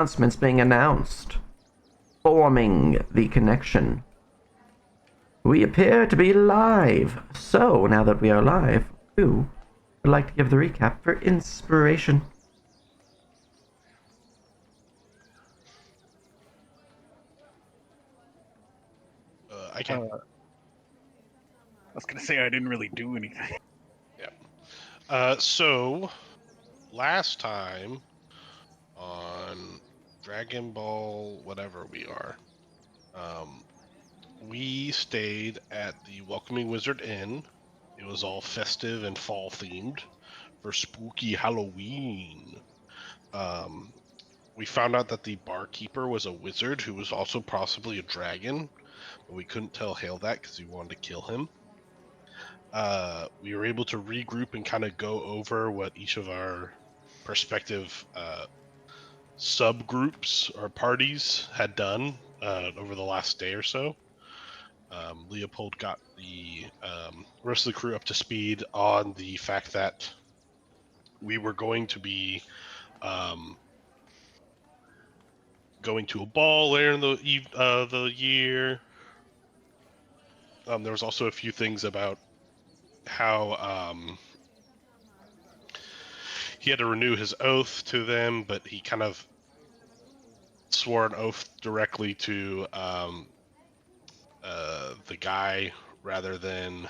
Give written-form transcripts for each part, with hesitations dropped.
Announcements being announced. Forming the connection. We appear to be live. So, now that we are live, who would like to give the recap for inspiration? I can. I was gonna say I didn't really do anything. So, last time on Dragon Ball, whatever we are, we stayed at the Welcoming Wizard Inn. It was all festive and fall themed for spooky Halloween. We found out that the barkeeper was a wizard who was also possibly a dragon, but we couldn't tell Hale that because we wanted to kill him. We were able to regroup and kind of go over what each of our prospective subgroups or parties had done over the last day or so. Leopold got the rest of the crew up to speed on the fact that we were going to be going to a ball later in the year. There was also a few things about how he had to renew his oath to them, but he kind of swore an oath directly to the guy rather than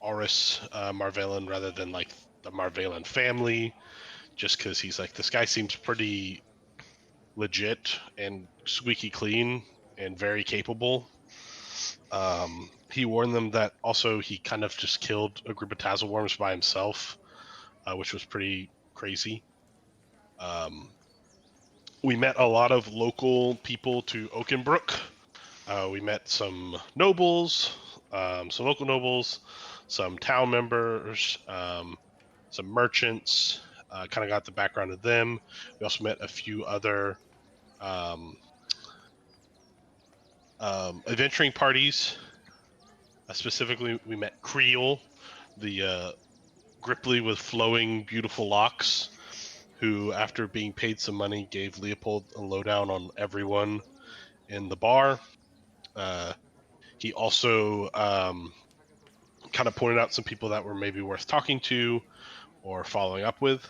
Oris Marvellin, rather than like the Marvellin family, just because he's like, this guy seems pretty legit and squeaky clean and very capable. He warned them that also he kind of just killed a group of Tazelworms by himself, which was pretty crazy. We met a lot of local people to Oakenbrook. We met some nobles, some local nobles, some town members, some merchants, kind of got the background of them. We also met a few other adventuring parties. Specifically, we met Creel, the Gripply with flowing, beautiful locks, who, after being paid some money, gave Leopold a lowdown on everyone in the bar. He also kind of pointed out some people that were maybe worth talking to or following up with.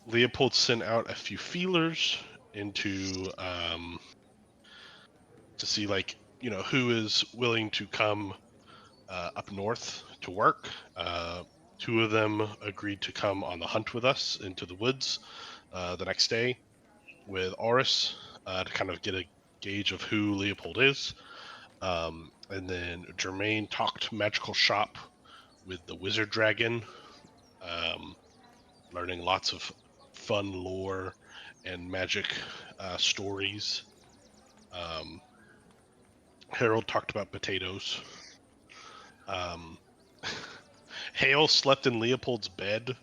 Leopold sent out a few feelers into to see, like, you know, who is willing to come up north to work. Two of them agreed to come on the hunt with us into the woods the next day with Oris to kind of get a gauge of who Leopold is. And then Germain talked magical shop with the wizard dragon, learning lots of fun lore and magic stories. Harold talked about potatoes. Hale slept in Leopold's bed,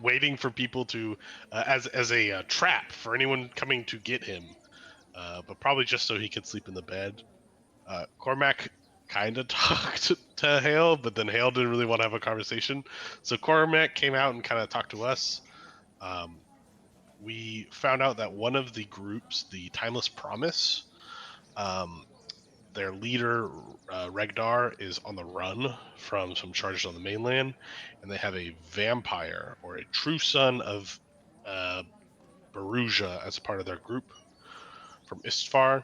waiting for people to, as a trap for anyone coming to get him, but probably just so he could sleep in the bed. Cormac kind of talked to Hale, but then Hale didn't really want to have a conversation, so Cormac came out and kind of talked to us. We found out that one of the groups, the Timeless Promise, their leader, Regdar, is on the run from some charges on the mainland, and they have a vampire, or a true son of Baruja, as part of their group from Istvar.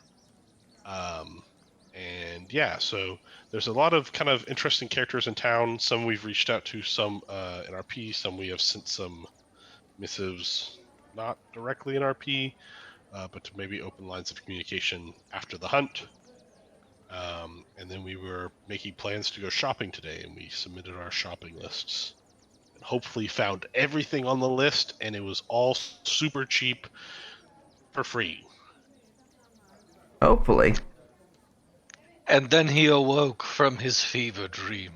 And yeah, so there's a lot of kind of interesting characters in town. Some we've reached out to, some in RP, some we have sent some missives not directly in RP, but to maybe open lines of communication after the hunt. And then we were making plans to go shopping today, and we submitted our shopping lists. And hopefully found everything on the list, and it was all super cheap for free. Hopefully. And then he awoke from his fever dream.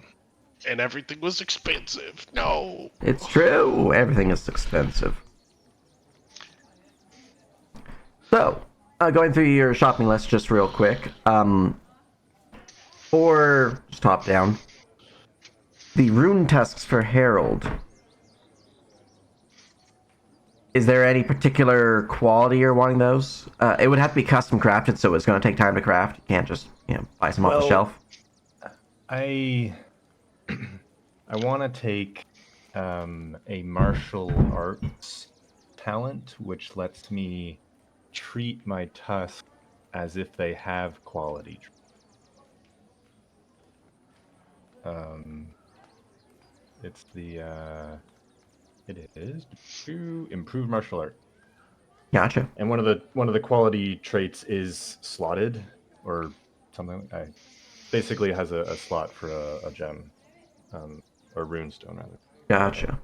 And everything was expensive. No! It's true. Everything is expensive. So, going through your shopping list just real quick. Or just top down. The rune tusks for Harold. Is there any particular quality you're wanting those? It would have to be custom crafted, so it's going to take time to craft. You can't just buy some off the shelf. I want to take a martial arts talent, which lets me treat my tusks as if they have quality. It's it is to improve martial art. Gotcha. And one of the quality traits is slotted or something. Basically has a slot for a gem, or runestone rather. Gotcha.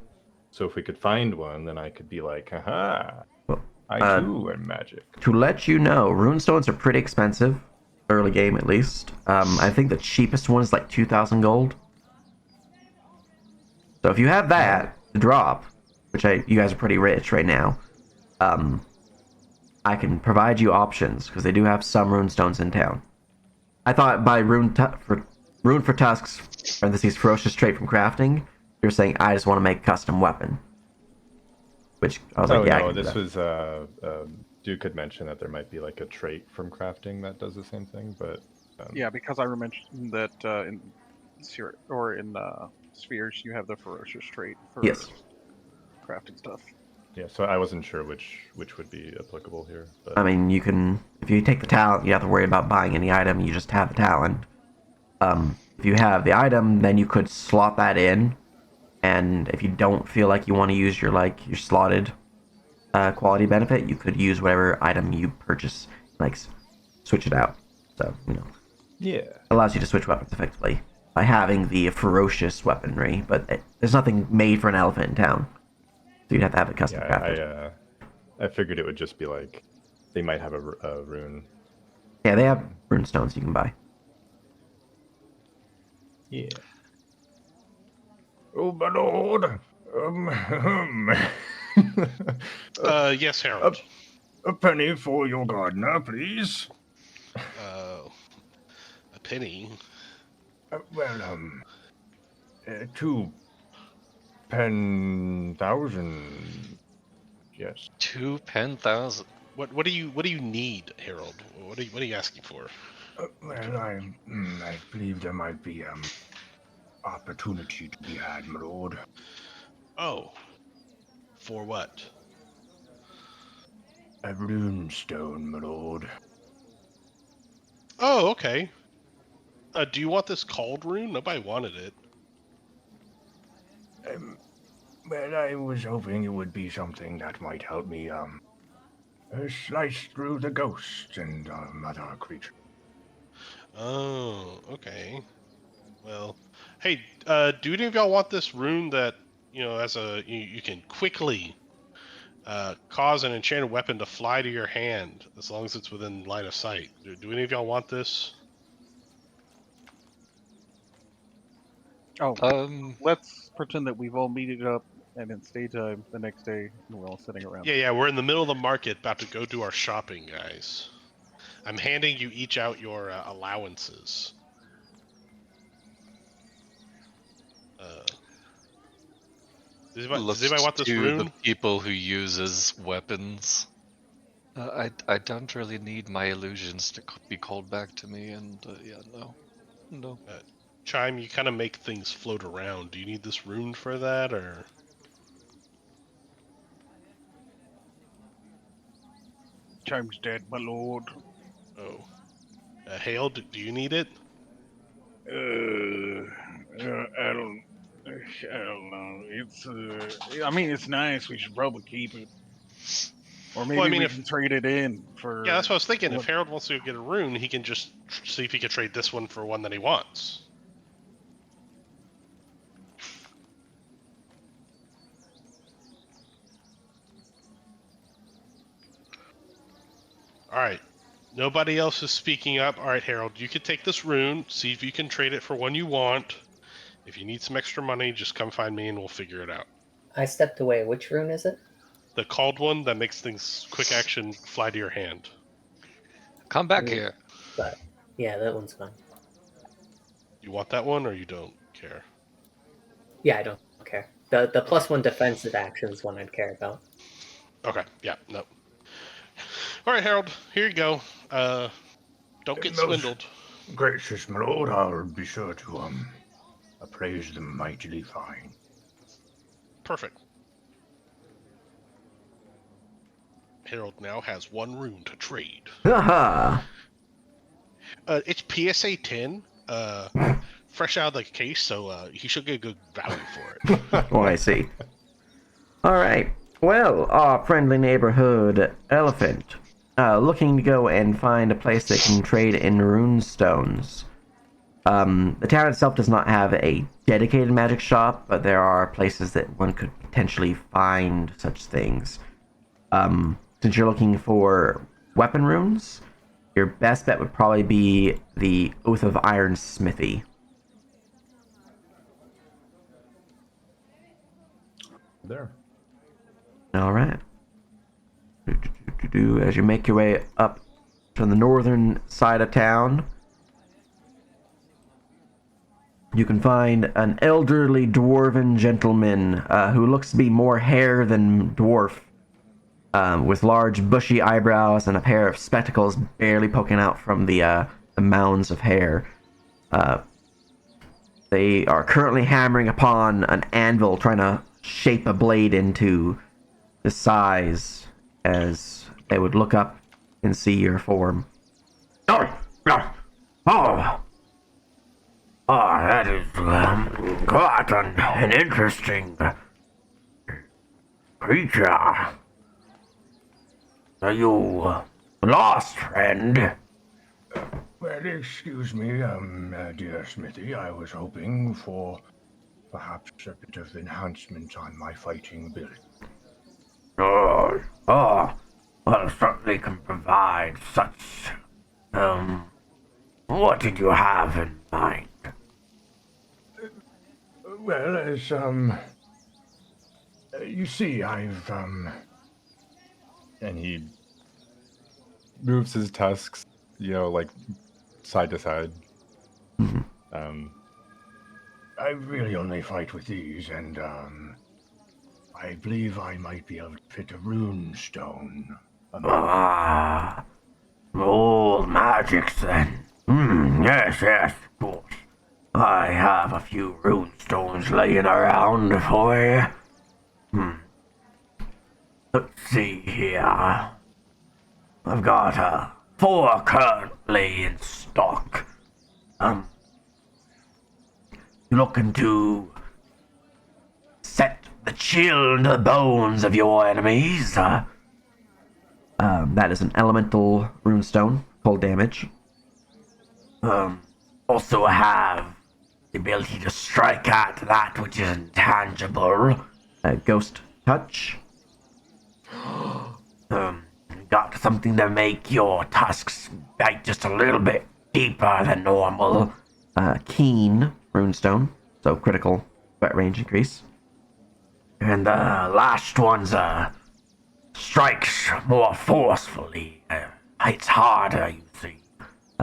So if we could find one, then I could be like, haha, Well, I too am magic. to let you know, runestones are pretty expensive, early game at least. I think the cheapest one is like 2,000 gold. So if you have that to drop, which you guys are pretty rich right now, I can provide you options because they do have some runestones in town. I thought by rune for tusks, parentheses ferocious trait from crafting, you're saying I just want to make a custom weapon. Which I was like, yeah. No, this was Duke had mentioned that there might be like a trait from crafting that does the same thing, but Yeah, because I mentioned that in Syrik or in spheres you have the ferocious trait for Yes. crafting stuff. yeah, so I wasn't sure which would be applicable here. But I mean, you can, if you take the talent, you don't have to worry about buying any item. You just have the talent. If you have the item, then you could slot that in, and if you don't feel like you want to use your slotted quality benefit, you could use whatever item you purchase, like switch it out. So yeah, allows you to switch weapons effectively by having the ferocious weaponry. But there's nothing made for an elephant in town, so you'd have to have it custom crafted. I figured it would just be like they might have a rune. Yeah, they have rune stones you can buy. Yeah. Oh my lord. Yes, Harold. A penny for your gardener, please. A penny. Well, 2,000. Yes. 2,000. What do you need, Harold? What are you asking for? Well, I believe there might be opportunity to be had, my lord. Oh, for what? A runestone, my lord. Oh, okay. Do you want this called rune? Nobody wanted it. Well, I was hoping it would be something that might help me slice through the ghosts and other creatures. Oh, okay. Well, hey, do any of y'all want this rune that as you can quickly cause an enchanted weapon to fly to your hand as long as it's within line of sight? Do any of y'all want this? Oh, Um, let's pretend that we've all meted up and it's daytime the next day and we're all sitting around. Yeah, we're in the middle of the market, about to go do our shopping, guys. I'm handing you each out your allowances. Does anybody want this to rune? the people who uses weapons. I don't really need my illusions to be called back to me, and no. Chime, you kind of make things float around. Do you need this rune for that, or? Chime's dead, my lord. Oh. Hale, do you need it? I don't know. It's I mean, it's nice. We should probably keep it, or maybe we can trade it in for. Yeah, that's what I was thinking. If Harold wants to get a rune, he can just see if he can trade this one for one that he wants. All right. Nobody else is speaking up. All right, Harold, you can take this rune, see if you can trade it for one you want. If you need some extra money, just come find me and we'll figure it out. I stepped away. Which rune is it? The called one that makes things quick action fly to your hand. Come back here. But yeah, that one's fine. You want that one or you don't care? Yeah, I don't care. The +1 defensive action is one I'd care about. Okay, yeah, no. All right, Harold, here you go. Don't get Most swindled. gracious my lord, I'll be sure to appraise them mightily fine. Perfect. Harold now has 1 rune to trade. Haha. It's PSA 10, fresh out of the case, so he should get a good value for it. Oh, I see. All right. Well, our friendly neighborhood elephant, looking to go and find a place that can trade in rune stones. The town itself does not have a dedicated magic shop, but there are places that one could potentially find such things. Since you're looking for weapon runes, your best bet would probably be the Oath of Iron Smithy. There. All right. As you make your way up to the northern side of town, you can find an elderly dwarven gentleman who looks to be more hair than dwarf, with large bushy eyebrows and a pair of spectacles barely poking out from the mounds of hair. They are currently hammering upon an anvil, trying to shape a blade into the size as they would look up and see your form. That is quite an interesting creature. Are you lost, friend? Well, excuse me, dear Smithy. I was hoping for perhaps a bit of enhancement on my fighting ability. Well, certainly can provide such. What did you have in mind? Well, as, you see, I've, And he moves his tusks, like side to side. I really only fight with these, and, I believe I might be able to fit a rune stone. Old magics then. Yes, of course. I have a few rune stones laying around for you. Let's see here. I've got 4 currently in stock. Looking to set the chill into the bones of your enemies. That is an elemental runestone, cold damage. Also have the ability to strike at that which is intangible. Ghost touch. Got something to make your tusks bite just a little bit deeper than normal. Keen runestone, so critical threat range increase. And the last one's strikes more forcefully. It's harder, you see.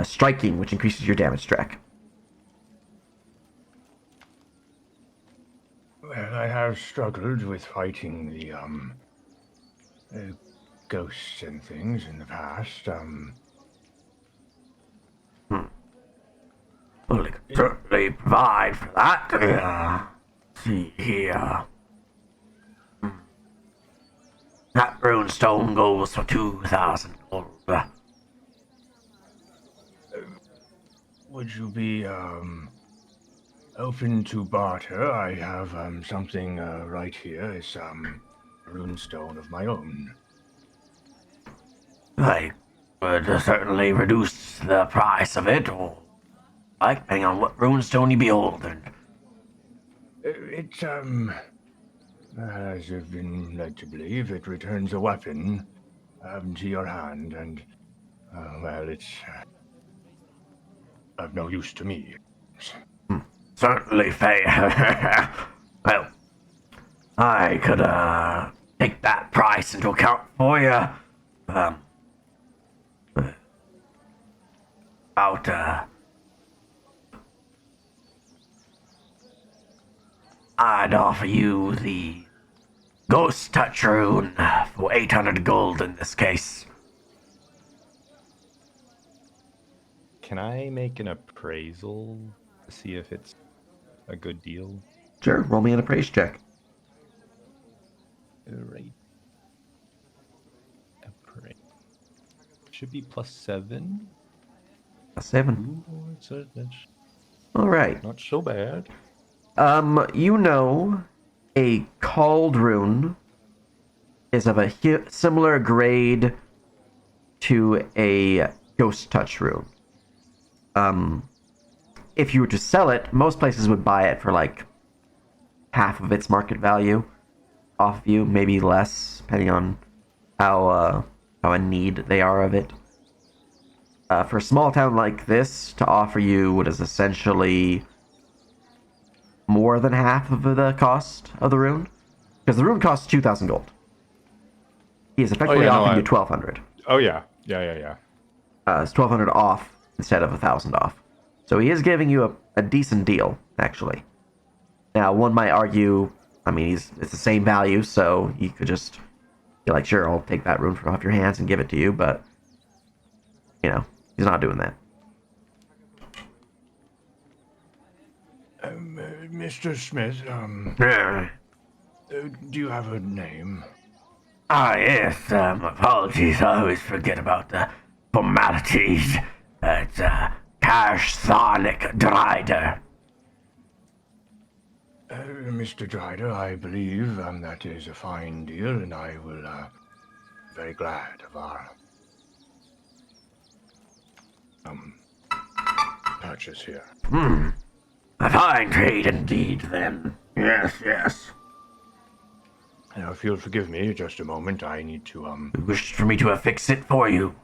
Striking, which increases your damage track. Well, I have struggled with fighting the ghosts and things in the past. Well, it can certainly provide for that. See here. That runestone goes for 2,000 gold. Would you be open to barter? I have something right here. It's a runestone of my own. I would certainly reduce the price of it, or depending on what runestone you be holding. It's as you've been led to believe, it returns a weapon to your hand, and well, it's of no use to me. Certainly fair. Well, I could take that price into account for you. I'd offer you the Ghost Touch Rune for 800 gold in this case. Can I make an appraisal to see if it's a good deal? Sure, roll me an appraise check. Right. Appraise. Should be +7. A 7. Ooh, that's All right. not so bad. You know, a cauldron is of a similar grade to a ghost touch rune. If you were to sell it, most places would buy it for like half of its market value off of you, maybe less, depending on how in need they are of it. For a small town like this, to offer you what is essentially more than half of the cost of the rune, because the rune costs 2,000 gold. He is effectively offering you 1,200. Oh yeah. It's It's 1,200 off instead of 1,000 off. So he is giving you a decent deal, actually. Now, one might argue, I mean, it's the same value, so you could just be like, sure, I'll take that rune off your hands and give it to you, but, you know, he's not doing that. Mr. Smith, do you have a name? Yes, apologies, I always forget about the formalities. It's, Cash Sonic Drider. Mr. Drider, I believe that is a fine deal, and I will be very glad of our purchase here. A fine trade indeed, then. Yes. Now, if you'll forgive me just a moment, I need to You wish for me to affix it for you?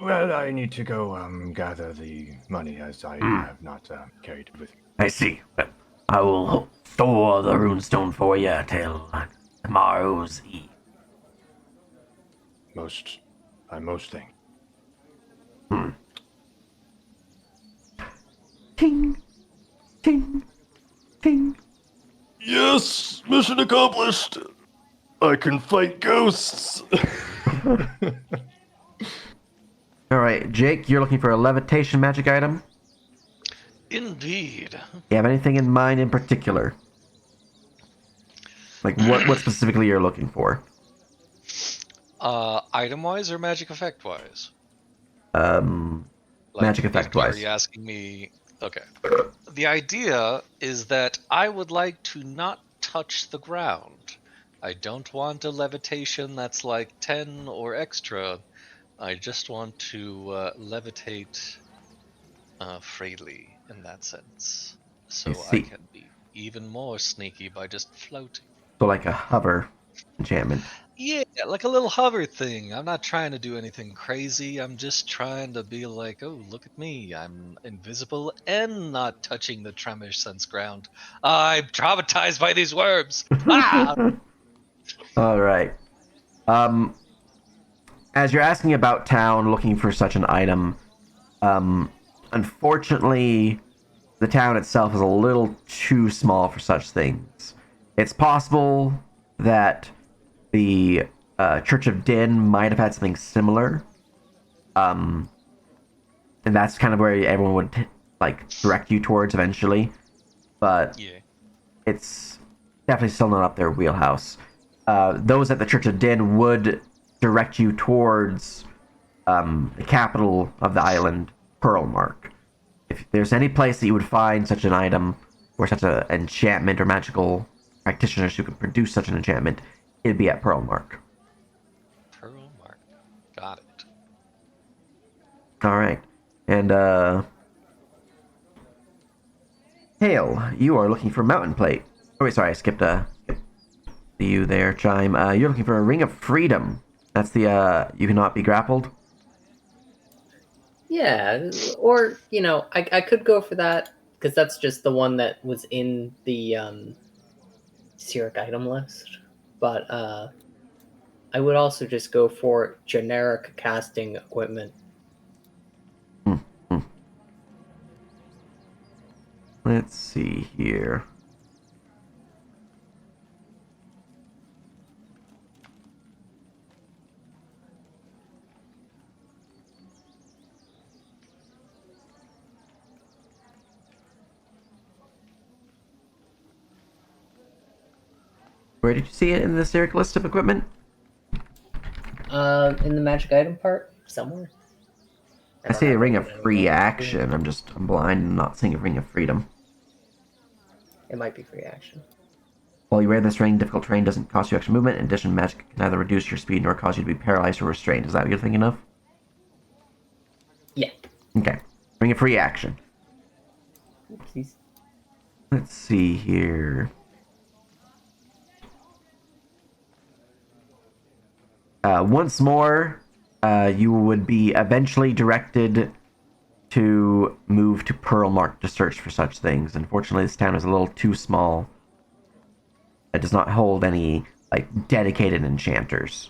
well, I need to go gather the money, as I have not carried it with me. I see. But I will store the runestone for you till tomorrow's eve. Most things. Ting, ting, ting. Yes, mission accomplished. I can fight ghosts. All right, Jake, you're looking for a levitation magic item? Indeed. You have anything in mind in particular? Like what specifically you're looking for? Item-wise or magic effect-wise? Magic effect-wise. Are you asking me? Okay. The idea is that I would like to not touch the ground. I don't want a levitation that's like 10 or extra. I just want to levitate freely in that sense. So I can be even more sneaky by just floating. So like a hover enchantment. Yeah, like a little hover thing. I'm not trying to do anything crazy. I'm just trying to be like, oh, look at me. I'm invisible and not touching the tremor sense ground. I'm traumatized by these worms. Ah! All right. As you're asking about town, looking for such an item, unfortunately, the town itself is a little too small for such things. It's possible that the Church of Din might have had something similar, and that's kind of where everyone would direct you towards eventually. But Yeah. it's definitely still not up their wheelhouse. Those at the Church of Din would direct you towards the capital of the island, Pearlmark. If there's any place that you would find such an item, or such an enchantment, or magical practitioners who could produce such an enchantment, it'd be at Pearlmark. Pearlmark. Got it. Alright. And, Hale, you are looking for Mountain Plate. Oh, wait, sorry, I skipped you there, Chime. You're looking for a Ring of Freedom. That's the, you cannot be grappled. Yeah, or, I could go for that, because that's just the one that was in the Syrik item list. But I would also just go for generic casting equipment. Let's see here. Where did you see it in the Syrik list of equipment? In the magic item part somewhere. I don't see a have ring it of anywhere. free action. I'm blind and not seeing a ring of freedom. It might be free action. While you wear this ring, difficult terrain doesn't cost you extra movement. In addition, magic can neither reduce your speed nor cause you to be paralyzed or restrained. Is that what you're thinking of? Yeah. Okay. Ring of free action. Oopsies. Let's see here. Once more, you would be eventually directed to move to Pearlmark to search for such things. Unfortunately, this town is a little too small. It does not hold any dedicated enchanters.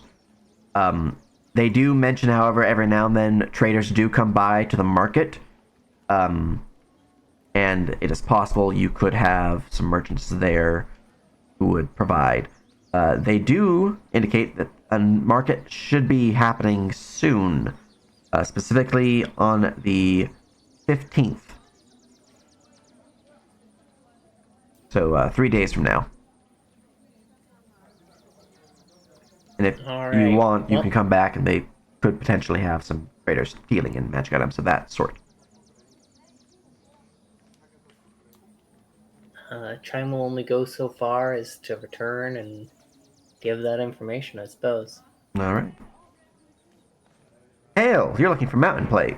They do mention, however, every now and then traders do come by to the market, and it is possible you could have some merchants there who would provide. They do indicate that a market should be happening soon, specifically on the 15th. So 3 days from now. And if you want, you can come back and they could potentially have some traders dealing in magic items of that sort. Chime will only go so far as to return and give that information, I suppose. All right. Hale, you're looking for mountain plate.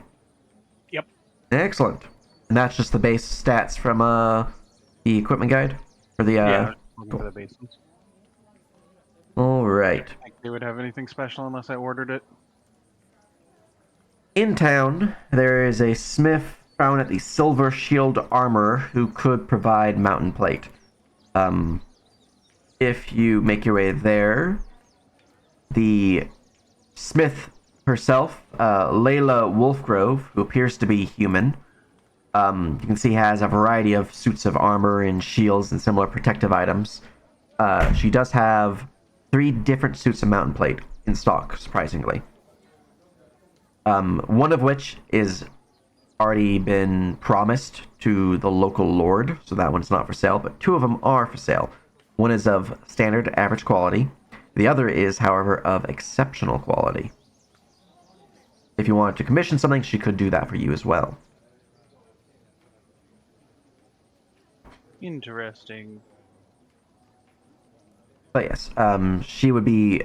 Yep. Excellent. And that's just the base stats from the equipment guide for the Yeah, looking for the basins. All right. I think they would have anything special unless I ordered it. In town, there is a smith found at the Silver Shield Armor who could provide mountain plate. If you make your way there, the smith herself, Layla Wolfgrove, who appears to be human, you can see has a variety of suits of armor and shields and similar protective items. She does have 3 different suits of mountain plate in stock, surprisingly. One of which is already been promised to the local lord, so that one's not for sale, but 2 of them are for sale. One is of standard average quality. The other is, however, of exceptional quality. If you wanted to commission something, she could do that for you as well. Interesting. But yes, she would be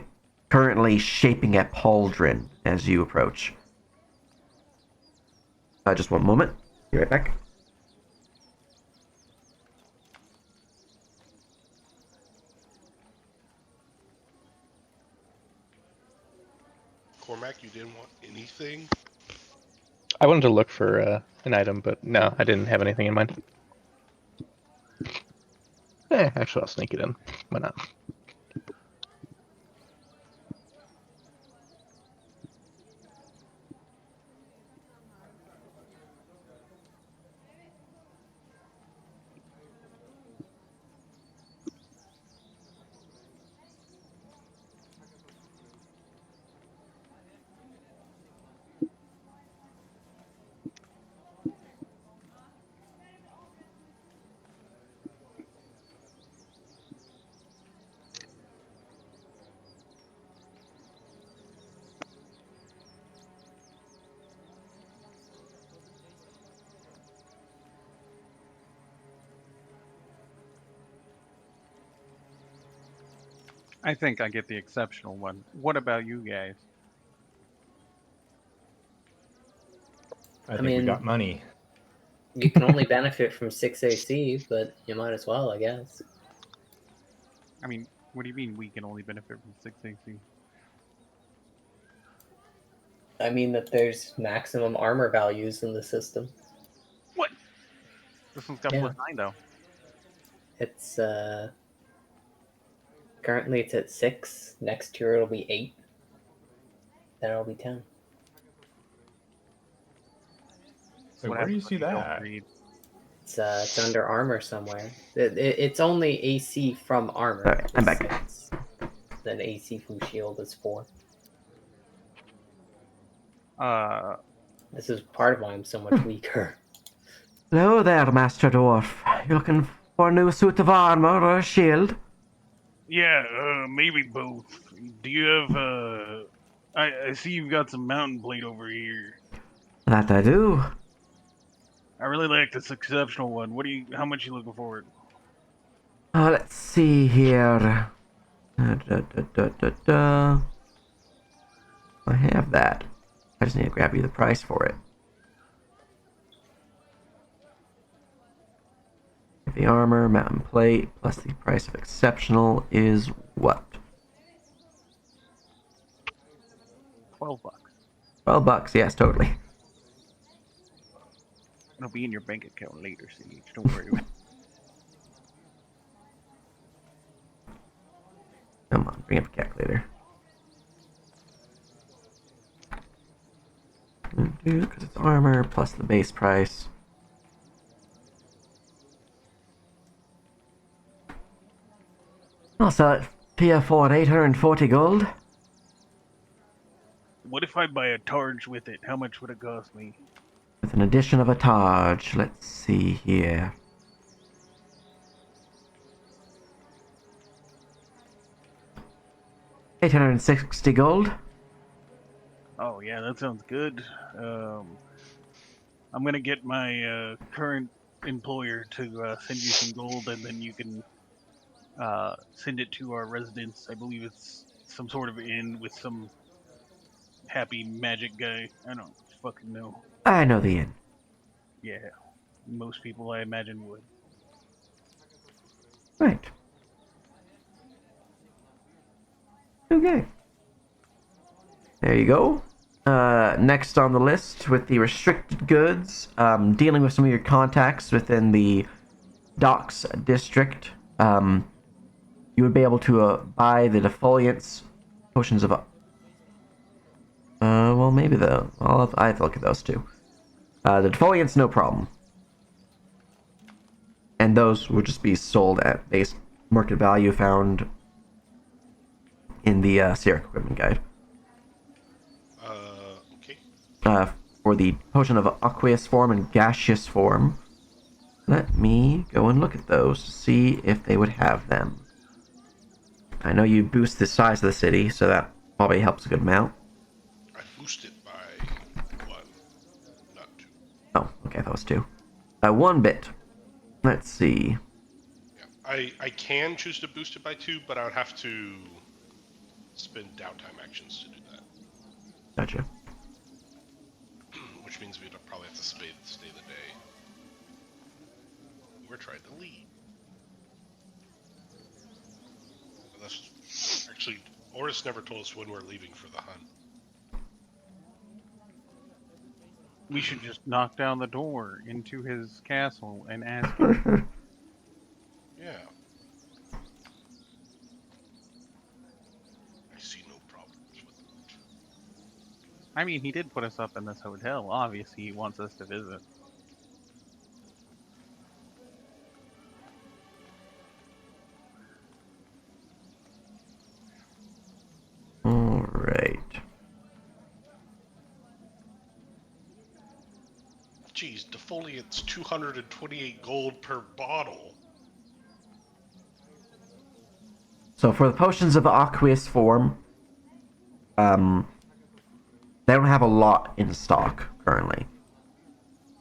currently shaping a pauldron as you approach. Just one moment. Be right back. Cormac, you didn't want anything? I wanted to look for an item, but no, I didn't have anything in mind. Actually, I'll sneak it in. Why not? I think I get the exceptional one. What about you guys? I think mean, we got money. You can only benefit from 6 AC, but you might as well, I guess. I mean, what do you mean we can only benefit from 6 AC? I mean that there's maximum armor values in the system. What? This one's got Yeah. +9 though. It's currently it's at 6. Next year it'll be 8. Then it'll be 10. Wait, where do you see that? It's under armor somewhere. It's only AC from armor. Alright, I'm back. 6. Then AC from shield is 4. This is part of why I'm so much weaker. Hello there, Master Dwarf. You looking for a new suit of armor or a shield? Yeah, maybe both. Do you have I see you've got some mountain blade over here. That I do. I really like this exceptional one. How much you looking for it? Let's see here. Da. I have that. I just need to grab you the price for it. The armor, mountain plate, plus the price of exceptional is what? $12. $12, yes, totally. It'll be in your bank account later, Siege. Don't worry about it. Come on, bring up a calculator. Because it's armor plus the base price. I'll sell it to you for 840 gold. What if I buy a Targe with it? How much would it cost me? With an addition of a Taj. Let's see here. $860 gold. Oh yeah, that sounds good. I'm gonna get my current employer to send you some gold, and then you can send it to our residence. I believe it's some sort of inn with some happy magic guy. I don't fucking know. I know the inn. Yeah, most people I imagine would. Right. Okay. There you go. Next on the list with the restricted goods, dealing with some of your contacts within the docks district, you would be able to buy the defoliants potions of. Well, maybe I have to look at those too. The defoliants, no problem, and those would just be sold at base market value found in the Syrik equipment guide. Okay. For the potion of aqueous form and gaseous form, let me go and look at those to see if they would have them. I know you boost the size of the city, so that probably helps a good amount. I boost it by 1, not 2. Oh, okay, that was 2. 1 bit. Let's see. Yeah, I can choose to boost it by 2, but I would have to spend downtime actions to do that. Gotcha. Which means we'd probably have to stay the day. We're trying to leave. That's actually, Oris never told us when we're leaving for the hunt. We should just knock down the door into his castle and ask him. Yeah. I see no problems with that. I mean, he did put us up in this hotel. Obviously, he wants us to visit. Alright. Geez, defoliant's 228 gold per bottle. So for the potions of aqueous form, they don't have a lot in stock currently.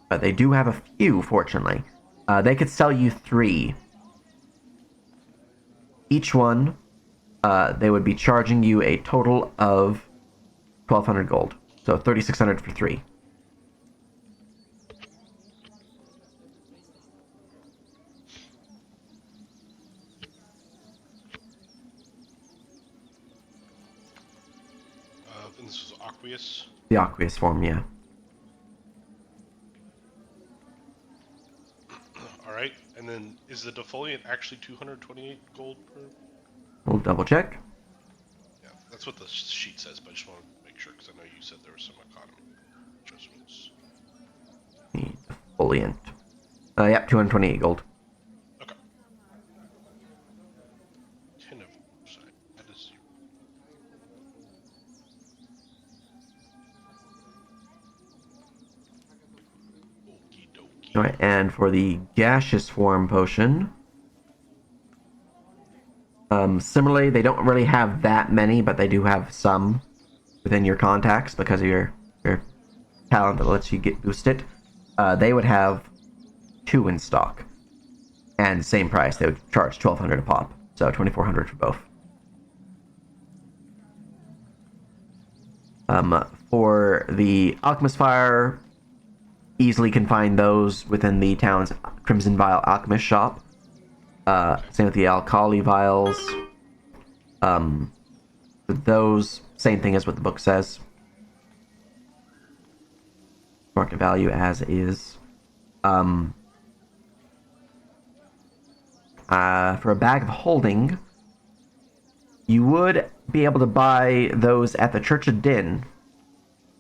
But they do have a few, fortunately. They could sell you 3. Each one, they would be charging you a total of 1,200 gold. So 3,600 for 3. And this was aqueous. The aqueous form, yeah. Alright, and then is the defoliant actually 228 gold per? We'll double check. Yeah, that's what the sheet says, but I just want to make sure because I know you said there was some economy adjustments. The defoliant. Yep, 228 gold. Okay. 10 of side. That is 0. Okie dokie. Alright, and for the gaseous form potion, Similarly, they don't really have that many, but they do have some within your contacts because of your talent that lets you get boosted. They would have 2 in stock, and same price. They would charge 1,200 a pop, so 2,400 for both. For the Alchemist Fire, easily can find those within the town's Crimson Vial Alchemist shop. Same with the Alkali Vials. Those, same thing as what the book says. Market value as is. For a bag of holding, you would be able to buy those at the Church of Din.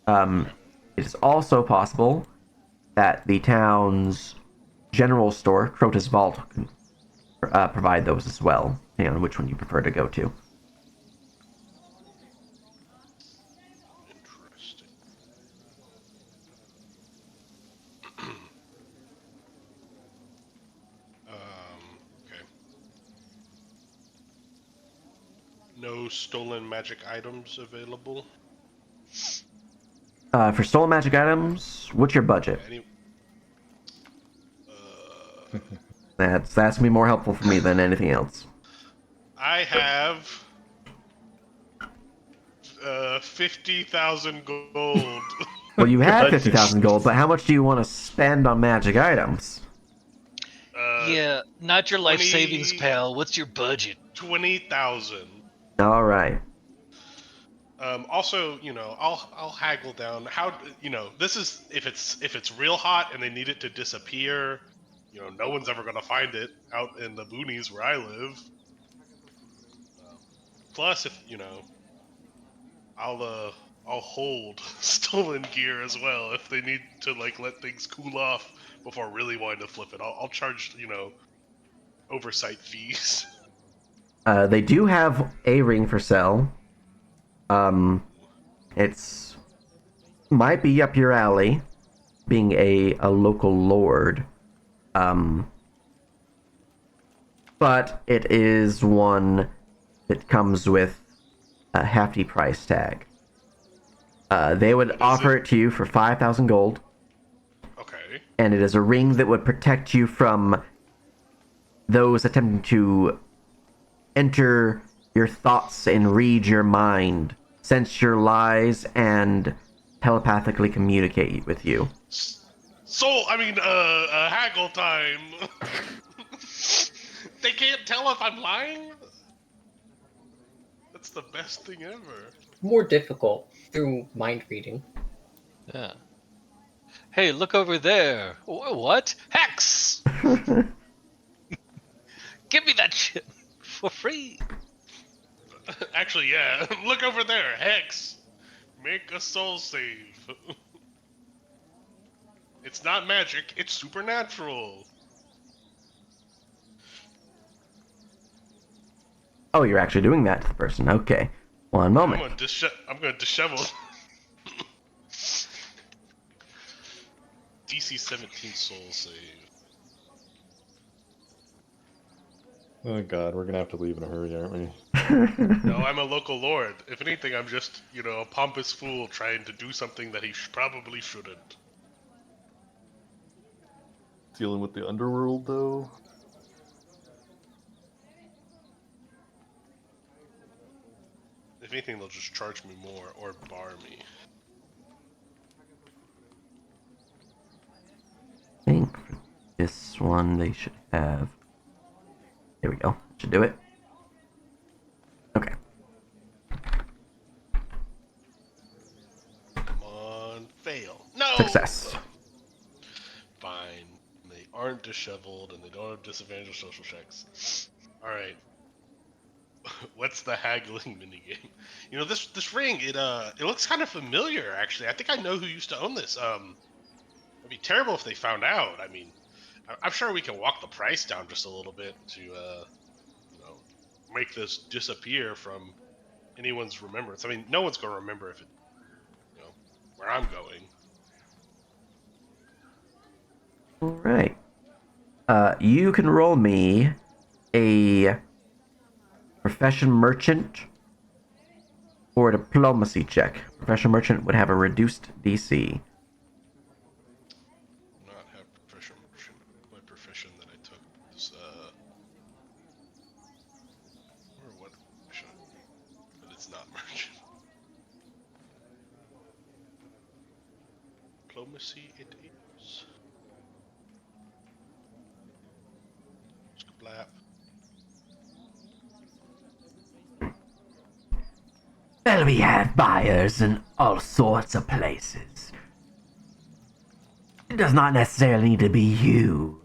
It is also possible that the town's general store, Crota's Vault, can provide those as well, depending on which one you prefer to go to. Interesting. Okay. No stolen magic items available. For stolen magic items, what's your budget? That's gonna be more helpful for me than anything else. I have 50,000 gold. Well, you have 50,000 gold, but how much do you want to spend on magic items? Yeah, not your life 20 savings, pal. What's your budget? 20,000. All right. Also, I'll haggle down. How this is if it's real hot and they need it to disappear. No one's ever gonna find it out in the boonies where I live. Plus, if I'll hold stolen gear as well if they need to let things cool off before really wanting to flip it. I'll charge oversight fees. They do have a ring for sale. It's might be up your alley, being a local lord. But it is one that comes with a hefty price tag. They would offer it to you for 5,000 gold. Okay. And it is a ring that would protect you from those attempting to enter your thoughts and read your mind, sense your lies, and telepathically communicate with you. Haggle time. They can't tell if I'm lying? That's the best thing ever. More difficult through mind reading. Yeah. Hey, look over there. What? Hex! Give me that shit for free. Actually, yeah. Look over there. Hex. Make a soul save. It's not magic. It's supernatural. Oh, you're actually doing that to the person. Okay. One moment. I'm gonna dishevel. DC 17 soul save. Oh god, we're gonna have to leave in a hurry, aren't we? No, I'm a local lord. If anything, I'm just, a pompous fool trying to do something that he probably shouldn't. Dealing with the underworld, though? If anything, they'll just charge me more or bar me. I think for this one they should have. There we go. Should do it. Okay. Come on, fail. No! Success. Fine. They aren't disheveled and they don't have disadvantage of social checks. Alright. What's the haggling minigame? This ring, it looks kind of familiar, actually. I think I know who used to own this. It'd be terrible if they found out. I mean, I'm sure we can walk the price down just a little bit to, make this disappear from anyone's remembrance. I mean, no one's going to remember if it, where I'm going. Alright. You can roll me a profession merchant or diplomacy check. Profession merchant would have a reduced DC. Not have profession merchant. My profession that I took was or what profession? But it's not merchant. Diplomacy it is. Splap. Well, we have buyers in all sorts of places. It does not necessarily need to be you,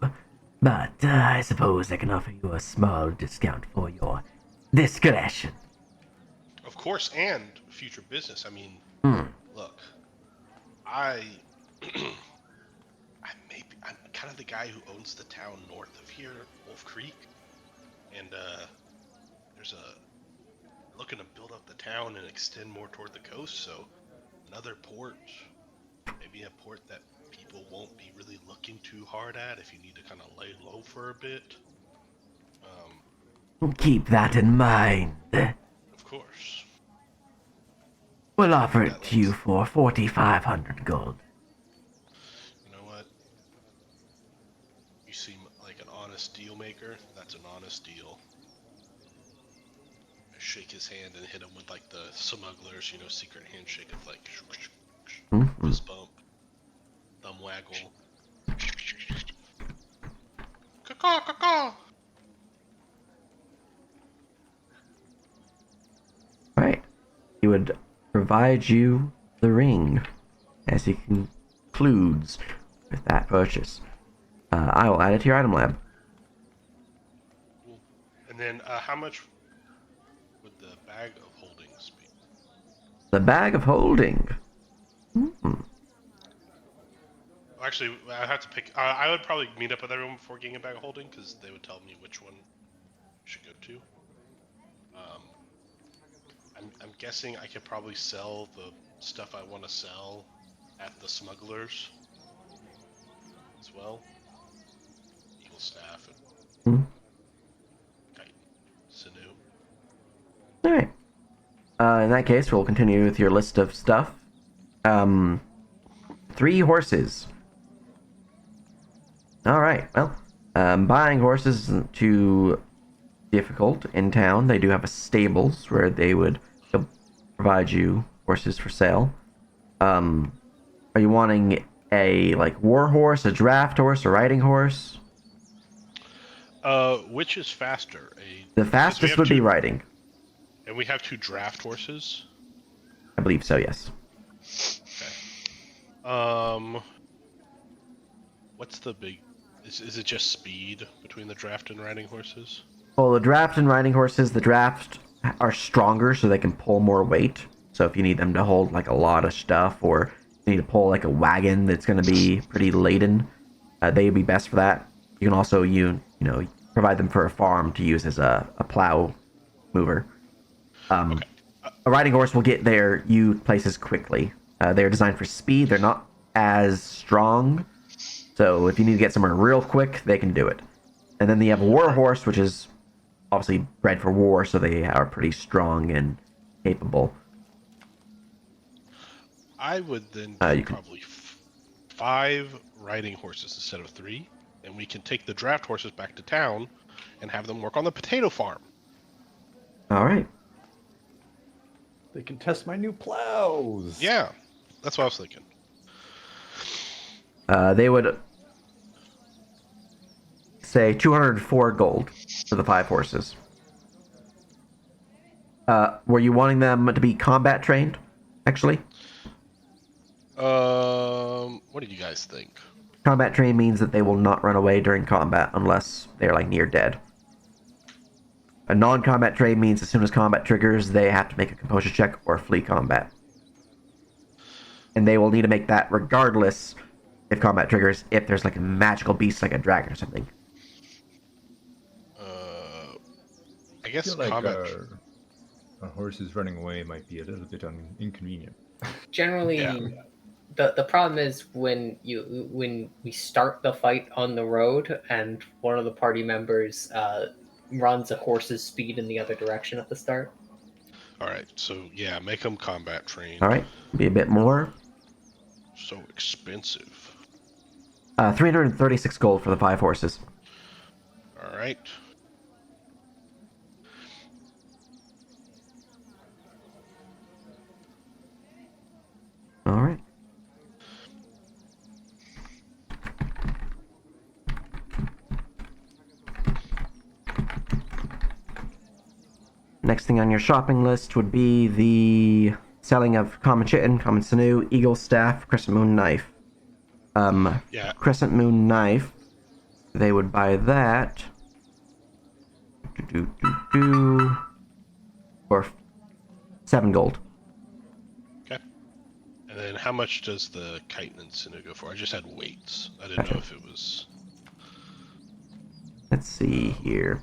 but I suppose I can offer you a small discount for your discretion. Of course, and future business. I mean, look, I'm kind of the guy who owns the town north of here, Wolf Creek, and there's a looking to build up the town and extend more toward the coast. So another port, maybe a port that people won't be really looking too hard at if you need to kind of lay low for a bit. Keep that in mind. Of course. We'll offer it to you for 4,500 gold. You know what? You seem like an honest deal maker. That's an honest deal. I shake his hand and hit him with like the smugglers, secret handshake of like fist bump, thumb waggle. Caw caw. Right. He would provide you the ring as he concludes with that purchase. I will add it to your item lab. Cool. And then how much would the bag of holdings be? The bag of holding. Actually, I have to pick. I would probably meet up with everyone before getting a bag of holding because they would tell me which one I should go to. I'm guessing I could probably sell the stuff I want to sell at the smugglers as well. Eagle staff and kite, sinew. All right. In that case, we'll continue with your list of stuff. 3 horses. All right. Well, buying horses isn't too difficult in town. They do have a stables where they would provide you horses for sale. Are you wanting a war horse, a draft horse, a riding horse? Which is faster? The fastest would be riding. And we have 2 draft horses. I believe so. Yes. Okay. What's the big? Is it just speed between the draft and riding horses? Well, the draft and riding horses, the draft are stronger, so they can pull more weight. So if you need them to hold a lot of stuff, or you need to pull a wagon that's going to be pretty laden, they would be best for that. You can also provide them for a farm to use as a plow mover. Okay. A riding horse will get you places quickly. They're designed for speed. They're not as strong, so if you need to get somewhere real quick, they can do it. And then you have a war horse, which is obviously bred for war, so they are pretty strong and capable. I would then probably 5 riding horses instead of 3, and we can take the draft horses back to town and have them work on the potato farm. All right. They can test my new plows. Yeah, that's what I was thinking. They would say 204 gold for the 5 horses. Were you wanting them to be combat trained, actually? What do you guys think? Combat trained means that they will not run away during combat unless they're near dead. A non-combat trained means as soon as combat triggers, they have to make a composure check or flee combat. And they will need to make that regardless if combat triggers, if there's a magical beast like a dragon or something. I guess I feel combat. A horses running away might be a little bit inconvenient. Generally, Yeah. the problem is when we start the fight on the road and one of the party members runs a horse's speed in the other direction at the start. All right, so yeah, make them combat trained. All right, be a bit more. So expensive. 336 gold for the 5 horses. All right. All right. Next thing on your shopping list would be the selling of common chitin, common sinew, eagle staff, crescent moon knife. Yeah. Crescent moon knife. They would buy that. For 7 gold. Okay. And then how much does the chitin and sinew go for? I just had weights. I didn't Gotcha. know if it was. Let's see here.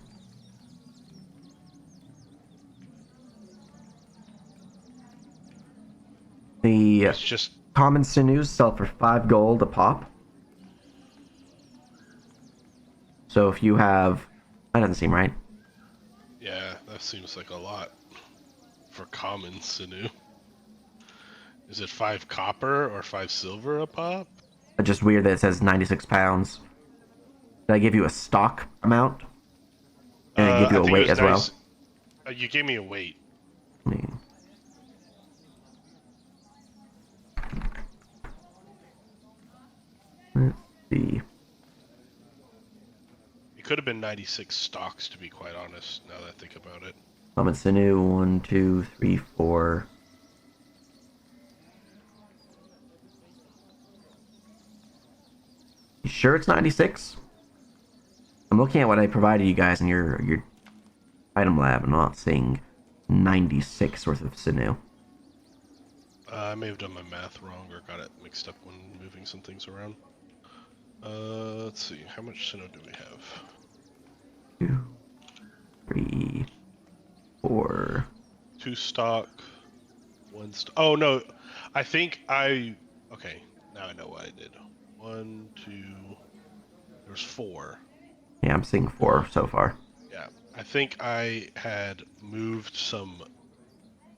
The It's just. common sinews sell for 5 gold a pop. So if you have... That doesn't seem right. Yeah, that seems like a lot for common sinew. Is it 5 copper or 5 silver a pop? It's just weird that it says 96 pounds. Did I give you a stock amount? And I give you I a think it weight was as well? nice- you gave me a weight. I mean, let's see. It could have been 96 stocks, to be quite honest, now that I think about it. Common sinew, 1, 2, 3, 4. You sure it's 96? I'm looking at what I provided you guys in your item lab. I'm not seeing 96 worth of sinew. I may have done my math wrong or got it mixed up when moving some things around. Let's see, how much sinew do we have? 2, 3, 4. 2 stock, 1 stock. Oh no, I think I. Okay, now I know what I did. 1, 2. There's 4. Yeah, I'm seeing 4 so far. Yeah, I think I had moved some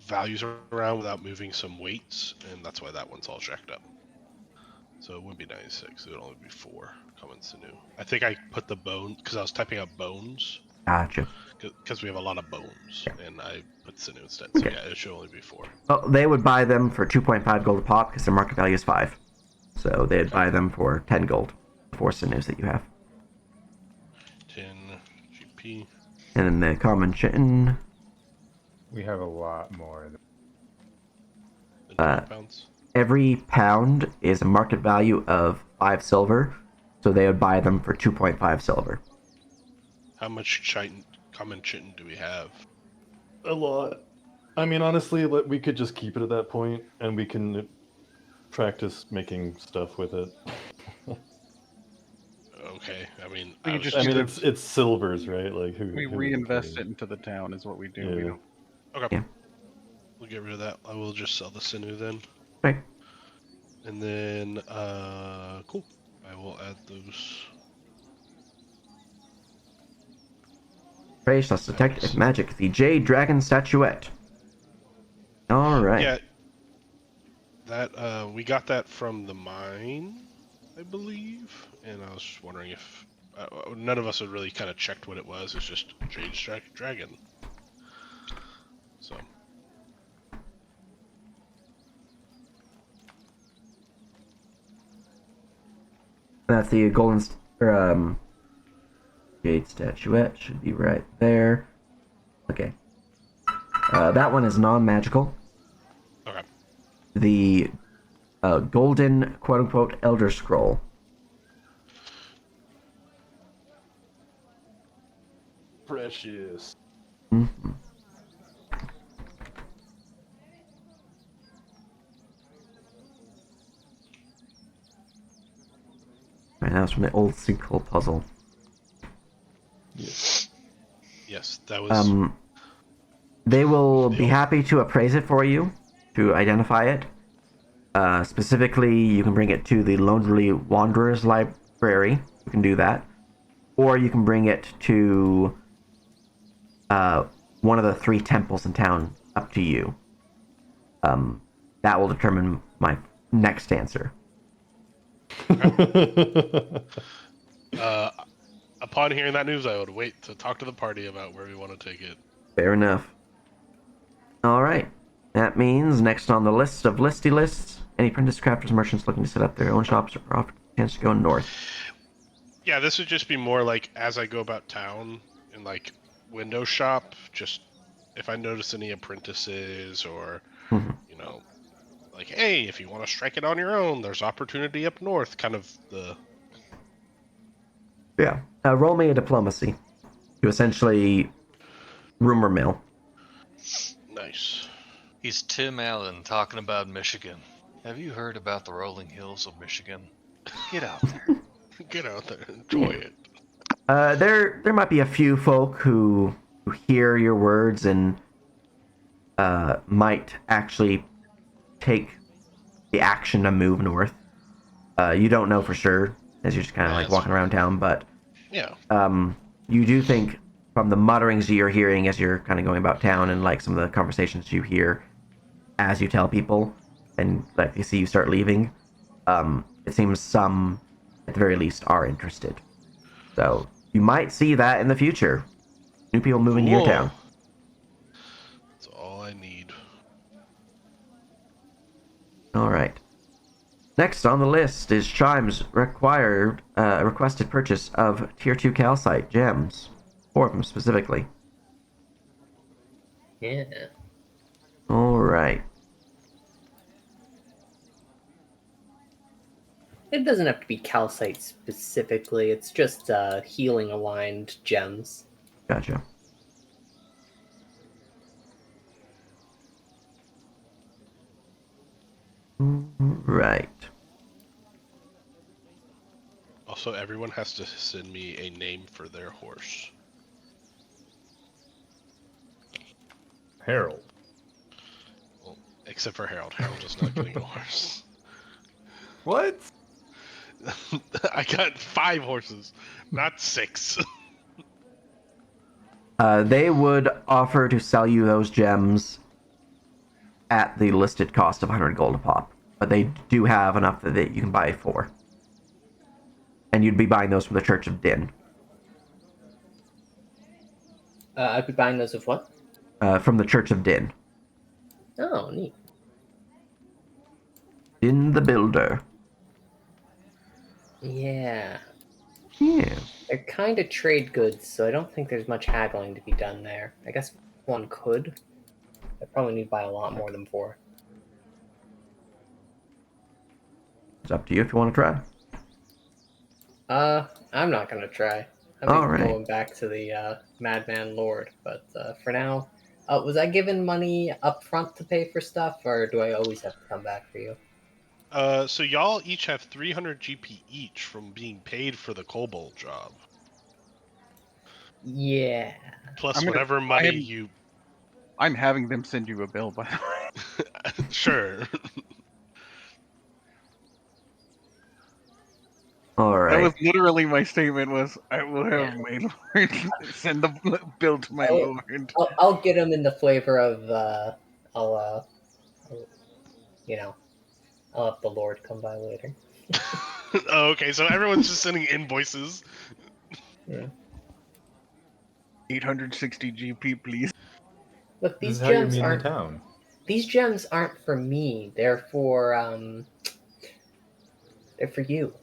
values around without moving some weights, and that's why that one's all jacked up. So it wouldn't be 96, it would only be 4 common sinew. I think I put the bone, because I was typing out bones, Gotcha. because we have a lot of bones, and I put sinew instead. So Okay. yeah, it should only be 4. Well, they would buy them for 2.5 gold a pop because their market value is 5. So they'd buy them for 10 gold. 4 sinews that you have. 10 GP. And then the common chitin, We have a lot more. And 20 pounds. every pound is a market value of 5 silver. So they would buy them for 2.5 silver. How much chitin, common chitin do we have? A lot. I mean, honestly, we could just keep it at that point, and we can practice making stuff with it. Okay, I mean, We I could was just I mean, either- it's silvers, right? Like We reinvest it into the town is what we do. We Yeah. don't. Okay. Yeah. We'll get rid of that. I will just sell the sinew then. Right. And then, cool. I will add those. Trace, let's detect if magic. The Jade Dragon Statuette. Alright. Yeah. That, we got that from the mine, I believe. And I was just wondering if, none of us had really kind of checked what it was. It's just Jade Dragon. So. That's the Jade Statuette. Should be right there. Okay. That one is non-magical. Okay. The golden quote-unquote Elder Scroll. Precious. Mm-hmm. Alright, that was from the old sinkhole puzzle. Yes, that was. They will be happy to appraise it for you, to identify it. Specifically, you can bring it to the Lonely Wanderers Library. You can do that. Or you can bring it to one of the 3 temples in town up to you. That will determine my next answer. Upon hearing that news, I would wait to talk to the party about where we want to take it. Fair enough. All right. That means next on the list of listy lists, any apprentice crafters, merchants looking to set up their own shops are offered a chance to go north. Yeah, this would just be more like as I go about town and like window shop. Just if I notice any apprentices or you know, like hey, if you want to strike it on your own, there's opportunity up north. Kind of the Yeah. Roll me a diplomacy to essentially rumor mill. nice. He's Tim Allen talking about Michigan. Have you heard about the rolling hills of Michigan? Get out there. Get out there, enjoy it. There might be a few folk who hear your words and might actually take the action to move north. You don't know for sure, as you're just kind of like walking around town, but Yeah. you do think from the mutterings you're hearing as you're kind of going about town and like some of the conversations you hear as you tell people and like you see you start leaving, it seems some at the very least are interested. So you might see that in the future. New people moving to your town. That's all I need. All right. Next on the list is Chime's requested purchase of Tier 2 calcite gems. 4 of them specifically. Yeah. All right. It doesn't have to be calcite specifically. It's just healing aligned gems. Gotcha. Right. Also, everyone has to send me a name for their horse. Harold. Well, except for Harold. Harold is not getting a horse. What? I got 5 horses, not 6. They would offer to sell you those gems at the listed cost of 100 gold a pop, but they do have enough that you can buy 4. And you'd be buying those from the Church of Din. I'd be buying those of what? From the Church of Din. Oh, neat. Din the Builder. Yeah. Yeah. They're kind of trade goods, so I don't think there's much haggling to be done there. I guess one could. I probably need to buy a lot more than 4. It's up to you if you want to try. I'm not gonna try. I'm going back to the Madman Lord, but for now, was I given money up front to pay for stuff, or do I always have to come back for you? So y'all each have 300 GP each from being paid for the kobold job. Yeah. Plus whatever money you... I'm having them send you a bill, by the way. Sure. All right. That was literally my statement. Was I will have my lord send the bill to my lord. I'll get them in the flavor of I'll have the Lord come by later. Oh, okay, so everyone's just sending invoices. Yeah. 860 GP, please. Look, This these is how you gems meet in the aren't. town. These gems aren't for me. They're for They're for you.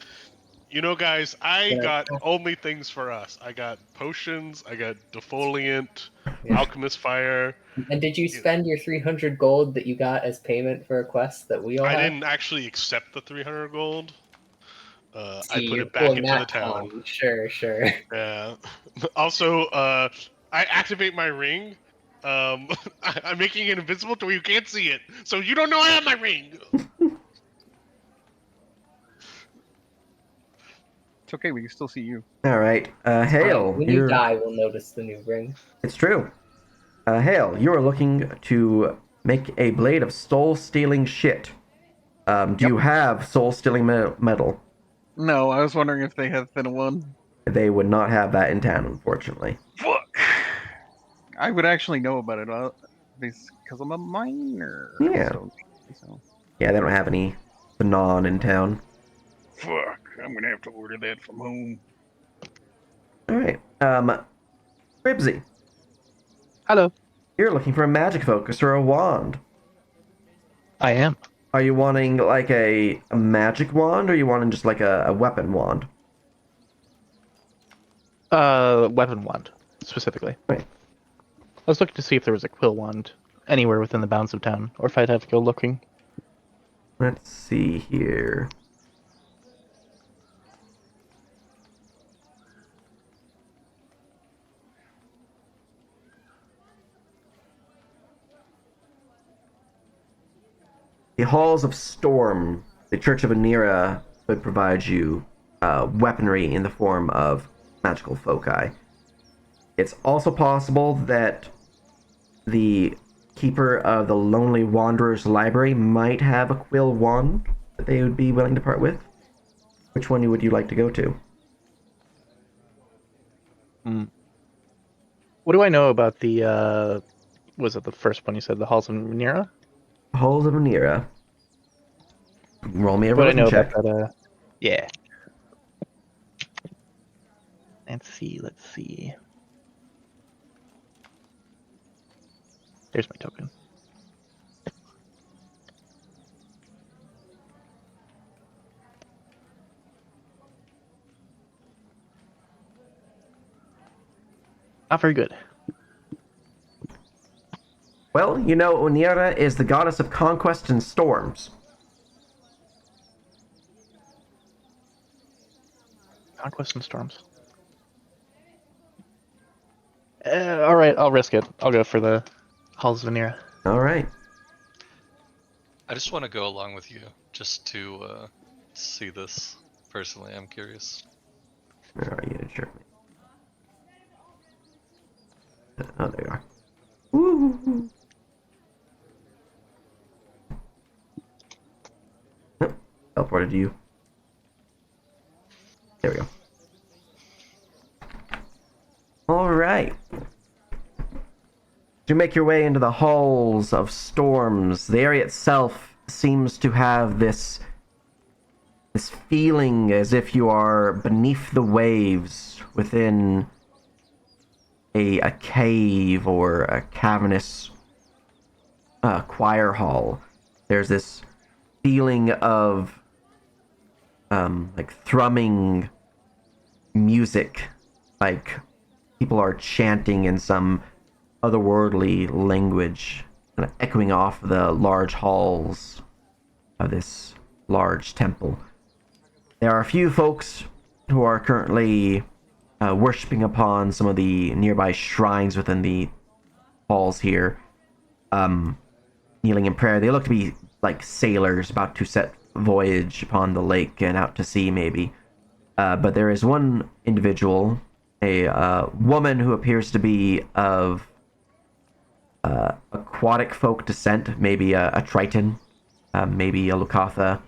You know, guys, I Yeah. got only things for us. I got potions, I got defoliant, Yeah. Alchemist Fire. And did you spend your 300 gold that you got as payment for a quest that we all I have? didn't actually accept the 300 gold. I put you're it back pulling into that the town. con. Sure. Yeah. Also, I activate my ring. I'm making it invisible to where you can't see it, so you don't know I have my ring. It's okay, we can still see you. All right. Hale, When you die, we'll notice the new ring. It's true. Hale, you are looking to make a blade of soul-stealing shit. Do you have soul-stealing metal? No, I was wondering if they have thin one. They would not have that in town, unfortunately. Fuck. I would actually know about it because I'm a minor. Yeah. So, Yeah, they don't have any Banon in town. fuck, I'm gonna have to order that from home. All right. Ribsy, Hello. you're looking for a magic focus or a wand. I am. Are you wanting like a magic wand, or are you wanting just like a weapon wand? Weapon wand, specifically. Right. I was looking to see if there was a quill wand anywhere within the bounds of town, or if I'd have to go looking. Let's see here. The Halls of Storm, the Church of Anira, would provide you weaponry in the form of magical foci. It's also possible that the keeper of the Lonely Wanderer's Library might have a quill wand that they would be willing to part with. Which one would you like to go to? What do I know about the, was it the first one you said, the Halls of Manira? Halls of Anira. Roll me a What do I know religion check. about that, yeah. Let's see. There's my token. Not very good. Well, you know, Onira is the goddess of conquest and storms. Conquest and Storms. Alright, I'll risk it. I'll go for the Halls of Vanira. All right. I just want to go along with you, just to see this personally. I'm curious. Where are you, Germany? Oh, there you are. Woo! Nope. Teleported you. There we go. All right. You make your way into the halls of storms. The area itself seems to have this feeling as if you are beneath the waves within a cave or a cavernous choir hall. There's this feeling of like thrumming music, like people are chanting in some otherworldly language, kind of echoing off the large halls of this large temple. There are a few folks who are currently worshipping upon some of the nearby shrines within the halls here, kneeling in prayer. They look to be like sailors about to set voyage upon the lake and out to sea, maybe. But there is one individual, a woman who appears to be of aquatic folk descent, maybe a Triton, maybe a Lukatha,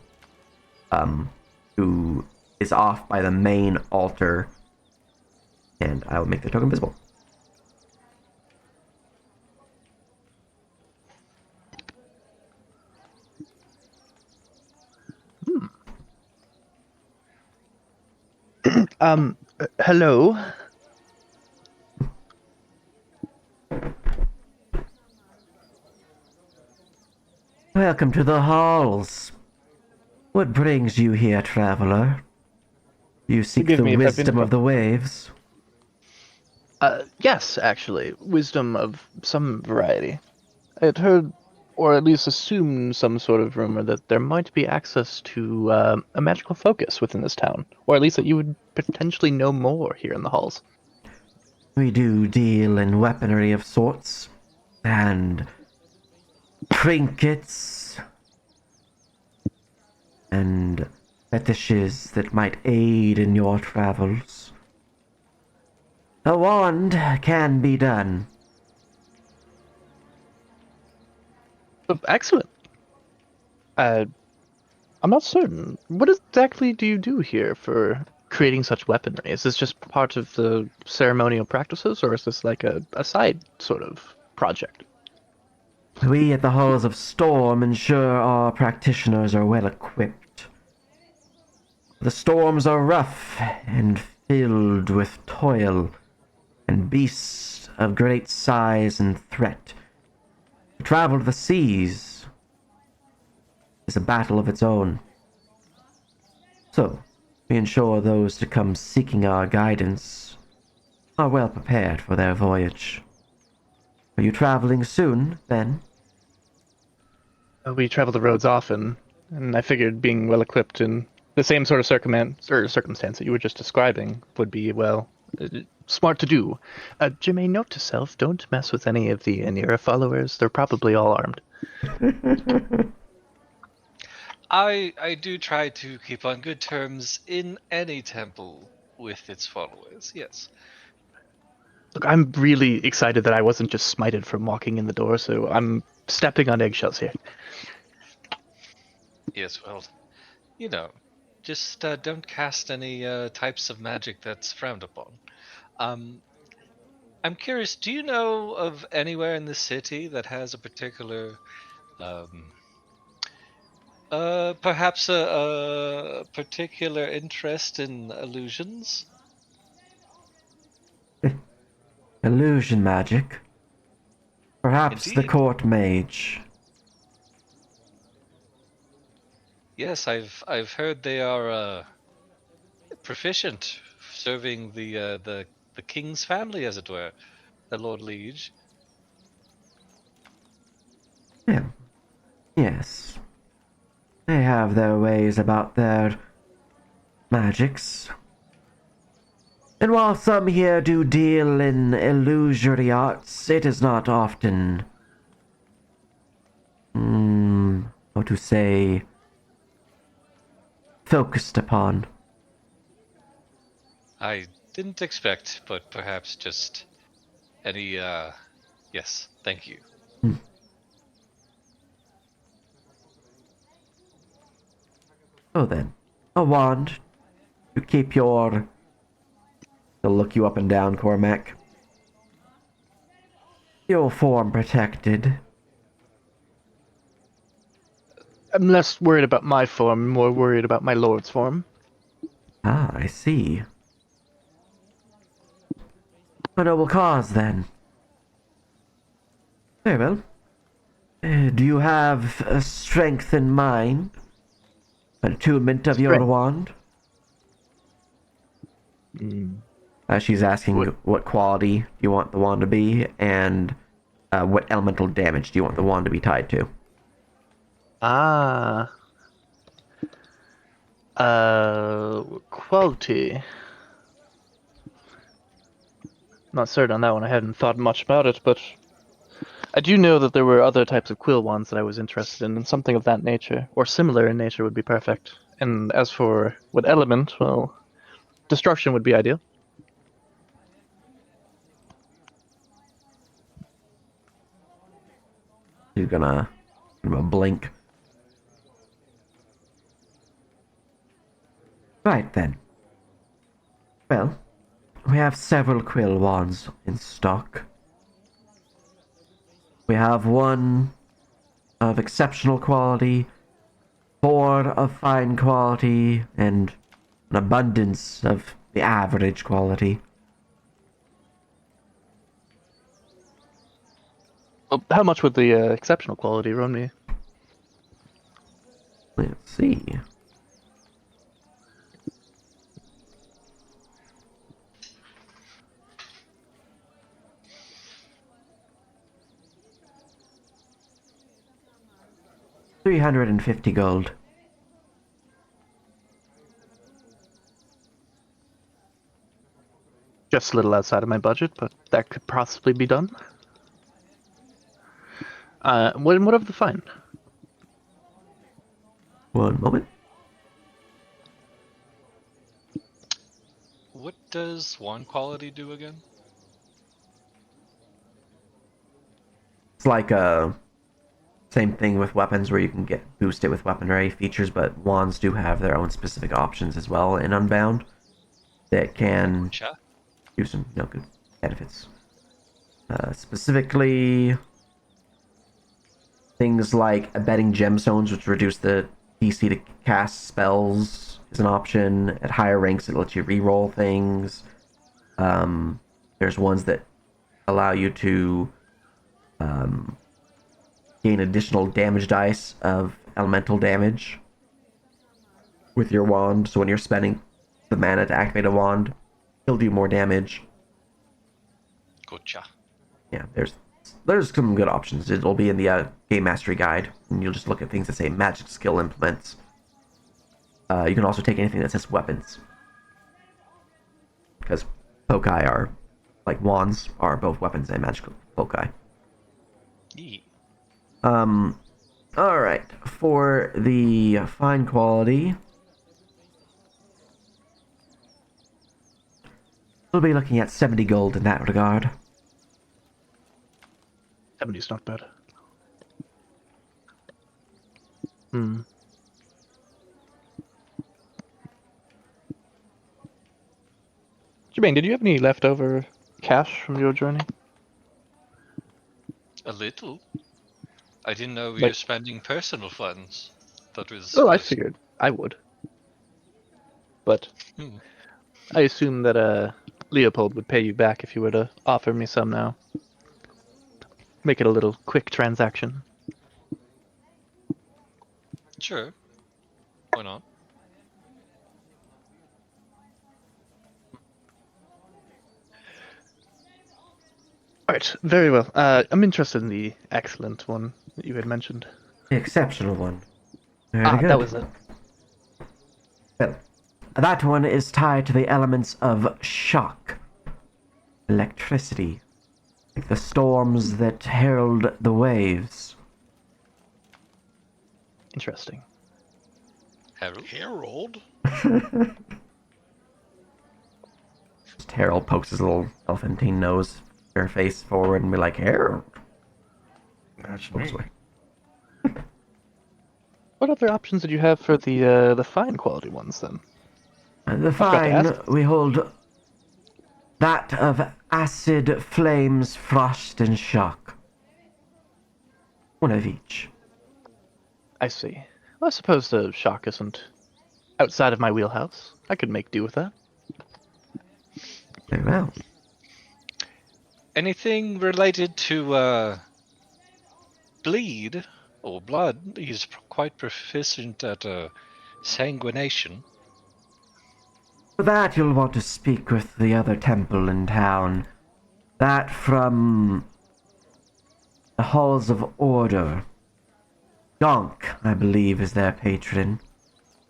who is off by the main altar, and I will make the token visible. Hello? Welcome to the halls. What brings you here, traveler? You seek Forgive the me if I've been wisdom of the waves? Yes, actually. Wisdom of some variety. I had heard, or at least assumed, some sort of rumor that there might be access to a magical focus within this town, or at least that you would potentially know more here in the halls. We do deal in weaponry of sorts, and trinkets, and fetishes that might aid in your travels. A wand can be done. Excellent. I'm not certain. What exactly do you do here for creating such weaponry? Is this just part of the ceremonial practices, or is this like a side sort of project? We at the Halls of Storm ensure our practitioners are well equipped. The storms are rough and filled with toil, and beasts of great size and threat. To travel the seas is a battle of its own. So, we ensure those to come seeking our guidance are well prepared for their voyage. Are you traveling soon, then? We travel the roads often, and I figured being well equipped in the same sort of circumstance that you were just describing would be, well, smart to do. Jermaine, note to self, don't mess with any of the Anira followers. They're probably all armed. I do try to keep on good terms in any temple with its followers, yes. Look, I'm really excited that I wasn't just smited from walking in the door, so I'm stepping on eggshells here. Yes, well, you know, just don't cast any types of magic that's frowned upon. I'm curious, do you know of anywhere in the city that has a particular, um, perhaps a particular interest in illusions? Illusion magic? Perhaps the Indeed. court mage. Yes, I've heard they are proficient serving the king's family, as it were, the Lord Liege. Yeah. Yes. They have their ways about their magics. And while some here do deal in illusory arts, it is not often, how to say, focused upon. I didn't expect, but perhaps just any, yes, thank you. Oh then, a wand to keep your... They'll look you up and down, Cormac. Your form protected. I'm less worried about my form, more worried about my lord's form. Ah, I see. A noble cause, then. Very well. Do you have a strength in mind? An attunement of your Strength. wand? She's asking what quality you want the wand to be, and what elemental damage do you want the wand to be tied to? Ah. Quality. Not certain on that one. I hadn't thought much about it, but I do know that there were other types of quill wands that I was interested in, and something of that nature, or similar in nature, would be perfect. And as for what element, well, destruction would be ideal. He's gonna give him a blink. Right then. Well, we have several quill wands in stock. We have one of exceptional quality, 4 of fine quality, and an abundance of the average quality. Well, how much would the exceptional quality run me? Let's see. $350 gold. Just a little outside of my budget, but that could possibly be done. What of the fine? One moment. What does one quality do again? It's like a same thing with weapons where you can boost it with weaponry features, but wands do have their own specific options as well in Unbound. that can Sure. do some good benefits. Specifically, things like abetting gemstones, which reduce the DC to cast spells, is an option. At higher ranks, it lets you reroll things. There's ones that allow you to gain additional damage dice of elemental damage with your wand. So when you're spending the mana to activate a wand, it'll do more damage. Gotcha. Yeah, there's some good options. It'll be in the game mastery guide, and you'll just look at things that say magic skill implements. You can also take anything that says weapons, because foci are, like wands, are both weapons and magical foci. Yeet. All right. For the fine quality, we'll be looking at 70 gold in that regard. 70's not bad. Hmm. Jermaine, did you have any leftover cash from your journey? A little. I didn't know we Like- were spending personal funds. That was. Oh, I figured I would. But Hmm. I assume that Leopold would pay you back if you were to offer me some now. Make it a little quick transaction. Sure. Why not? Alright, very well. I'm interested in the excellent one that you had mentioned. The exceptional one. Very good. That was it. Well, that one is tied to the elements of shock, electricity, like the storms that herald the waves. Interesting. Harold? Harold? Just Harold pokes his little elephantine nose, their face forward, and be like, Harold. That's Looks me. away. What other options did you have for the fine quality ones then? The forgot to fine, ask. we hold that of acid, flames, frost, and shock. One of each. I see. Well, I suppose the shock isn't outside of my wheelhouse. I could make do with that. Very well. Anything related to bleed or blood? He's quite proficient at sanguination. For that, you'll want to speak with the other temple in town. That from the Halls of Order. Gonk, I believe, is their patron.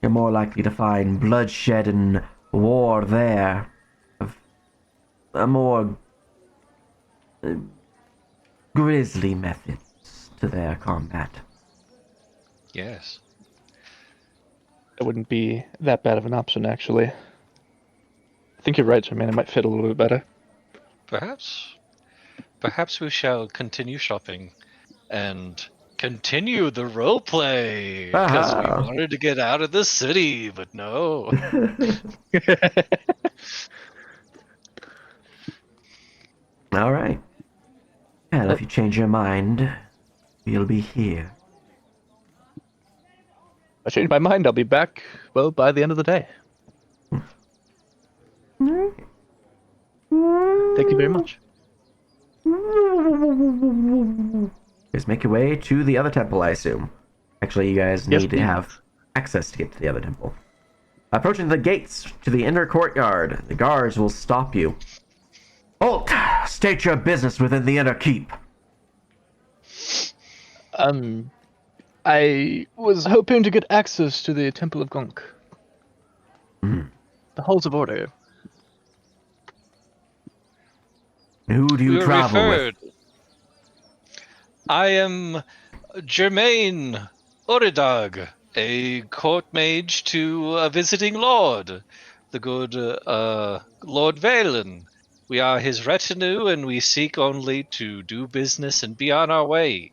You're more likely to find bloodshed and war there. Of a more grisly methods to their combat. Yes. That wouldn't be that bad of an option, actually. I think you're right, Jermaine. It might fit a little bit better. Perhaps we shall continue shopping and continue the roleplay because we Ah. wanted to get out of the city, but no. All right. Well, if you change your mind, we'll be here. I changed my mind. I'll be back, well, by the end of the day. Thank you very much. Just make your way to the other temple, I assume. Actually, you guys Yes, need to please. have access to get to the other temple. Approaching the gates to the inner courtyard, the guards will stop you. Halt! State your business within the inner keep. I was hoping to get access to the Temple of Gonk. The Halls of Order. Who do We you were travel referred. with? I am Germain Oridag, a court mage to a visiting lord, the good Lord Valen. We are his retinue, and we seek only to do business and be on our way.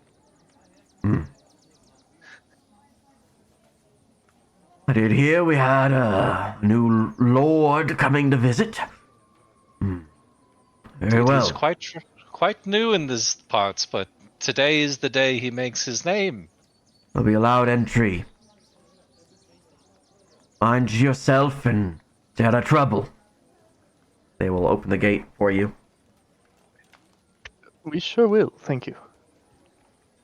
I did hear we had a new lord coming to visit. Very It is well. quite new in these parts, but today is the day he makes his name. Will be allowed entry. Mind yourself and stay out of trouble. They will open the gate for you. We sure will, thank you.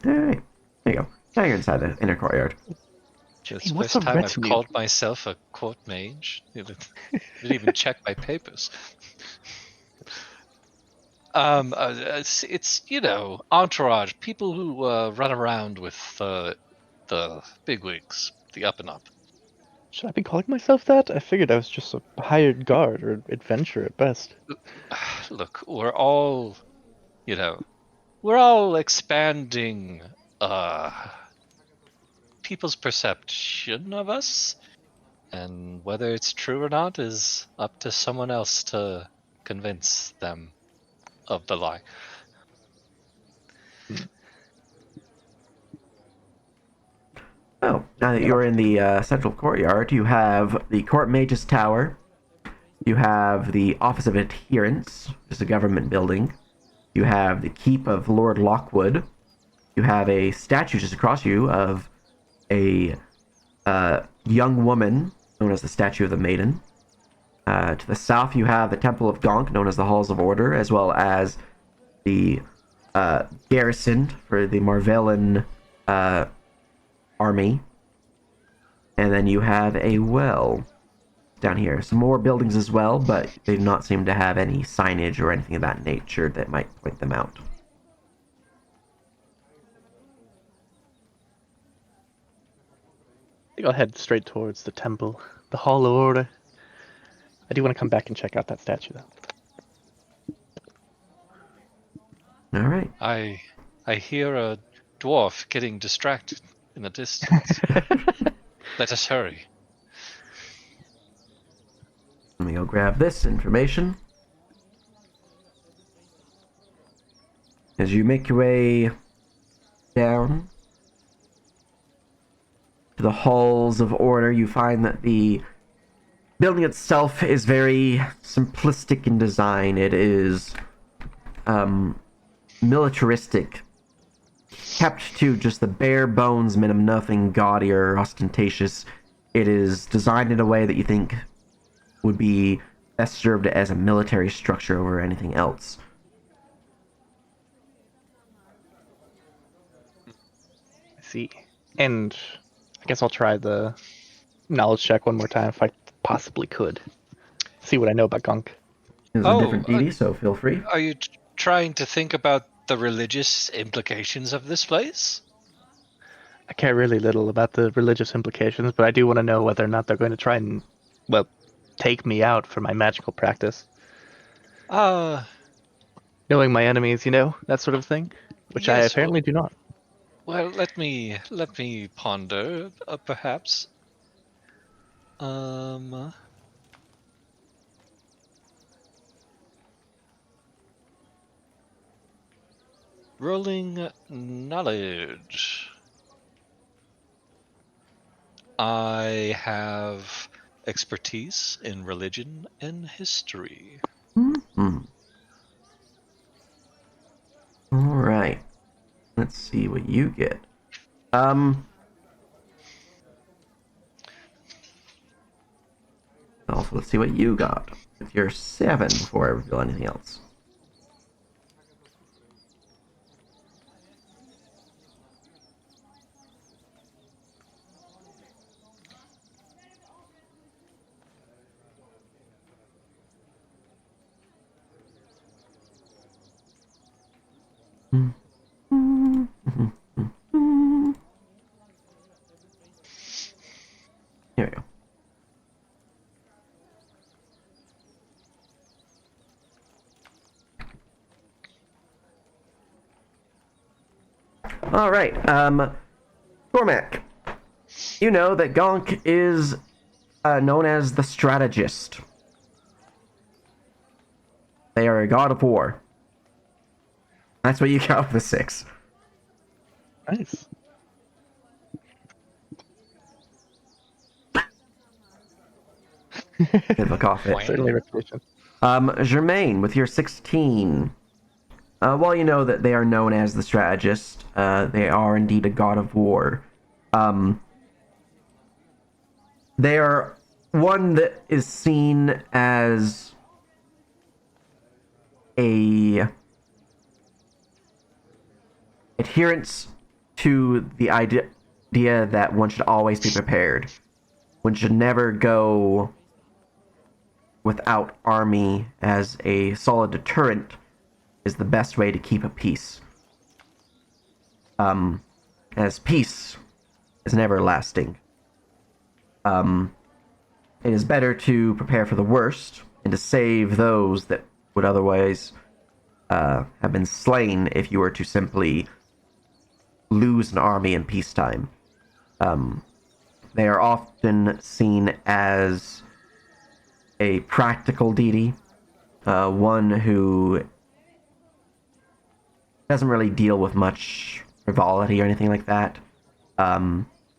Alright. There you go. Now you're inside the inner courtyard. It's the what's first a time I've retinue? called myself a court mage. Didn't even check my papers. It's entourage, people who run around with the bigwigs, the up and up. Should I be calling myself that? I figured I was just a hired guard or adventurer at best. Look, we're all, we're all expanding people's perception of us, and whether it's true or not is up to someone else to convince them of the lie. Oh, now that you're in the central courtyard, you have the Court Mage's Tower. You have the Office of Adherence, which is a government building. You have the Keep of Lord Lockwood. You have a statue just across you of a young woman known as the Statue of the Maiden. To the south, you have the Temple of Gonk, known as the Halls of Order, as well as the garrison for the Marvellan army. And then you have a well down here. Some more buildings as well, but they do not seem to have any signage or anything of that nature that might point them out. I think I'll head straight towards the temple, the Hall of Order. I do want to come back and check out that statue, though. All right. I hear a dwarf getting distracted in the distance. Let us hurry. Let me go grab this information. As you make your way down to the halls of order, you find that the building itself is very simplistic in design. It is militaristic, kept to just the bare bones minimum, nothing gaudy or ostentatious. It is designed in a way that you think would be best served as a military structure over anything else. I see. And I guess I'll try the knowledge check one more time if I possibly could. See what I know about Gunk. It's a different deity, so feel free. Are you trying to think about the religious implications of this place? I care really little about the religious implications, but I do want to know whether or not they're going to try and, well, take me out for my magical practice. Knowing my enemies, that sort of thing, which I yes, apparently do not. Well, let me ponder, perhaps. Rolling knowledge. I have expertise in religion and history. Mm-hmm. All right. Let's see what you get. Also, let's see what you got with your 7 before I reveal anything else. Here we go. All right, Cormac, you know that Gonk is known as the strategist. They are a god of war. That's what you got with the 6. Nice. Bit of a cough fit. Certainly reputation. Germaine, with your 16. While you know that they are known as the strategist, they are indeed a god of war. They are one that is seen as a adherence to the idea that one should always be prepared. One should never go without army, as a solid deterrent is the best way to keep a peace. As peace is never lasting. It is better to prepare for the worst and to save those that would otherwise have been slain if you were to simply lose an army in peacetime. They are often seen as a practical deity, one who doesn't really deal with much frivolity or anything like that,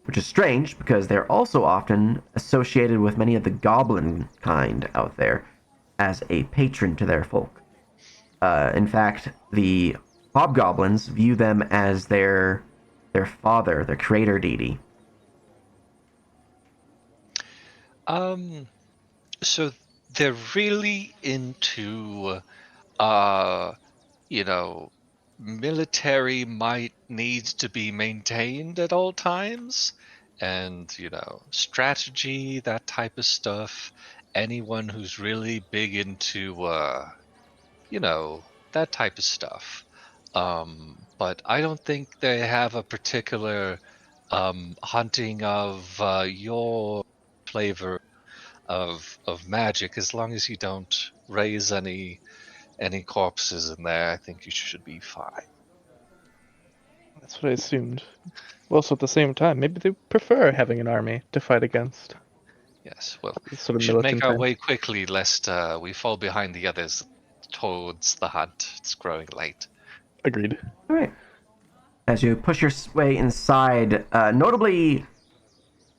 which is strange because they're also often associated with many of the goblin kind out there as a patron to their folk. In fact, the hobgoblins view them as their father, their creator deity. So they're really into, military might needs to be maintained at all times, and, strategy, that type of stuff. Anyone who's really big into, that type of stuff. But I don't think they have a particular hunting of your flavor of magic. As long as you don't raise any corpses in there, I think you should be fine. That's what I assumed. Also, at the same time, maybe they prefer having an army to fight against. Yes, well, Sort of we should make militant our thing. way quickly, lest we fall behind the others towards the hunt. It's growing late. Agreed. All right. As you push your way inside, notably,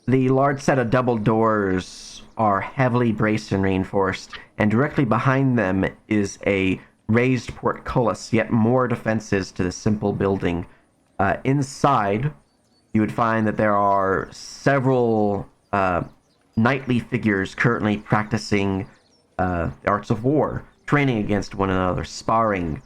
the large set of double doors are heavily braced and reinforced, and directly behind them is a raised portcullis, yet more defenses to the simple building. Inside, you would find that there are several knightly figures currently practicing the arts of war, training against one another, sparring.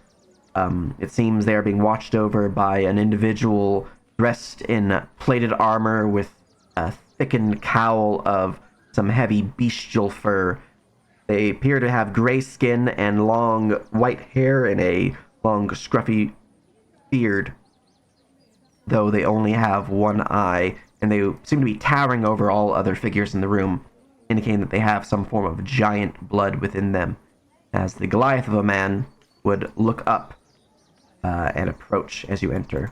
It seems they are being watched over by an individual dressed in plated armor with a thickened cowl of some heavy bestial fur. They appear to have gray skin and long white hair and a long scruffy beard, though they only have one eye, and they seem to be towering over all other figures in the room, indicating that they have some form of giant blood within them, as the Goliath of a man would look up and approach as you enter.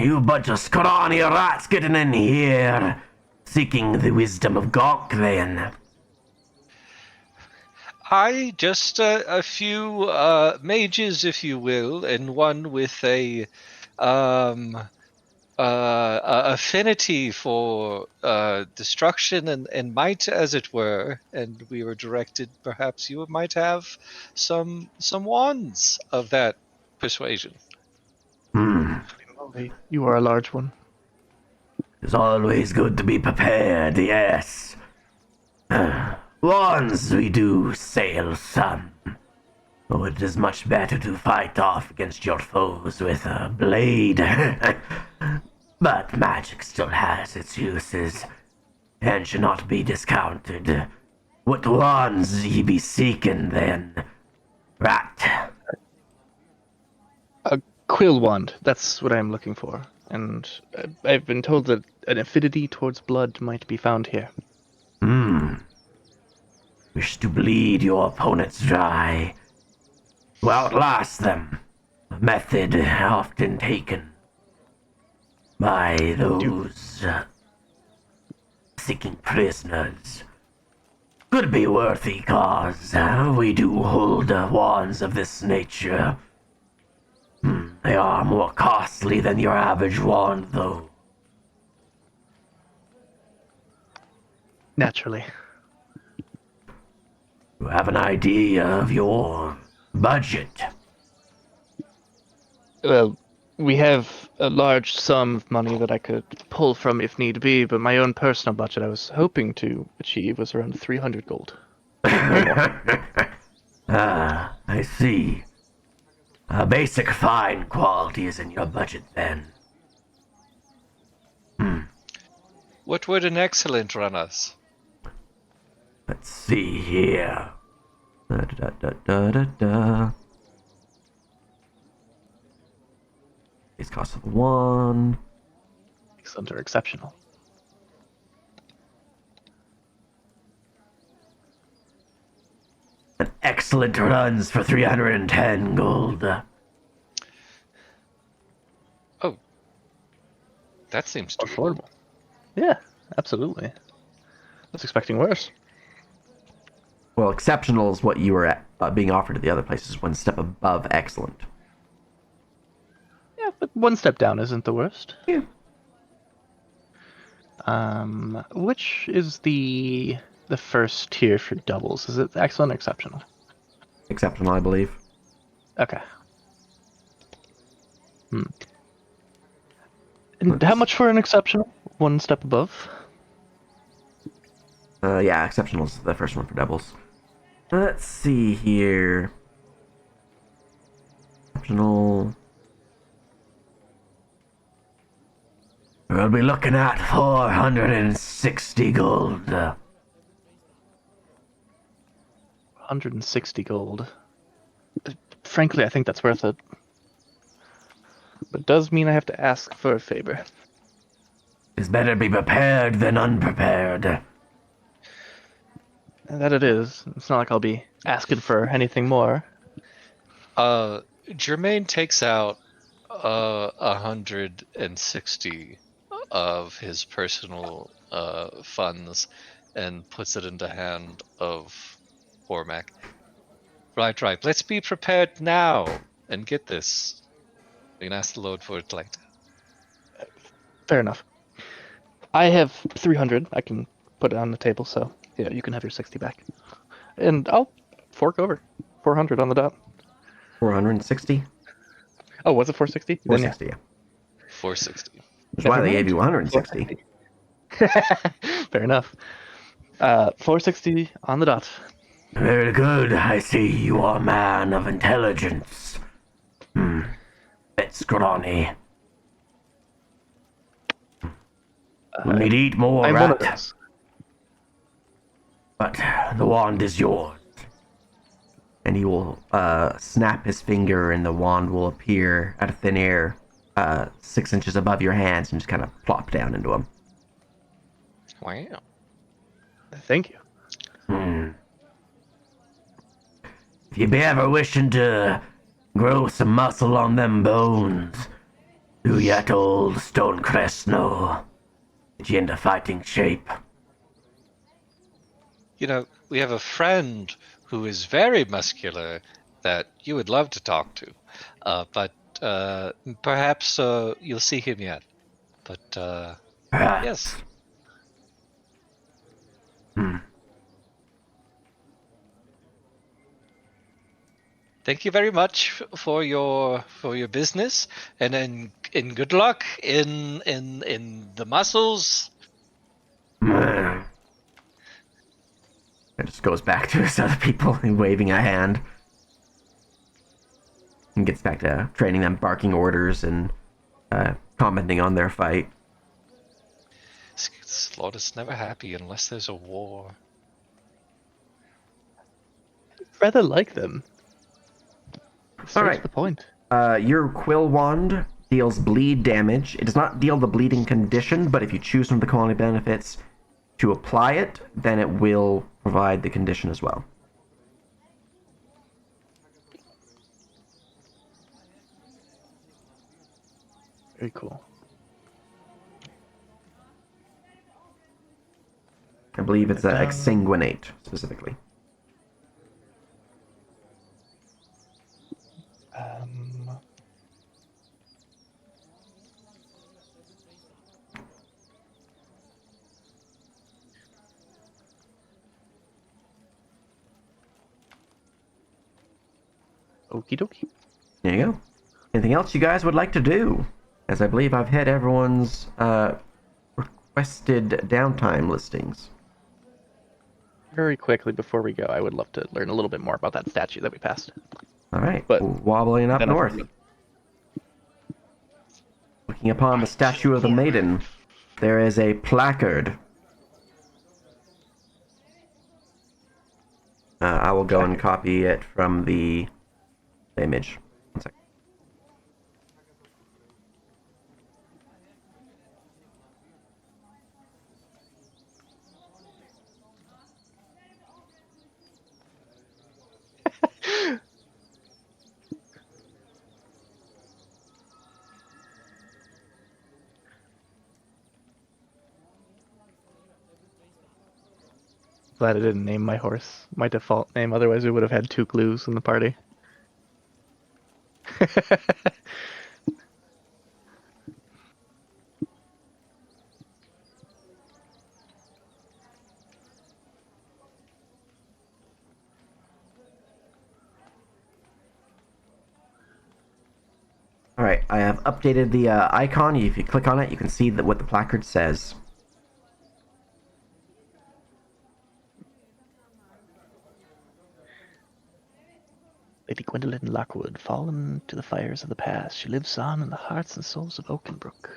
You bunch of scrawny rats getting in here, seeking the wisdom of Gok, then. I just a few mages, if you will, and one with a affinity for destruction and might, as it were. And we were directed, perhaps you might have some wands of that persuasion. You are a large one. It's always good to be prepared, yes. Once we do sail some. Oh, it is much better to fight off against your foes with a blade. But magic still has its uses, and should not be discounted. What wands ye be seeking, then, rat? A quill wand. That's what I'm looking for. And I've been told that an affinity towards blood might be found here. Wish to bleed your opponents dry. To outlast them. A method often taken by those seeking prisoners. Could be worthy cause. We do hold wands of this nature. They are more costly than your average wand, though. Naturally. You have an idea of your budget. Well, we have a large sum of money that I could pull from if need be, but my own personal budget I was hoping to achieve was around 300 gold. Ah, I see. A basic fine quality is in your budget, then. What would an excellent run us? Let's see here. Da. Base cost of 1. Excellent or exceptional. An excellent runs for 310 gold. Oh, that seems doable. Affordable. Yeah, absolutely. I was expecting worse. Well, exceptional is what you were being offered at the other places, one step above excellent. Yeah, but one step down isn't the worst. Yeah. Which is the first tier for doubles? Is it excellent or exceptional? Exceptional, I believe. Okay. And how much for an exceptional? One step above? Yeah, exceptional is the first one for doubles. Let's see here. Exceptional. We'll be looking at 460 gold. 160 gold. Frankly, I think that's worth it. But it does mean I have to ask for a favor. It's better be prepared than unprepared. And that it is. It's not like I'll be asking for anything more. Jermaine takes out 160 of his personal funds and puts it in the hand of Cormac. Right. Let's be prepared now and get this. We can ask the Lord for it later. Fair enough. I have 300. I can put it on the table, so yeah, you can have your 60 back. And I'll fork over 400 on the dot. 460? Oh, was it 460? 460, yeah. 460. That's why they gave you 160. Fair enough. 460 on the dot. Very good. I see you are a man of intelligence. It's scrawny. We need to eat more I'm one of rat, those. but the wand is yours. And he will snap his finger, and the wand will appear out of thin air, 6 inches above your hands, and just kind of plop down into him. Wow. Thank you. If you be ever wishing to grow some muscle on them bones, do yet old Stonecrest know? Get you into fighting shape. You know, we have a friend who is very muscular that you would love to talk to. But perhaps you'll see him yet. But Perhaps. yes. Thank you very much for your business, and then good luck in the muscles. It just goes back to his other people waving a hand. And gets back to training them, barking orders, and commenting on their fight. Slaughter is never happy unless there's a war. Rather like them. All right. The point. Your quill wand deals bleed damage. It does not deal the bleeding condition, but if you choose one of the quality benefits to apply it, then it will provide the condition as well. Very cool. I believe it's exsanguinate, specifically. Okie dokie. There you go. Anything else you guys would like to do? As I believe I've hit everyone's requested downtime listings. Very quickly before we go, I would love to learn a little bit more about that statue that we passed. All right, But wobbling up then I north. forget. Looking upon the statue of the maiden, there is a placard. I will go and copy it from the image. One second. Glad I didn't name my horse my default name, otherwise we would have had 2 clues in the party. All right, I have updated the icon. If you click on it, you can see that what the placard says. Lady Gwendolyn Lockwood, fallen to the fires of the past, she lives on in the hearts and souls of Oakenbrook.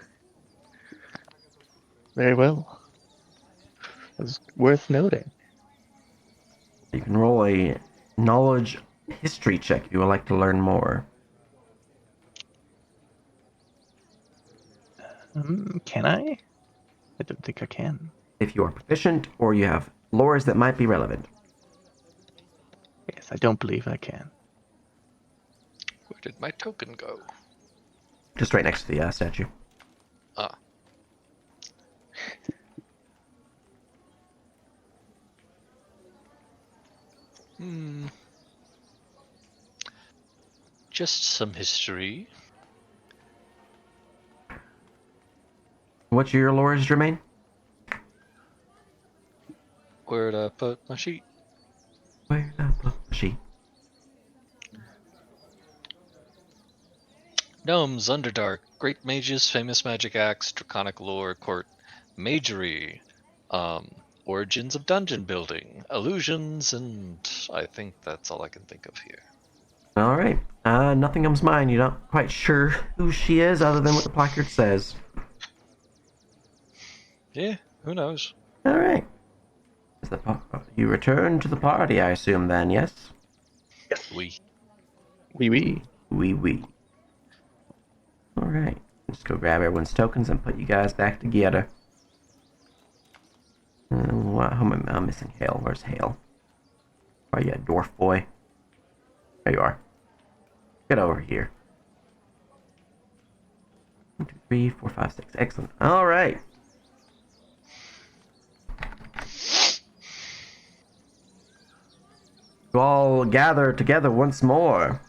Very well. That's worth noting. You can roll a knowledge history check if you would like to learn more. Can I? I don't think I can. If you are proficient or you have lores that might be relevant. Yes, I don't believe I can. Where did my token go? Just right next to the statue. Ah. Just some history. What's your lores, Jermaine? Where'd I put my sheet? Where'd I put the sheet? Gnomes, Underdark, Great Mages, Famous Magic Acts, Draconic Lore, Court, Magery, Origins of Dungeon Building, Illusions, and I think that's all I can think of here. All right. Nothing comes to mind. You're not quite sure who she is other than what the placard says. Yeah, who knows? All right. You return to the party, I assume, then, yes? We. Wee. Wee. All right. Just go grab everyone's tokens and put you guys back together. I'm missing Hale. Where's Hale? Are you a dwarf boy? There you are. Get over here. 1, 2, 3, 4, 5, 6. Excellent. All right. You all gather together once more.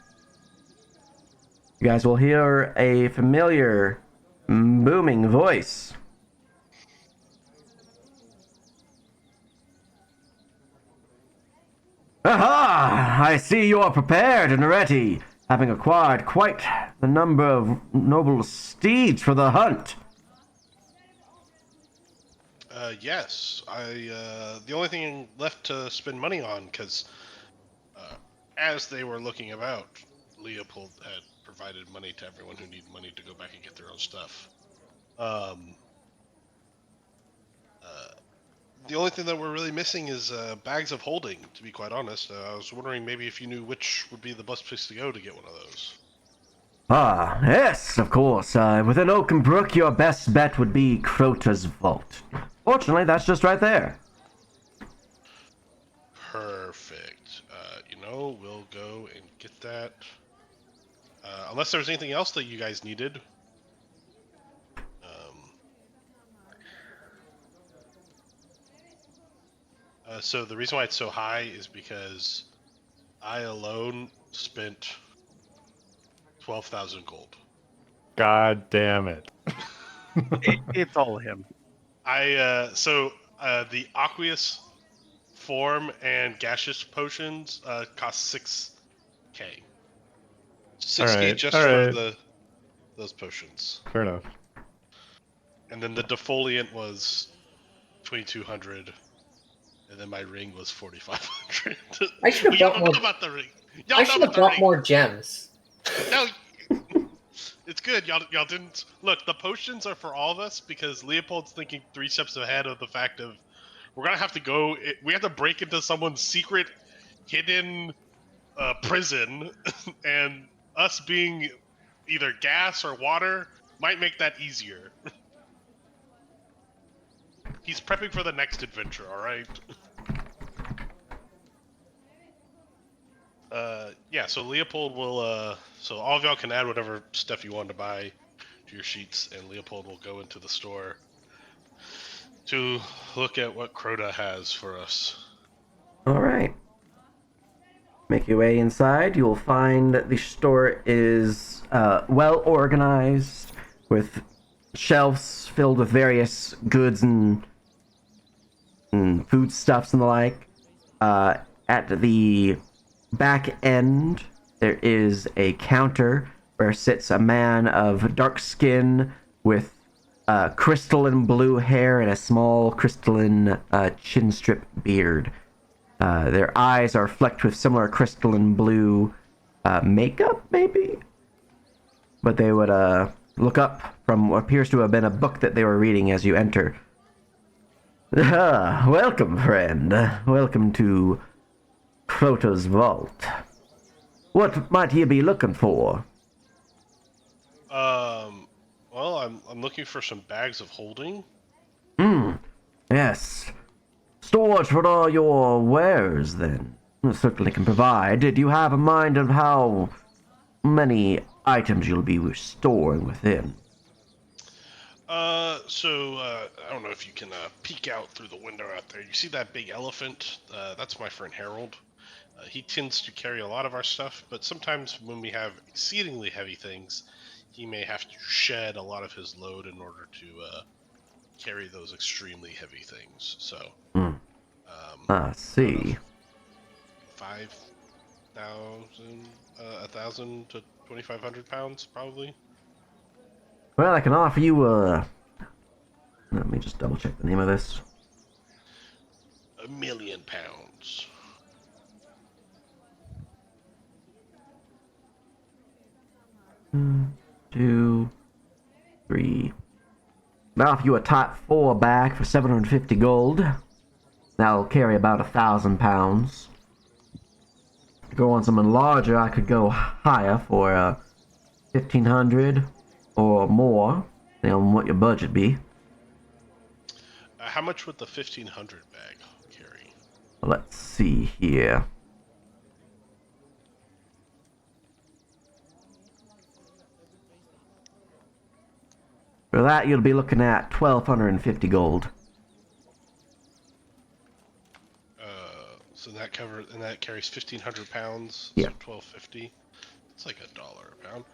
You guys will hear a familiar booming voice. Aha! I see you are prepared and ready, having acquired quite the number of noble steeds for the hunt. Yes. The only thing left to spend money on, because as they were looking about, Leopold had provided money to everyone who needed money to go back and get their own stuff. The only thing that we're really missing is bags of holding, to be quite honest. I was wondering maybe if you knew which would be the best place to go to get one of those. Ah, yes, of course. Within Oakenbrook, your best bet would be Crota's Vault. Fortunately, that's just right there. Perfect. We'll go and get that. Unless there's anything else that you guys needed. So the reason why it's so high is because I alone spent 12,000 gold. God damn it. It's all him. The aqueous form and gaseous potions cost 6k. 60 Alright, just alright. for those potions. Fair enough. And then the defoliant was 2200. And then my ring was 4500. I should have Y'all bought don't more. know about the ring. Y'all I know should about have the bought ring. more gems. No, it's good. Y'all didn't look. The potions are for all of us because Leopold's thinking 3 steps ahead of the fact of we're gonna have to go. We have to break into someone's secret, hidden prison, and us being either gas or water might make that easier. He's prepping for the next adventure. All right. Yeah, so Leopold will, so all of y'all can add whatever stuff you want to buy to your sheets, and Leopold will go into the store to look at what Crota has for us. Alright. Make your way inside. You will find that the store is well organized, with shelves filled with various goods and foodstuffs and the like. At the back end, there is a counter where sits a man of dark skin with crystalline blue hair and a small crystalline chin strip beard. Their eyes are flecked with similar crystalline blue makeup, maybe? But they would look up from what appears to have been a book that they were reading as you enter. Ah, welcome, friend. Welcome to Crota's Vault. What might you be looking for? Well, I'm looking for some bags of holding. Yes. Storage for all your wares, then. I certainly can provide. Did you have a mind of how many items you'll be storing within? I don't know if you can peek out through the window out there. You see that big elephant? That's my friend Harold. He tends to carry a lot of our stuff, but sometimes when we have exceedingly heavy things, he may have to shed a lot of his load in order to carry those extremely heavy things. So, I see. 5,000, 1,000 to 2,500 pounds, probably. Well, I can offer you let me just double check the name of this. 1,000,000 pounds. 1, 2, 3. I'll offer you a type 4 bag for 750 gold. That'll carry about 1,000 pounds. To go on something larger, I could go higher for 1,500 or more, depending on what your budget be. How much would the 1,500 bag carry? Let's see here. For that, you'll be looking at 1,250 gold. So that carries 1,500 pounds. Yeah. So 1,250. It's like $1 a pound.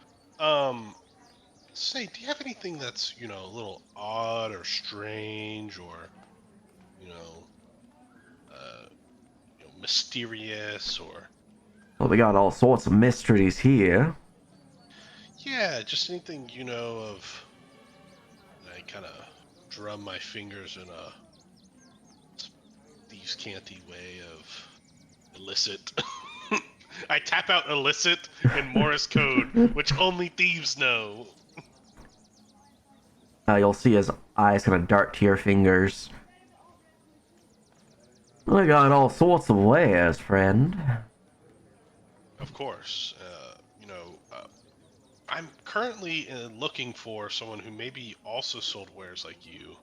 Say, do you have anything that's a little odd or strange or mysterious or? Well, we got all sorts of mysteries here. Yeah, just anything of. I kind of drum my fingers in a thieves' canty way of illicit. I tap out illicit in Morse code, which only thieves know. You'll see his eyes kind of dart to your fingers. We got all sorts of wares, friend. Of course. I'm currently looking for someone who maybe also sold wares like you.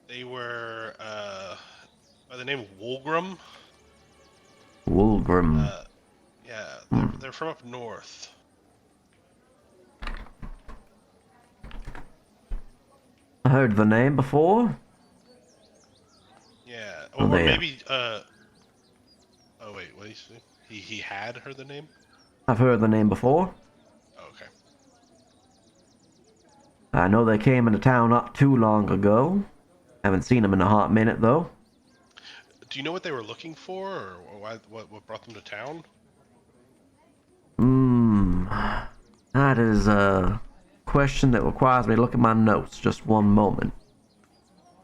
They were by the name of Wolgrim. Wolgrim. Yeah, they're from up north. I heard the name before. Yeah, Oh, or they- maybe. Oh wait, what did you say? He had heard the name. I've heard the name before. Oh, okay. I know they came into town not too long ago. Haven't seen them in a hot minute, though. Do you know what they were looking for, or what brought them to town? That is a question that requires me to look at my notes. Just one moment.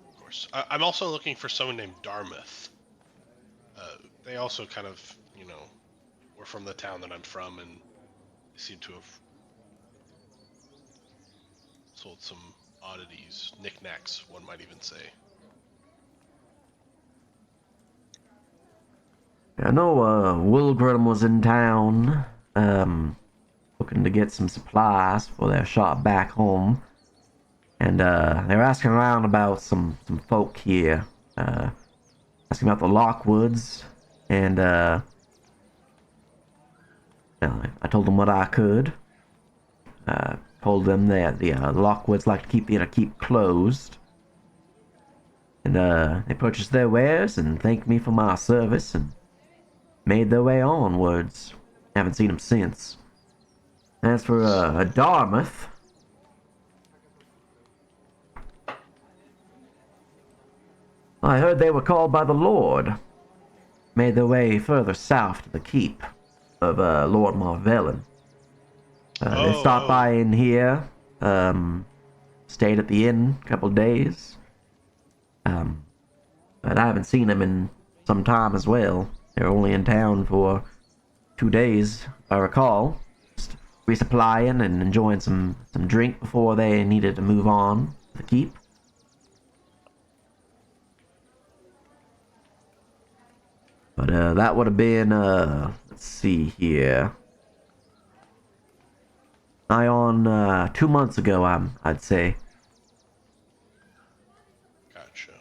Of course. I'm also looking for someone named Dartmouth. They also kind of, were from the town that I'm from, and they seem to have sold some oddities, knickknacks, one might even say. I know Wilgrim was in town, looking to get some supplies for their shop back home. And they were asking around about some folk here, asking about the Lockwoods, and well, I told them what I could. Told them that the Lockwoods like to keep the keep closed. And they purchased their wares and thanked me for my service and made their way onwards. Haven't seen them since. As for Dartmouth, I heard they were called by the Lord. Made their way further south to the keep of Lord Marvellin. They stopped by in here, stayed at the inn a couple days. But I haven't seen them in some time as well. They were only in town for 2 days, if I recall. Just resupplying and enjoying some drink before they needed to move on to the keep. But that would have been, let's see here. Nigh on 2 months ago, I'd say. Gotcha.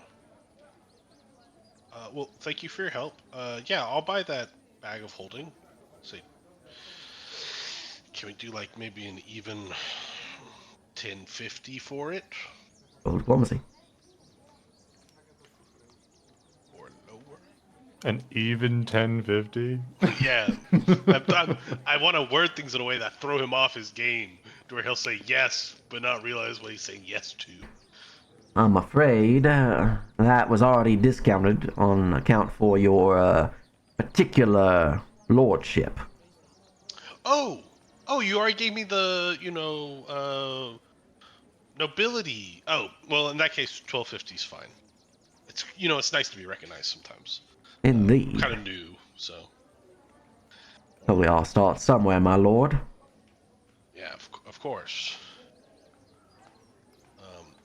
Well, thank you for your help. Yeah, I'll buy that bag of holding. Say, can we do like maybe an even 1050 for it? Roll diplomacy. Or lower? An even 1050? Yeah. I want to word things in a way that throw him off his game, to where he'll say yes, but not realize what he's saying yes to. I'm afraid that was already discounted on account for your particular lordship. Oh, you already gave me the, nobility. Oh, well, in that case, 1250 is fine. It's, it's nice to be recognized sometimes. Indeed. Kind of new, so. So we all start somewhere, my lord. Yeah, of course.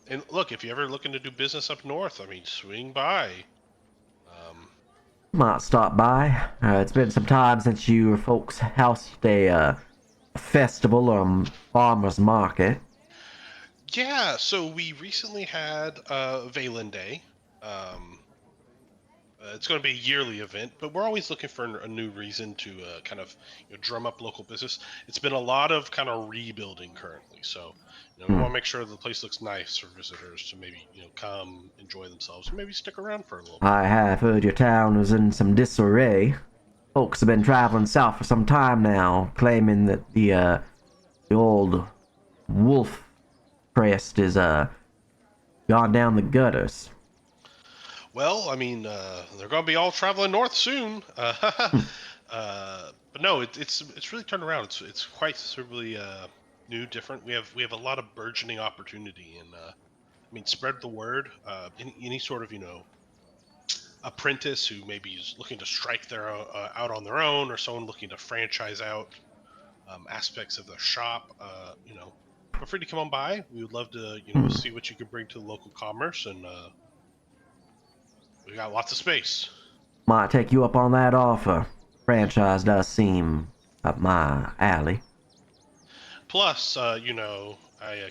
And look, if you're ever looking to do business up north, I mean, swing by. Might stop by. It's been some time since you folks housed a festival or farmer's market. Yeah, so we recently had Valen Day. It's going to be a yearly event, but we're always looking for a new reason to kind of drum up local business. It's been a lot of kind of rebuilding currently, so we want to make sure the place looks nice for visitors to maybe come enjoy themselves, and maybe stick around for a little bit. I have heard your town was in some disarray. Folks have been traveling south for some time now, claiming that the old wolf crest is gone down the gutters. Well, I mean, they're going to be all traveling north soon. But no, it's really turned around. It's quite considerably new, different. We have a lot of burgeoning opportunity, and I mean, spread the word. Any sort of apprentice who maybe is looking to strike their out on their own, or someone looking to franchise out aspects of their shop, feel free to come on by. We would love to see what you can bring to the local commerce, and we got lots of space. Might take you up on that offer. Franchise does seem up my alley. Plus, I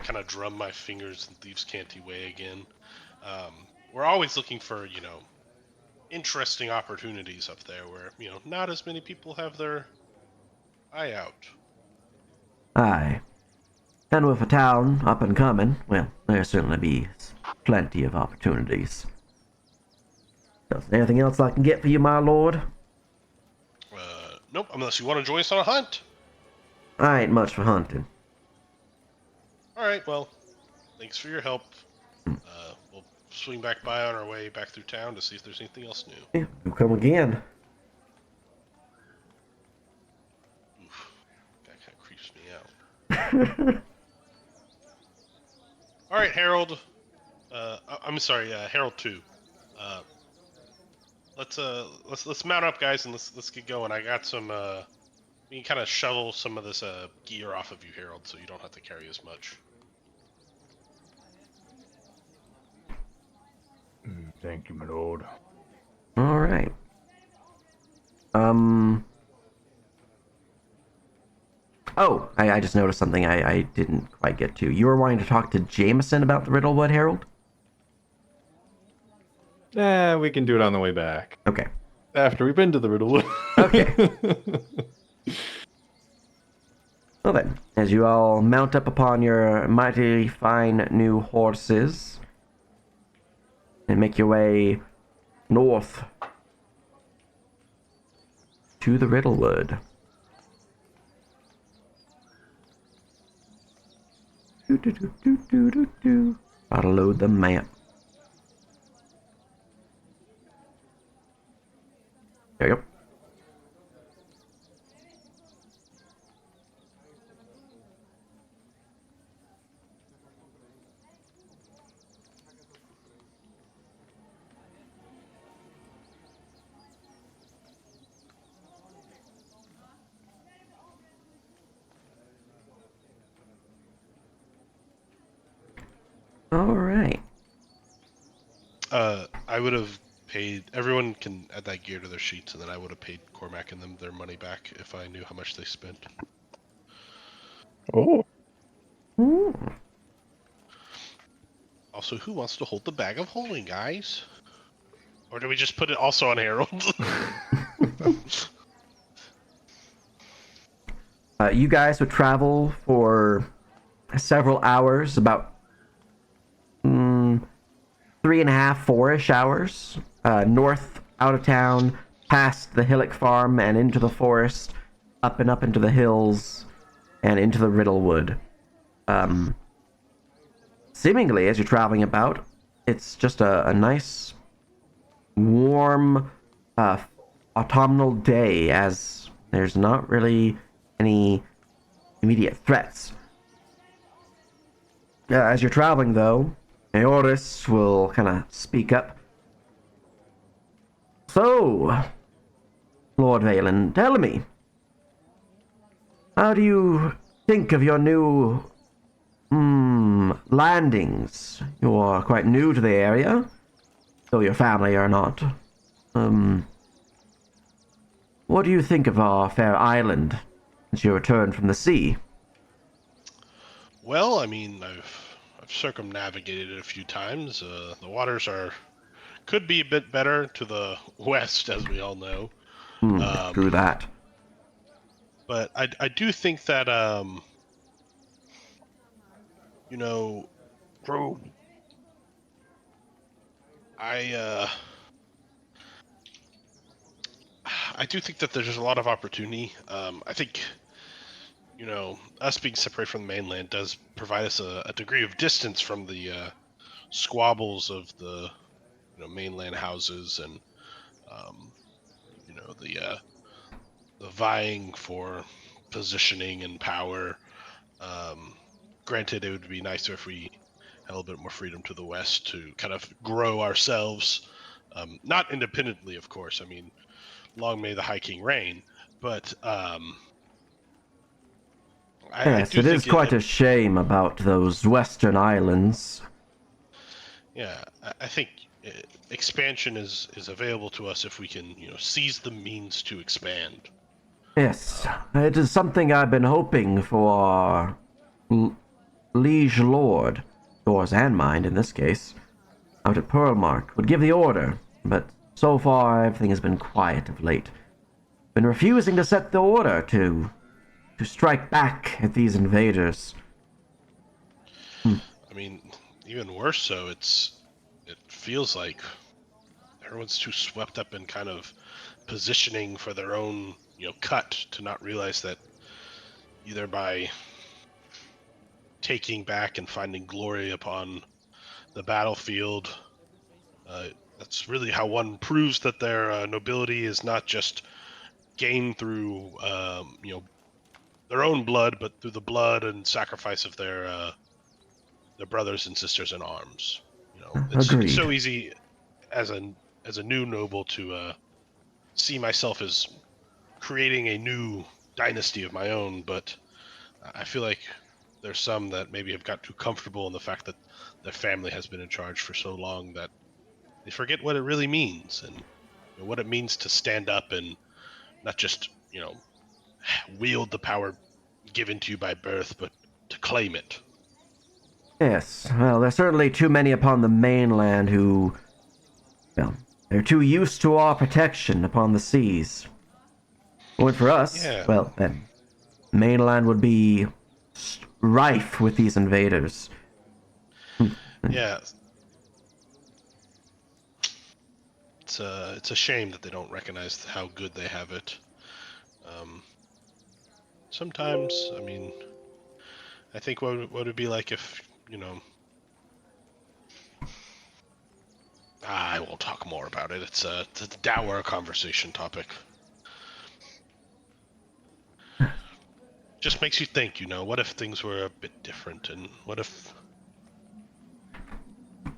kind of drum my fingers in Thieves' Canty way again. We're always looking for, interesting opportunities up there where, not as many people have their eye out. Aye. And with a town up and coming, well, there'll certainly be plenty of opportunities. So, is there anything else I can get for you, my lord? Nope, unless you want to join us on a hunt. I ain't much for hunting. Alright, well, thanks for your help. We'll swing back by on our way back through town to see if there's anything else new. Yeah, you come again. Oof, that kind of creeps me out. All right, Harold. I'm sorry, Harold 2. Let's mount up, guys, and let's get going. I got some. We can kind of shovel some of this gear off of you, Harold, so you don't have to carry as much. Thank you, my lord. All right. Oh, I just noticed something I didn't quite get to. You were wanting to talk to Jameson about the Riddlewood, Harold? We can do it on the way back. Okay. After we've been to the Riddle. Okay. Well then, as you all mount up upon your mighty fine new horses and make your way north to the Riddlewood. Gotta load the map. There you go. All right. I would have paid. Everyone can add that gear to their sheets, and then I would have paid Cormac and them their money back if I knew how much they spent. Oh. Also, who wants to hold the bag of holding, guys? Or do we just put it also on Harold? You guys would travel for several hours, about 3.5, 4-ish hours, north out of town, past the Hillock Farm and into the forest, up and up into the hills, and into the Riddlewood. Seemingly, as you're traveling about, it's just a nice, warm, autumnal day, as there's not really any immediate threats. As you're traveling, though, Aorus will kind of speak up. So, Lord Valen, tell me, how do you think of your new landings? You're quite new to the area, though your family are not. What do you think of our fair island since you returned from the sea? Well, I mean, I've circumnavigated it a few times. The waters could be a bit better to the west, as we all know. Through that. But I do think that you know, True. I do think that there's a lot of opportunity. I think, us being separated from the mainland does provide us a degree of distance from the squabbles of the mainland houses and the vying for positioning and power. Granted, it would be nicer if we had a little bit more freedom to the west to kind of grow ourselves, not independently, of course. I mean, long may the High King reign, but Yes, it is quite a shame about those western islands. Yeah, I think expansion is available to us if we can, seize the means to expand. Yes, it is something I've been hoping for our liege lord, yours and mine in this case, out at Pearlmark, would give the order, but so far everything has been quiet of late. Been refusing to set the order to strike back at these invaders. I mean, even worse so, it feels like everyone's too swept up in kind of positioning for their own, cut to not realize that either by taking back and finding glory upon the battlefield, that's really how one proves that their nobility is not just gained through, their own blood, but through the blood and sacrifice of their brothers and sisters in arms. You know, it's Agreed. so easy as a new noble to see myself as creating a new dynasty of my own, but I feel like there's some that maybe have got too comfortable in the fact that their family has been in charge for so long that they forget what it really means and what it means to stand up and not just, wield the power given to you by birth, but to claim it. Yes, well, there's certainly too many upon the mainland who, well, they're too used to our protection upon the seas. But for us, Yeah. well, then, mainland would be rife with these invaders. Yeah. It's a shame that they don't recognize how good they have it. Sometimes, I mean, I think what would it be like if, I won't talk more about it. It's a dour conversation topic. Just makes you think, what if things were a bit different, and what if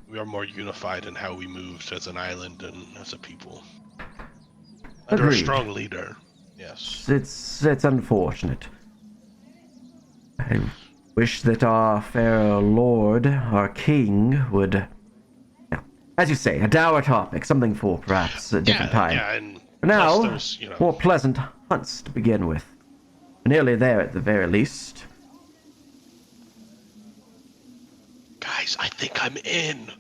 we are more unified in how we moved as an island and as a people? Under Agreed. a strong leader. Yes. It's unfortunate. I wish that our fair lord, our king, would, as you say, a dour topic, something for perhaps a different time. Yeah, and For now, there's, more pleasant hunts to begin with. We're nearly there at the very least. Guys, I think I'm in.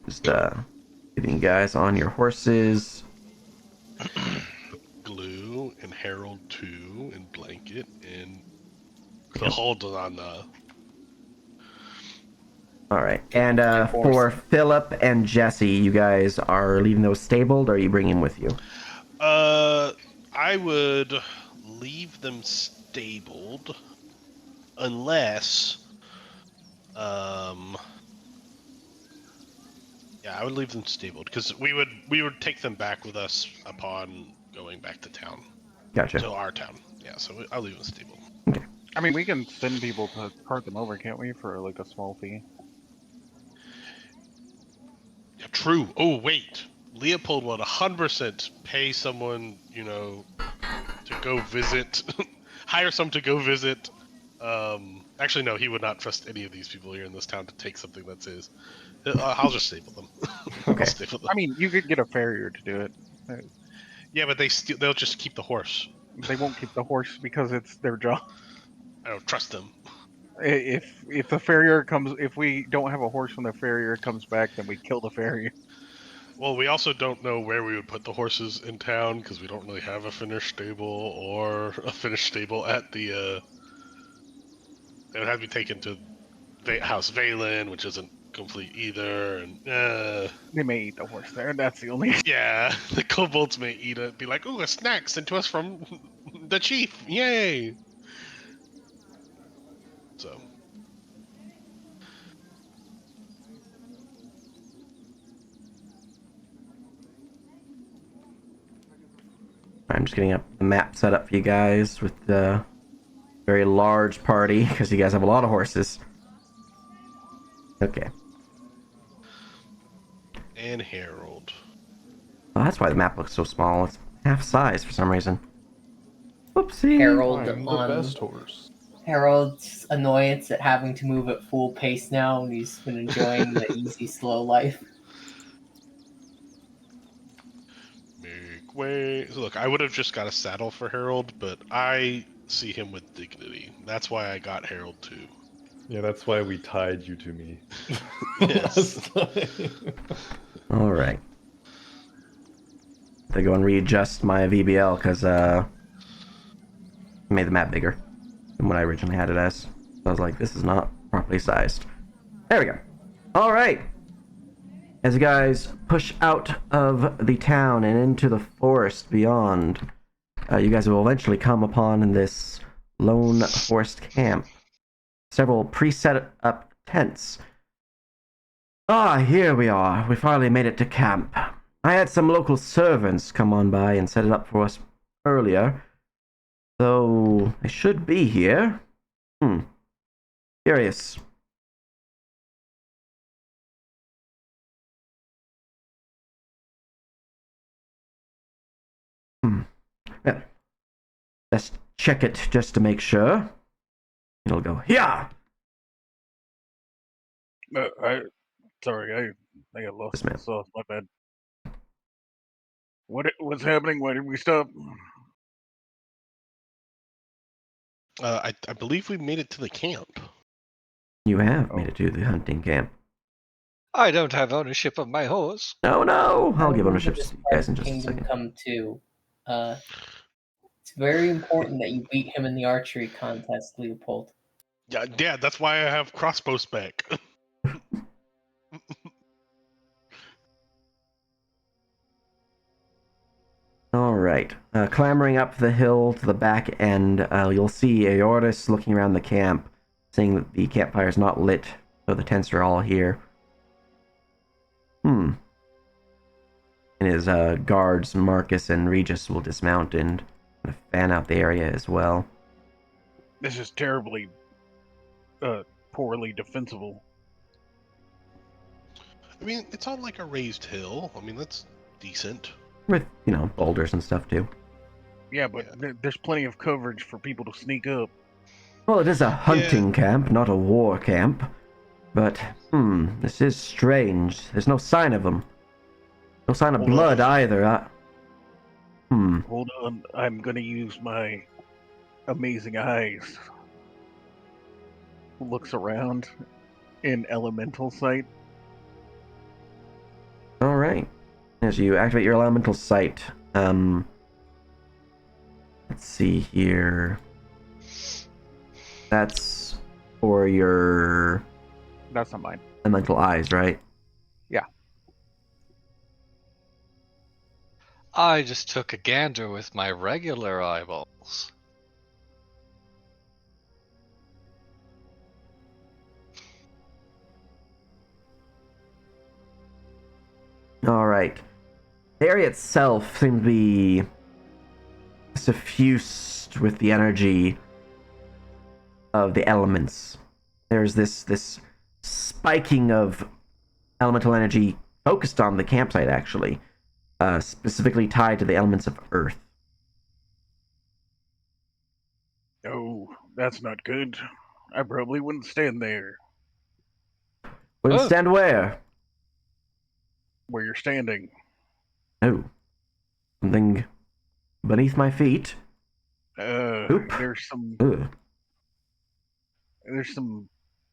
Just getting you guys on your horses. Glue and Harold 2 and Blanket and the hold on the... Alright, and for Philip and Jesse, you guys are leaving those stabled, or are you bringing them with you? I would leave them stabled unless, yeah, I would leave them stabled because we would take them back with us upon going back to town. Gotcha. To our town. Yeah, so I'll leave them stabled. Okay. I mean, we can send people to cart them over, can't we, for like a small fee? Yeah, true. Oh, wait. Leopold would 100% pay someone, to go visit, hire some to go visit. Actually, no, he would not trust any of these people here in this town to take something that's his. I'll just stable them. Okay. I'll stable them. I mean, you could get a farrier to do it. Yeah, but they'll just keep the horse. They won't keep the horse because it's their job. I don't trust them. If the farrier comes, if we don't have a horse when the farrier comes back, then we kill the farrier. Well, we also don't know where we would put the horses in town because we don't really have a finished stable or a finished stable at the. They would have to be taken to House Valen, which isn't complete either, and They may eat the horse there. That's the only. yeah, the kobolds may eat it. Be like, "Ooh, a snack sent to us from the chief! Yay!" So. I'm just getting up the map set up for you guys with the very large party, because you guys have a lot of horses. Okay. And Harold. Oh, that's why the map looks so small. It's half size for some reason. Whoopsie. Harold I'm the on best horse. Harold's annoyance at having to move at full pace now, and he's been enjoying the easy, slow life. Make way. Look, I would have just got a saddle for Harold, but I see him with dignity. That's why I got Harold too. Yeah, that's why we tied you to me. Yes. All right. I go and readjust my VBL because I made the map bigger than what I originally had it as. So I was like, this is not properly sized. There we go. All right. As you guys push out of the town and into the forest beyond, you guys will eventually come upon this lone forest camp. Several pre-set up tents. Ah, here we are. We finally made it to camp. I had some local servants come on by and set it up for us earlier. So they should be here. Curious. Yeah. Let's check it just to make sure. It'll go here. Sorry, I got lost Yes, in ma'am. the sauce. My bad. What's happening? Why did we stop? I believe we made it to the camp. You have made it to the hunting camp. I don't have ownership of my horse. No, no. I'll give How ownership does to you guys in just a Kingdom second. come to? It's very important that you beat him in the archery contest, Leopold. Yeah, that's why I have crossbow spec. All right. Clambering up the hill to the back end, you'll see Aortus looking around the camp, seeing that the campfire is not lit, so the tents are all here. And his guards, Marcus and Regis, will dismount and kind of fan out the area as well. This is terribly, poorly defensible. I mean, it's on like a raised hill. I mean, that's decent. With, boulders and stuff too. Yeah, but there's plenty of coverage for people to sneak up. Well, it is a hunting camp, not a war camp. But, this is strange. There's no sign of them. No sign of Hold blood on. either. Hold on, I'm gonna use my amazing eyes. Looks around in elemental sight. All right. As you activate your elemental sight, let's see here. That's for your That's not mine. elemental eyes, right? Yeah. I just took a gander with my regular eyeballs. All right. The area itself seems to be suffused with the energy of the elements. There's this spiking of elemental energy focused on the campsite, actually, specifically tied to the elements of Earth. Oh, that's not good. I probably wouldn't stand there Wouldn't Oh. stand where? where you're standing. Oh. Something beneath my feet? Oop. There's some Ugh.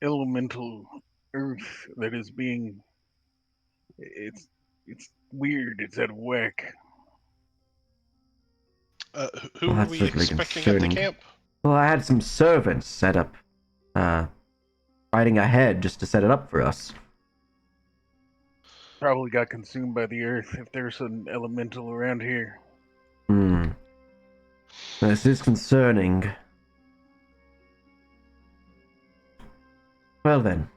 elemental earth that is being. It's weird. It's out of whack. Who Well, are that's we certainly expecting at the concerning. camp? Well, I had some servants set up, riding ahead just to set it up for us. Probably got consumed by the earth if there's an elemental around here. This is concerning. Well then.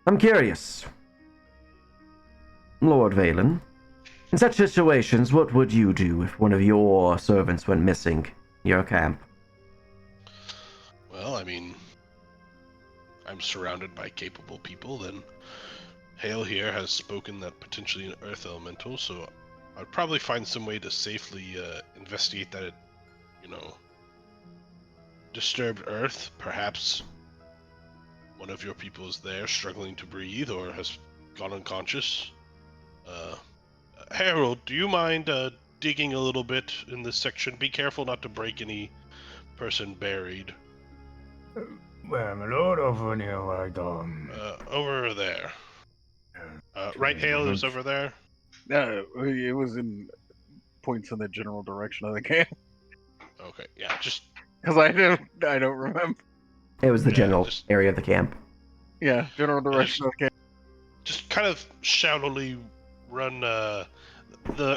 I'm curious. Lord Valen, in such situations, what would you do if one of your servants went missing in your camp? Well, I mean, I'm surrounded by capable people. Then Hale here has spoken that potentially an earth elemental, so I'd probably find some way to safely investigate that it, disturbed earth. Perhaps one of your people is there struggling to breathe or has gone unconscious. Harold, do you mind digging a little bit in this section? Be careful not to break any person buried. Well, my lord, over near Over there. Right, Hale, it was over there? No, it was in points in the general direction of the camp. Okay, yeah, just... Because I don't remember. It was the Yeah, general just- area of the camp. Yeah, general direction of the camp. Just kind of shoutily run, the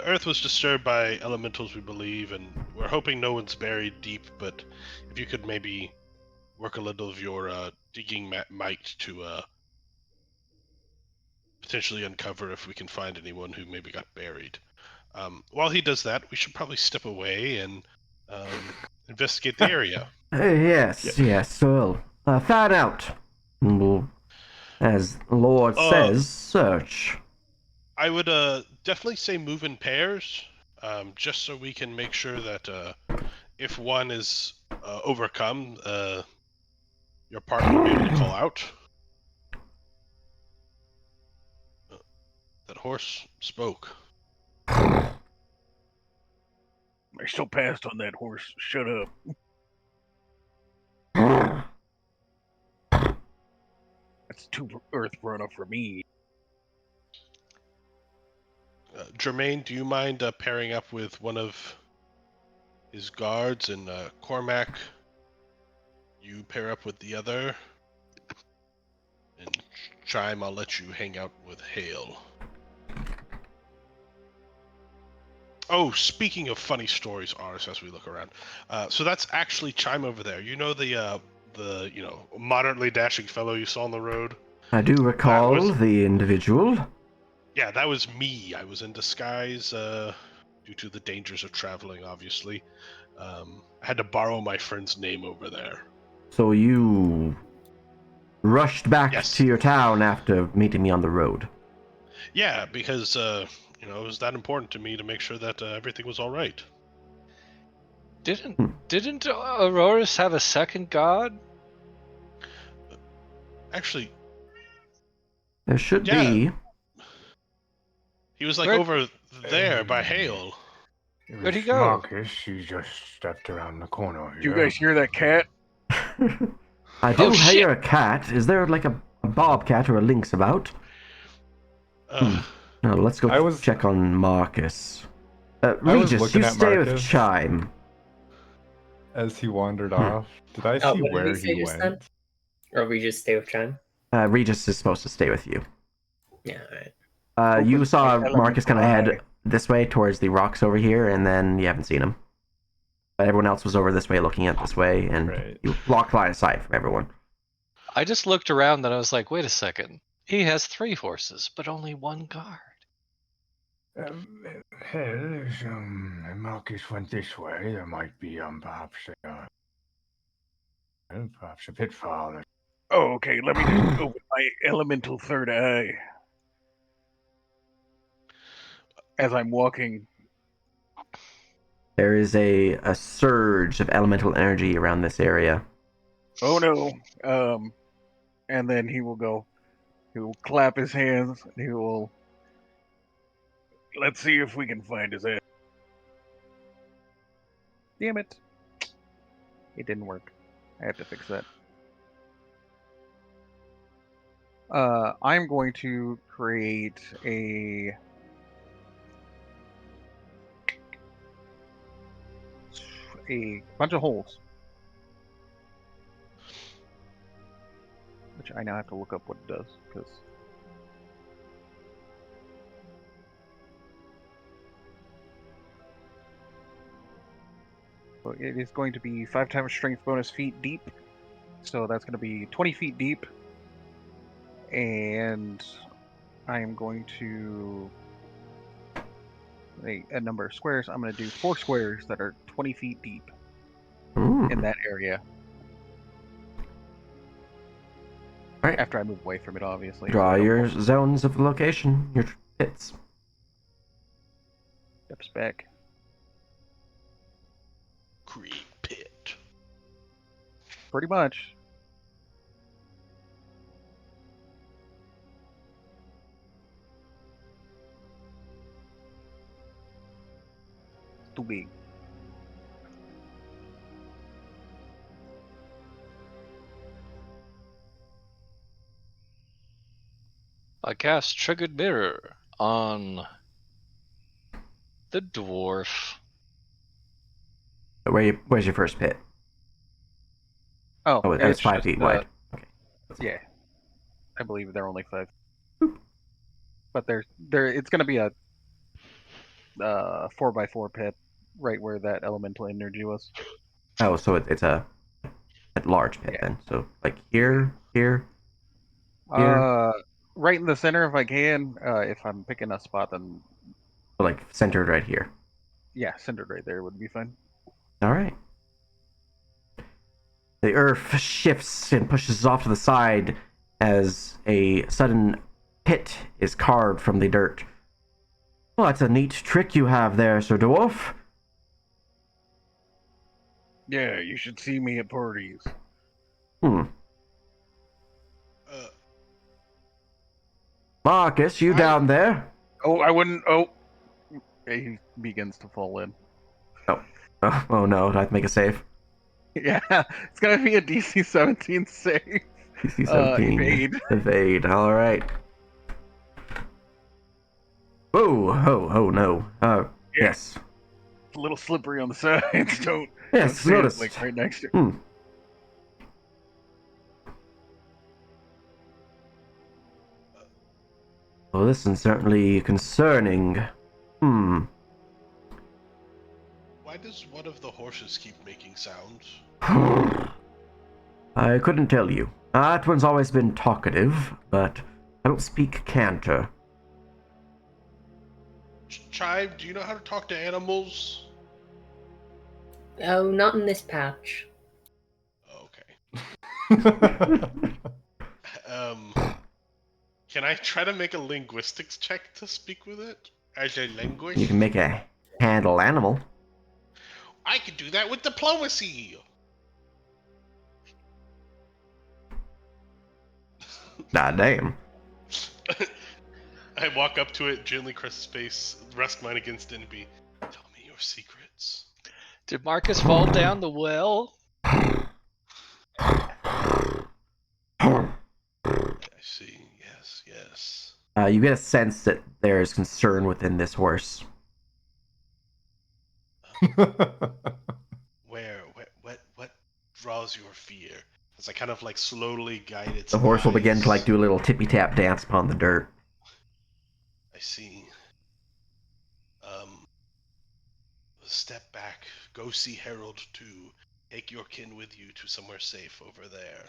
earth was disturbed by elementals, we believe, and we're hoping no one's buried deep, but if you could maybe work a little of your, digging might to, potentially uncover if we can find anyone who maybe got buried. While he does that, we should probably step away and investigate the area. Yes. So fan out. And we'll, as Lord says, search. I would definitely say move in pairs, just so we can make sure that if one is overcome, your partner will be able to call out. That horse spoke. I still passed on that horse. Shut up. That's too earth runner for me. Jermaine, do you mind pairing up with one of his guards, and Cormac, you pair up with the other, and Chime, I'll let you hang out with Hale. Oh, speaking of funny stories, Ars, as we look around, so that's actually Chime over there. You know the moderately dashing fellow you saw on the road? I do recall the individual. Yeah, that was me. I was in disguise due to the dangers of traveling, obviously. I had to borrow my friend's name over there. So you rushed back Yes. to your town after meeting me on the road. Yeah, because it was that important to me to make sure that everything was all right. Didn't Aurorus have a second god? Actually, There should be. he was like Where- over there by Hale. It Where'd he was go? Marcus. He just stepped around the corner here. Do you guys hear that cat? I do Oh, hear a cat. Is there like a bobcat or a lynx about? No, let's go check on Marcus. Regis, looking you at stay with Marcus. Chime. As he wandered off, did I see what did where he say he just went? then? Or we just stay with Chime? Regis is supposed to stay with you. Yeah, alright. You saw Open Marcus kind of elemental head this way towards the rocks over here, and then you haven't seen him. But everyone else was over this way looking at this way, and Right. you blocked line of sight from everyone. I just looked around and I was like, wait a second. He has 3 horses, but only 1 guard. If Marcus went this way, there might be perhaps a pitfall. Oh, okay. Let me just open my elemental third eye. As I'm walking. There is a surge of elemental energy around this area. Oh no. And then he will clap his hands and he will. Let's see if we can find his ass. Damn it. It didn't work. I have to fix that. I'm going to create a bunch of holes. Which I now have to look up what it does, because so it is going to be 5 times strength bonus feet deep. So that's going to be 20 feet deep. And I am going to a number of squares. I'm going to do 4 squares that are 20 feet deep in that area. Right. After I move away from it, obviously. Draw your zones of location, your pits. Steps back. Creep pit. Pretty much. Too big. I cast Triggered Mirror on the dwarf. Where's your first pit? Oh, It's 5 feet wide. Okay. Yeah, I believe they're only 5. But it's going to be a 4x4 pit, right where that elemental energy was. Oh, so it's a large pit then. So like here. right in the center if I can. If I'm picking a spot, then Like centered right here. yeah, centered right there would be fine. All right. The earth shifts and pushes off to the side as a sudden pit is carved from the dirt. Well, that's a neat trick you have there, Sir Dwarf. Yeah, you should see me at parties. Hmm. Uh, Marcus, you down there? Oh, I wouldn't. Oh, he begins to fall in. Oh no, I have to make a save. Yeah, it's gonna be a DC 17 save. DC 17. Evade. Evade, alright. Oh no. Yes. It's a little slippery on the sides. Don't Yes, stand noticed. like right next to. Hmm. Well, this is certainly concerning. Hmm. why does one of the horses keep making sounds? I couldn't tell you. That one's always been talkative, but I don't speak Canter. Chime, do you know how to talk to animals? Oh, not in this patch. Okay. Can I try to make a linguistics check to speak with it as a language? You can make a handle animal. I could do that with diplomacy. Ah, damn. I walk up to it, gently caress its face, rest mine against it, and be, tell me your secrets. Did Marcus fall down the well? I see. Yes. You get a sense that there's concern within this horse. What draws your fear? As I kind of like slowly guide its The horse will begin to eyes. do a little tippy tap dance upon the dirt. I see. Step back. Go see Harold too. Take your kin with you to somewhere safe over there.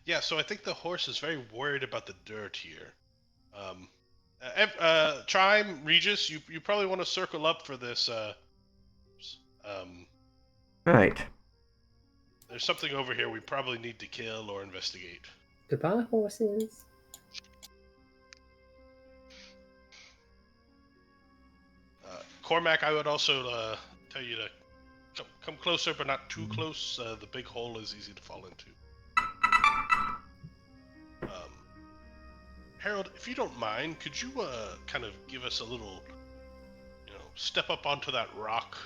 Yeah, so I think the horse is very worried about the dirt here. Chime, Regis, you probably want to circle up for this. Right. There's something over here we probably need to kill or investigate. Goodbye, horses. Cormac, I would also tell you to come closer, but not too close. The big hole is easy to fall into. Harold, if you don't mind, could you kind of give us a little, step up onto that rock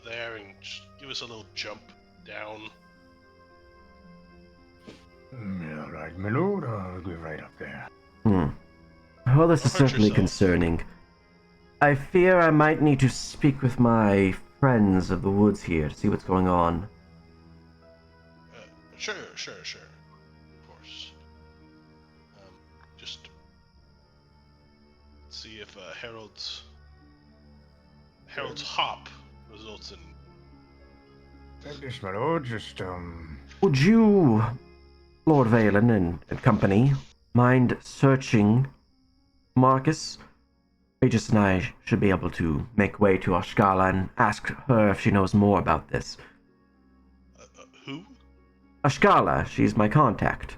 there and just give us a little jump down? All right, my lord, I'll go right up there. Well, this is Don't hurt certainly yourself. concerning. I fear I might need to speak with my friends of the woods here to see what's going on. Sure. Of course. Just see if Harold's hop results in. Take this, my lord, just, Would you, Lord Valen and company, mind searching Marcus? Regis and I should be able to make way to Ashkala and ask her if she knows more about this. Who? Ashkala, she's my contact.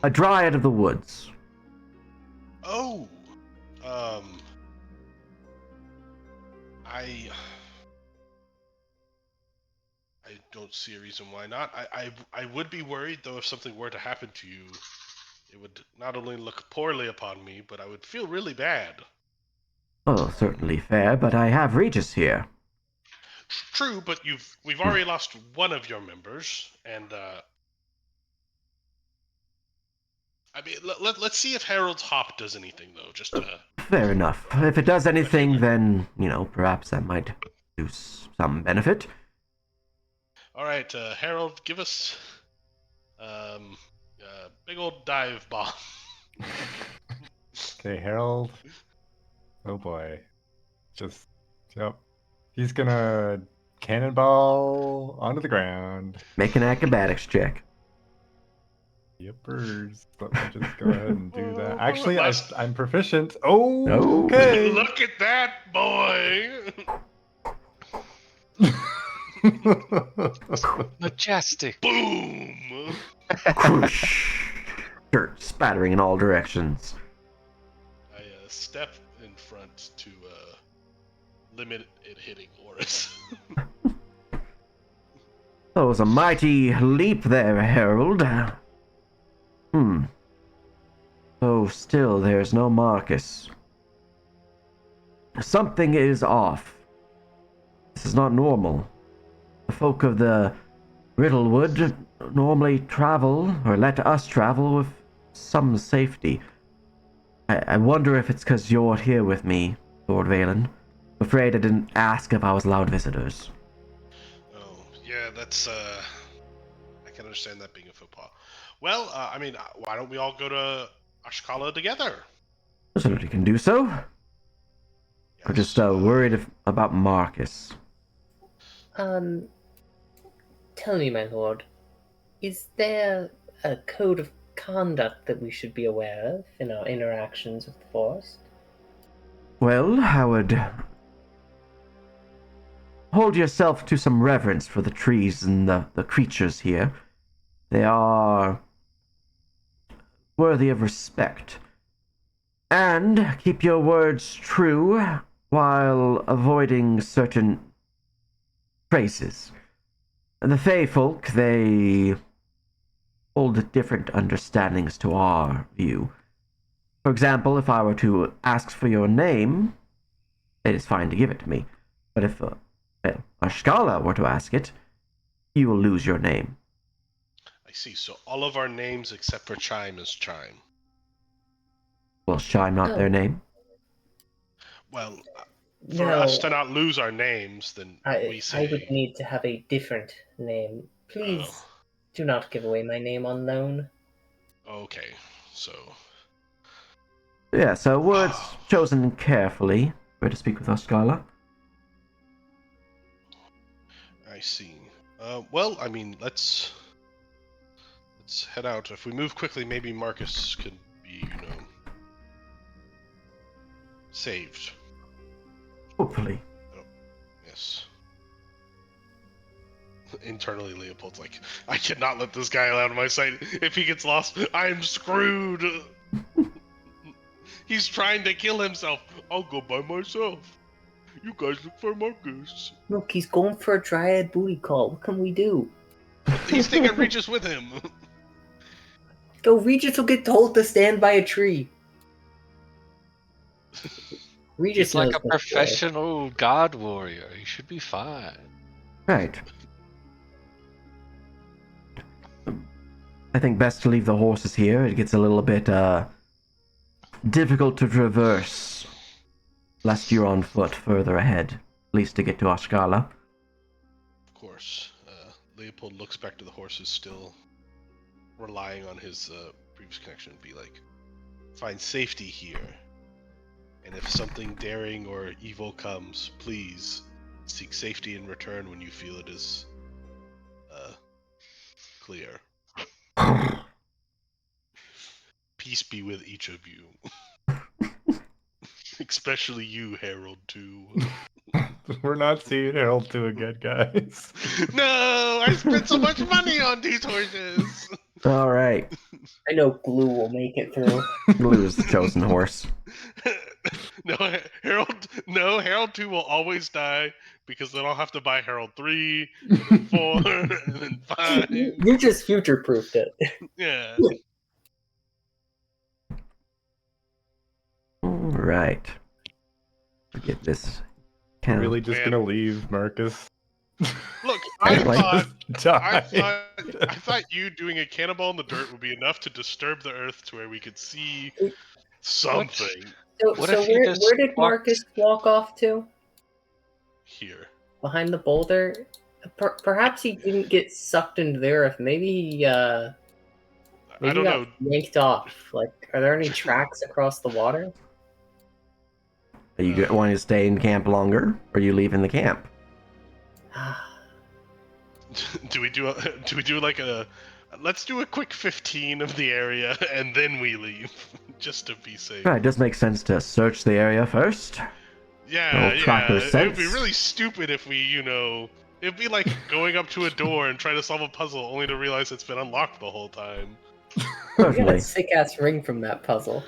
A dryad of the woods. Oh. I don't see a reason why not. I would be worried though if something were to happen to you. It would not only look poorly upon me, but I would feel really bad. Oh, certainly fair, but I have Regis here. True, but we've already lost one of your members, and I mean, let's see if Harold's hop does anything though. Just Fair enough. If it does anything, then, perhaps that might do some benefit. all right, Harold, give us big old dive bomb. Okay, Harold. Oh boy. Yep. He's gonna cannonball onto the ground. Make an acrobatics check. Yippers. Let me just go ahead and do that. Actually, Last- I'm proficient. Oh, Oh. okay. Look at that, boy! Majestic. Boom! Whoosh. Dirt spattering in all directions. I step in front to limit it hitting Horus. That was a mighty leap there, Harold. Oh, still there's no Marcus. Something is off. This is not normal. The folk of the Riddlewood normally travel, or let us travel, with some safety. I wonder if it's because you're here with me, Lord Valen. I'm afraid I didn't ask if I was allowed visitors. Oh, yeah, that's, I can understand that being a faux pas. Well, I mean, why don't we all go to Ashkala together? Certainly can do so. I'm just worried about Marcus. Tell me, my lord, is there a code of conduct that we should be aware of in our interactions with the forest? Well, Howard, hold yourself to some reverence for the trees and the creatures here. They are worthy of respect. And keep your words true while avoiding certain phrases. The Fey folk, they hold different understandings to our view. For example, if I were to ask for your name, it is fine to give it to me. But if Ashkala were to ask it, you will lose your name. I see. So all of our names except for Chime is Chime. Well, Chime not their name? Well, for No, us to not lose our names, then we say... I would need to have a different name. Please do not give away my name unknown. Okay, so... Yeah, so words chosen carefully. Where to speak with Ashkala? I see. Well, I mean, let's head out. If we move quickly, maybe Marcus could be, saved. Hopefully. Oh, yes. Internally, Leopold's like, I cannot let this guy out of my sight. If he gets lost, I'm screwed. He's trying to kill himself. I'll go by myself. You guys look for Marcus. Look, he's going for a dryad booty call. What can we do? He's taking Regis with him. Go, Regis will get told to stand by a tree. Regis He's like knows a what's there. professional god warrior. He should be fine. Right. I think best to leave the horses here. It gets a little bit difficult to traverse, lest you're on foot further ahead, at least to get to Ashkala. Of course. Leopold looks back to the horses, still relying on his previous connection, and be like, find safety here. And if something daring or evil comes, please seek safety in return when you feel it is clear. Peace be with each of you. Especially you, Harold, too. We're not seeing Harold 2 again, guys. No! I spent so much money on these horses! All right. I know Glue will make it through. Blue is the chosen horse. Harold 2 will always die because then I'll have to buy Harold 3, and then 4, and then 5. You just future-proofed it. Yeah. All right. Get this. Kind Really of just Man. gonna leave Marcus? Look, I Like- thought you doing a cannonball in the dirt would be enough to disturb the earth to where we could see something So, What so if he where just did Marcus walk off to? here. Behind the boulder? Perhaps he didn't get sucked into the earth. Maybe he, I maybe don't he got know. yanked off. Like, are there any tracks across the water? Are you wanting to stay in camp longer, or are you leaving the camp? Do we do like a? Let's do a quick 15 of the area and then we leave, just to be safe. It does make sense to search the area first. Yeah, Little tracker yeah. It would be sense. really stupid if we, it'd be like going up to a door and trying to solve a puzzle only to realize it's been unlocked the whole time. We got a Certainly. sick ass ring from that puzzle.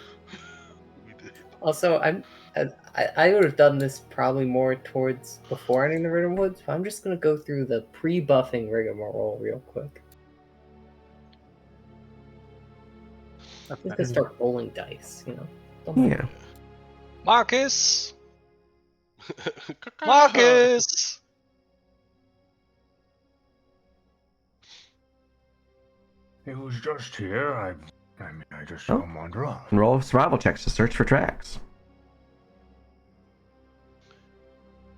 We did. Also, I would have done this probably more towards before ending the Rhythm Woods, but I'm just gonna go through the pre-buffing rigmarole real quick. That's Just better. to start rolling dice, you know. Don't mind. Yeah. Marcus! Marcus! It was just here. I just Oh. saw him wander off. And roll survival checks to search for tracks.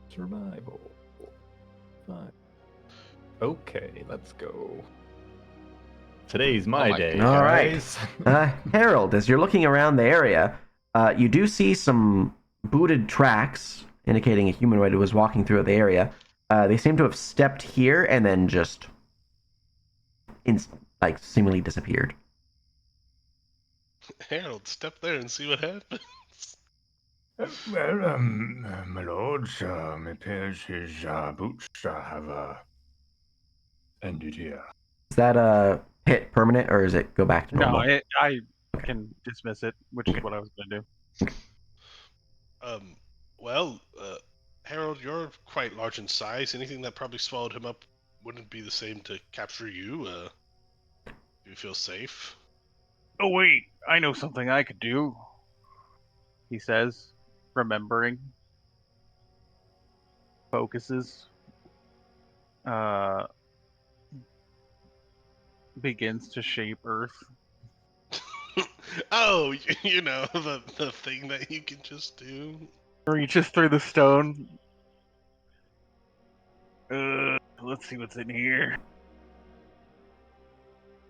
Survival. Fine. Okay, let's go. Today's my my day, All right. guys. Harold, as you're looking around the area, you do see some booted tracks indicating a humanoid who was walking through the area. They seem to have stepped here and then just seemingly disappeared. Harold, step there and see what happens. Well, my lords, it appears his boots have ended here. Is that a hit permanent or does it go back to No, normal? I can dismiss it, which is what I was gonna do. Well, Harold, you're quite large in size. Anything that probably swallowed him up wouldn't be the same to capture you. Do you feel safe? Oh wait, I know something I could do. He says, remembering. Focuses. Begins to shape Earth. Oh, the thing that you can just do. Reaches through the stone. Let's see what's in here.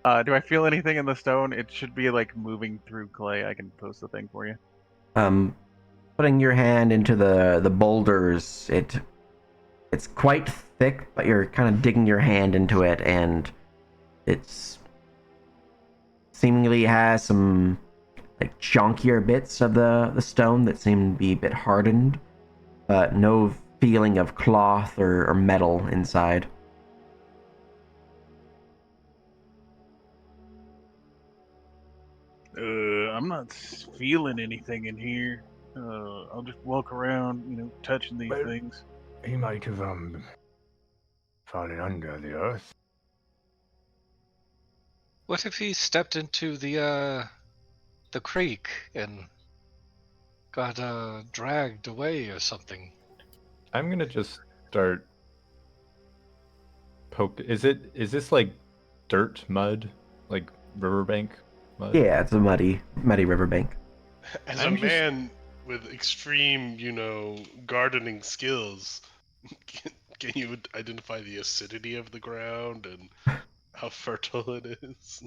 Do I feel anything in the stone? It should be like moving through clay. I can post the thing for you. Putting your hand into the boulders, it's quite thick, but you're kind of digging your hand into it, and it's seemingly has some like chunkier bits of the stone that seem to be a bit hardened, but no feeling of cloth or metal inside. I'm not feeling anything in here. I'll just walk around, touching these Well- things. He might have fallen under the earth. What if he stepped into the creek and got dragged away or something? I'm gonna just start poke. Is this like dirt, mud, like riverbank mud? Yeah, it's a muddy riverbank. As I'm a just- man with extreme, gardening skills, can you identify the acidity of the ground and how fertile it is?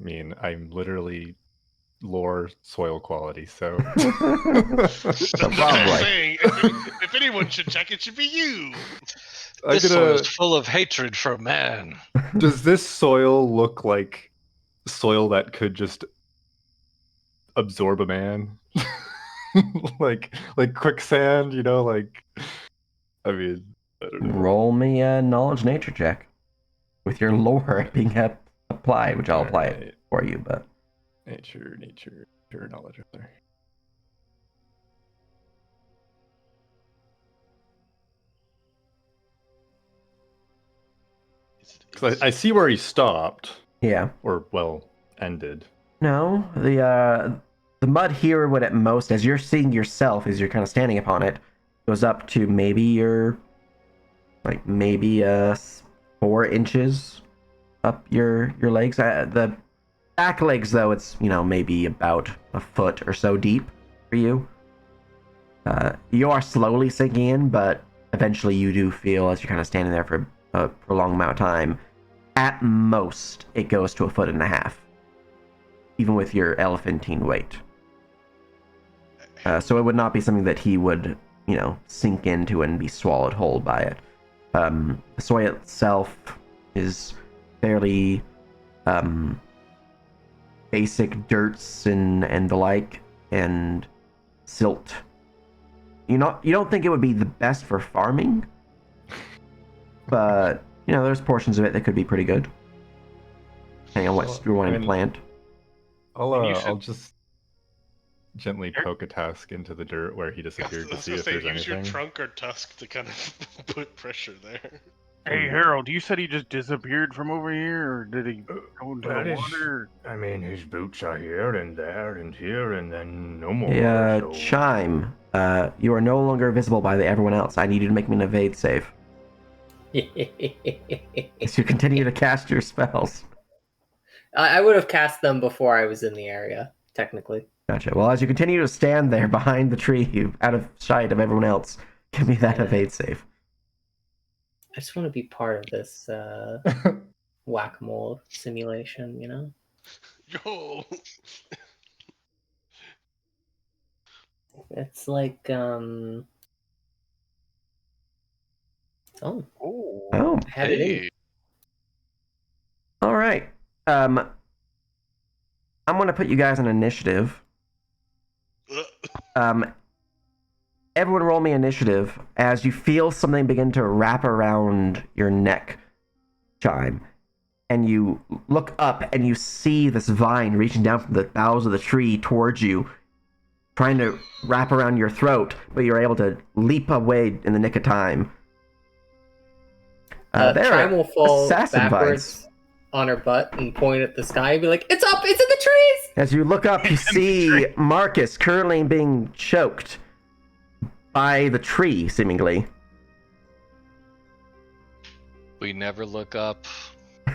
I mean, I'm literally lore soil quality, so That's what I'm Probably. saying. If anyone should check, it should be you. This soil is full of hatred for man. Does this soil look like soil that could just absorb a man? like quicksand, like I mean, I don't know. Roll me a knowledge nature check with your lore being applied, which I'll apply it Alright. for you, but Nature, knowledge up there. Because I see where he stopped, yeah. or well, ended. No, the mud here would at most, as you're seeing yourself, as you're kind of standing upon it, goes up to maybe 4 inches up your legs. The back legs, though, it's maybe about a foot or so deep for you. You are slowly sinking in, but eventually you do feel, as you're kind of standing there for a prolonged amount of time, at most it goes to 1.5 feet, even with your elephantine weight. So it would not be something that he would, sink into and be swallowed whole by it. The soil itself is fairly basic dirts and the like, and silt. You don't think it would be the best for farming, but there's portions of it that could be pretty good, depending on what you're wanting to plant. I'll just gently poke a tusk into the dirt where he disappeared to see if there's use anything. your trunk or tusk to kind of put pressure there. Hey, Harold, you said he just disappeared from over here, or did he go into the water? I mean, his boots are here and there and here and then no more. Yeah, so... Chime, you are no longer visible by everyone else. I need you to make me an evade save. As you continue to cast your spells. I would have cast them before I was in the area, technically. Gotcha. Well, as you continue to stand there behind the tree, out of sight of everyone else, give me that evade save. I just want to be part of this whack-a-mole simulation, Yo! It's like, Oh. Oh. I had it in. All right. I'm going to put you guys on initiative. Everyone roll me initiative as you feel something begin to wrap around your neck, Chime. And you look up and you see this vine reaching down from the boughs of the tree towards you, trying to wrap around your throat, but you're able to leap away in the nick of time. Chime will fall assassin backwards vines. on her butt and point at the sky and be like, "It's up! It's in the trees!" As you look up, you see Marcus currently being choked by the tree, seemingly. We never look up. So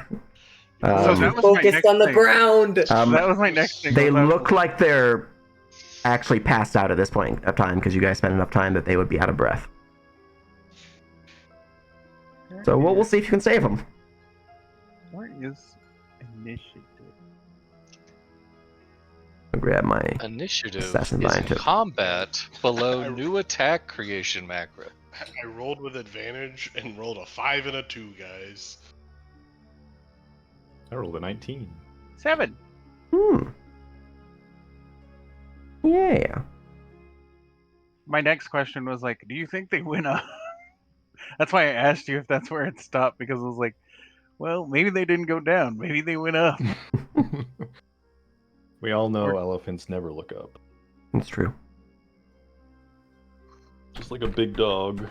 that was my Focused next on the thing. ground. That was my next thing. They was I was look like they're actually passed out at this point of time because you guys spent enough time that they would be out of breath. So we'll see if you can save them. Where is initiative? I'll grab my Initiative assassin is vine too. combat below new attack creation macro. I rolled with advantage and rolled a 5 and a 2, guys. I rolled a 19. 7. Yeah. My next question was like, do you think they went up? That's why I asked you if that's where it stopped, because I was like, well, maybe they didn't go down. Maybe they went up. We all know elephants never look up. That's true. Just like a big dog.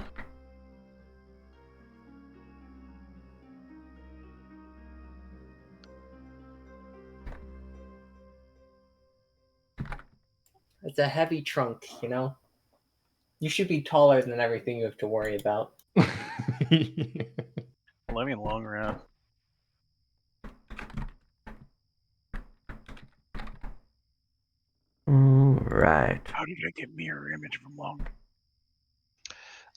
It's a heavy trunk, You should be taller than everything you have to worry about. Let me long around. Right. How did I get mirror image from long?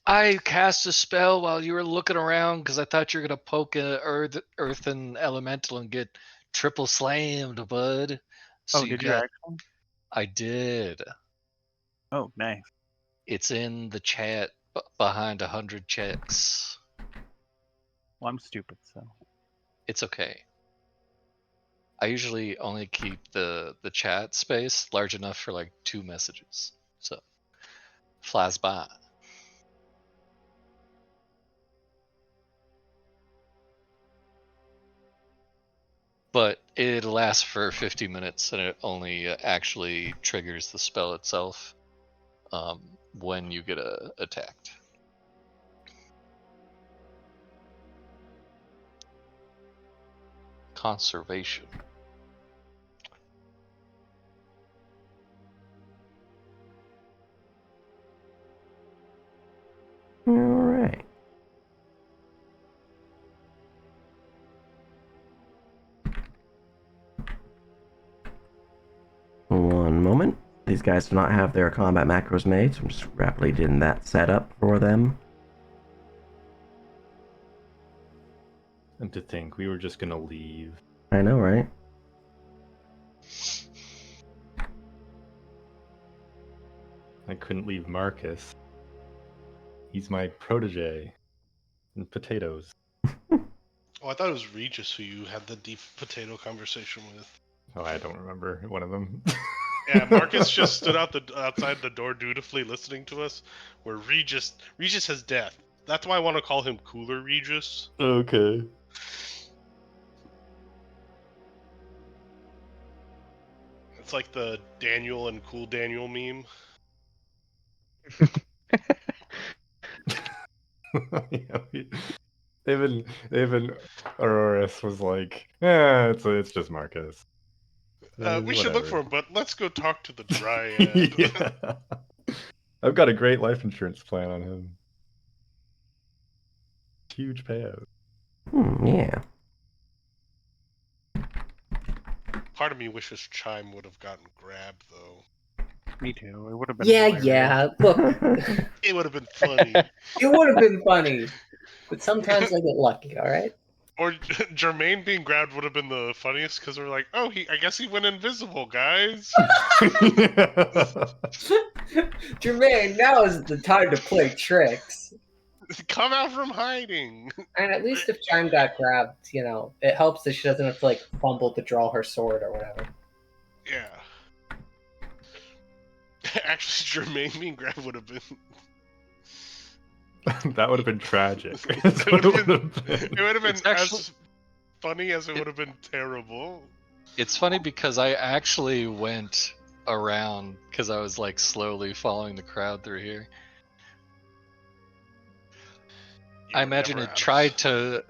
I cast a spell while you were looking around because I thought you were gonna poke a earthen elemental and get triple slammed, bud. So Did you actually? I did. Oh, nice. It's in the chat behind 100 checks. Well, I'm stupid, so. It's okay. I usually only keep the chat space large enough for like 2 messages. So flies by. But it lasts for 50 minutes and it only actually triggers the spell itself when you get attacked. Conservation. All right. One moment. These guys do not have their combat macros made, so I'm just rapidly getting that set up for them. And to think we were just gonna leave. I know, right? I couldn't leave Marcus. He's my protege. And potatoes. Oh, I thought it was Regis who you had the deep potato conversation with. Oh, I don't remember one of them. Yeah, Marcus just stood outside the door dutifully listening to us. Where Regis has death. That's why I want to call him Cooler Regis. Okay. It's like the Daniel and Cool Daniel meme. Yeah, even Auroras was like, yeah, it's just Marcus. We should look for Whatever. him, but let's go talk to the Dryad. Yeah. I've got a great life insurance plan on him. Huge payout. Yeah. Part of me wishes Chime would have gotten grabbed, though. Me too. It would have been. Yeah, hilarious. yeah. Look, It would have been funny. it would have been funny, but sometimes I get lucky. All right. Or Jermaine being grabbed would have been the funniest because we're like, oh, I guess he went invisible, guys. Jermaine, now is the time to play tricks. Come out from hiding. And at least if Chime got grabbed, you know, it helps that she doesn't have to like fumble to draw her sword or whatever. Yeah. Actually, Jermaine being grabbed would have been. That would have been tragic. It would have been It's actually- as funny as it would have been terrible. It's funny because I actually went around because I was like slowly following the crowd through here. I imagine it tried to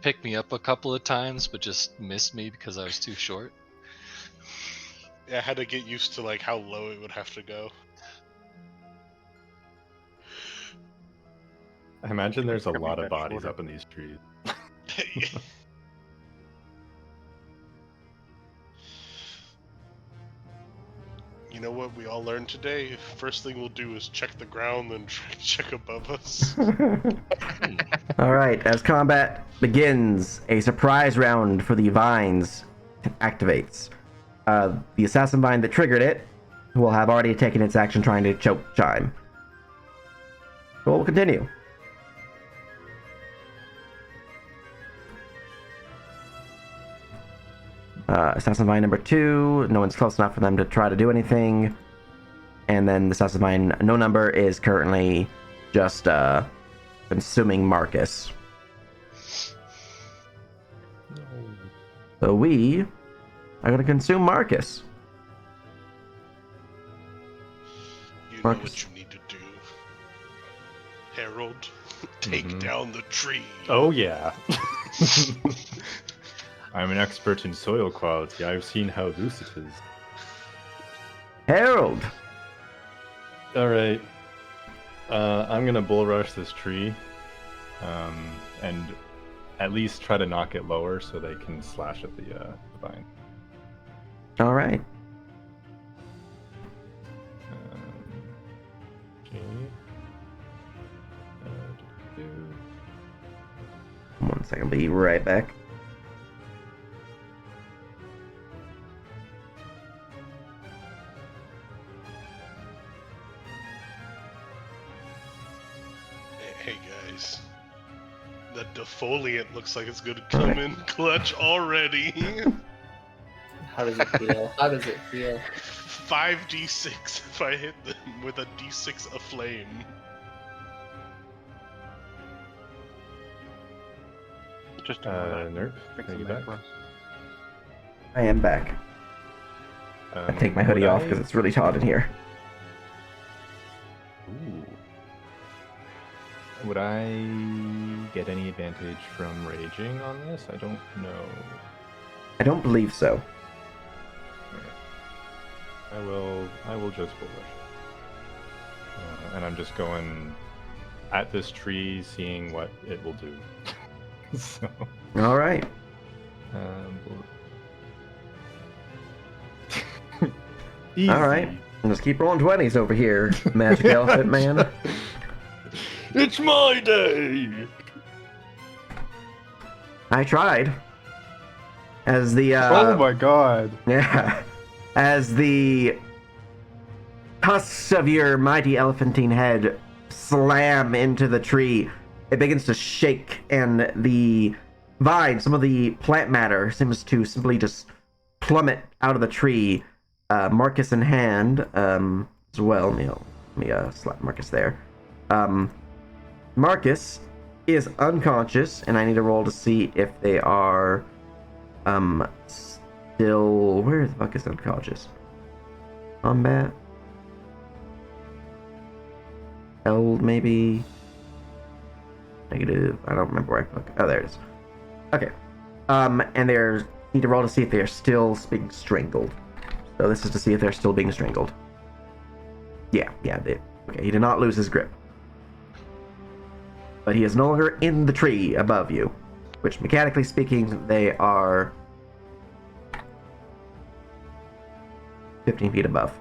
pick me up a couple of times, but just missed me because I was too short. Yeah, I had to get used to like how low it would have to go. I imagine there's a Could be lot of much bodies shorter. up in these trees. You know what we all learned today? First thing we'll do is check the ground, then check above us. All right, as combat begins, a surprise round for the vines activates. The assassin vine that triggered it will have already taken its action trying to choke Chime. So we'll continue. Assassin vine number 2, no one's close enough for them to try to do anything. And then the assassin vine no number is currently just consuming Marcus. So we are going to consume Marcus. You know Marcus. what you need to do. Harold, take down the tree. Oh yeah. I'm an expert in soil quality. I've seen how loose it is. Harold! Alright. I'm gonna bull rush this tree. And at least try to knock it lower so they can slash at the vine. All right. Okay. One second, be right back. Hey guys. The defoliant looks like it's gonna come in clutch already. How does it feel? How does it feel? 5d6 if I hit them with a d6 aflame. Just ignore that. Nerp, Fix are the you map back? for us. I am back. I take my hoodie off because it's really hot in here. Ooh. Would I get any advantage from raging on this? I don't know. I don't believe so. I will just bull rush. And I'm just going at this tree, seeing what it will do. So, All right. Easy. All right. Let's keep rolling 20s over here, Magic Elephant Man. It's my day. I tried. As the Oh my god. yeah, as the tusks of your mighty elephantine head slam into the tree, it begins to shake, and the vine, some of the plant matter, seems to simply just plummet out of the tree. Marcus in hand, as well. Let me slap Marcus there. Marcus is unconscious, and I need to roll to see if they are still. Where the fuck is unconscious? Combat. Held, maybe. Negative. I don't remember where I put. Oh, there it is. Okay. And they need to roll to see if they are still being strangled. So this is to see if they're still being strangled. Yeah, they. Okay, he did not lose his grip. But he is no longer in the tree above you, which mechanically speaking, they are 15 feet above.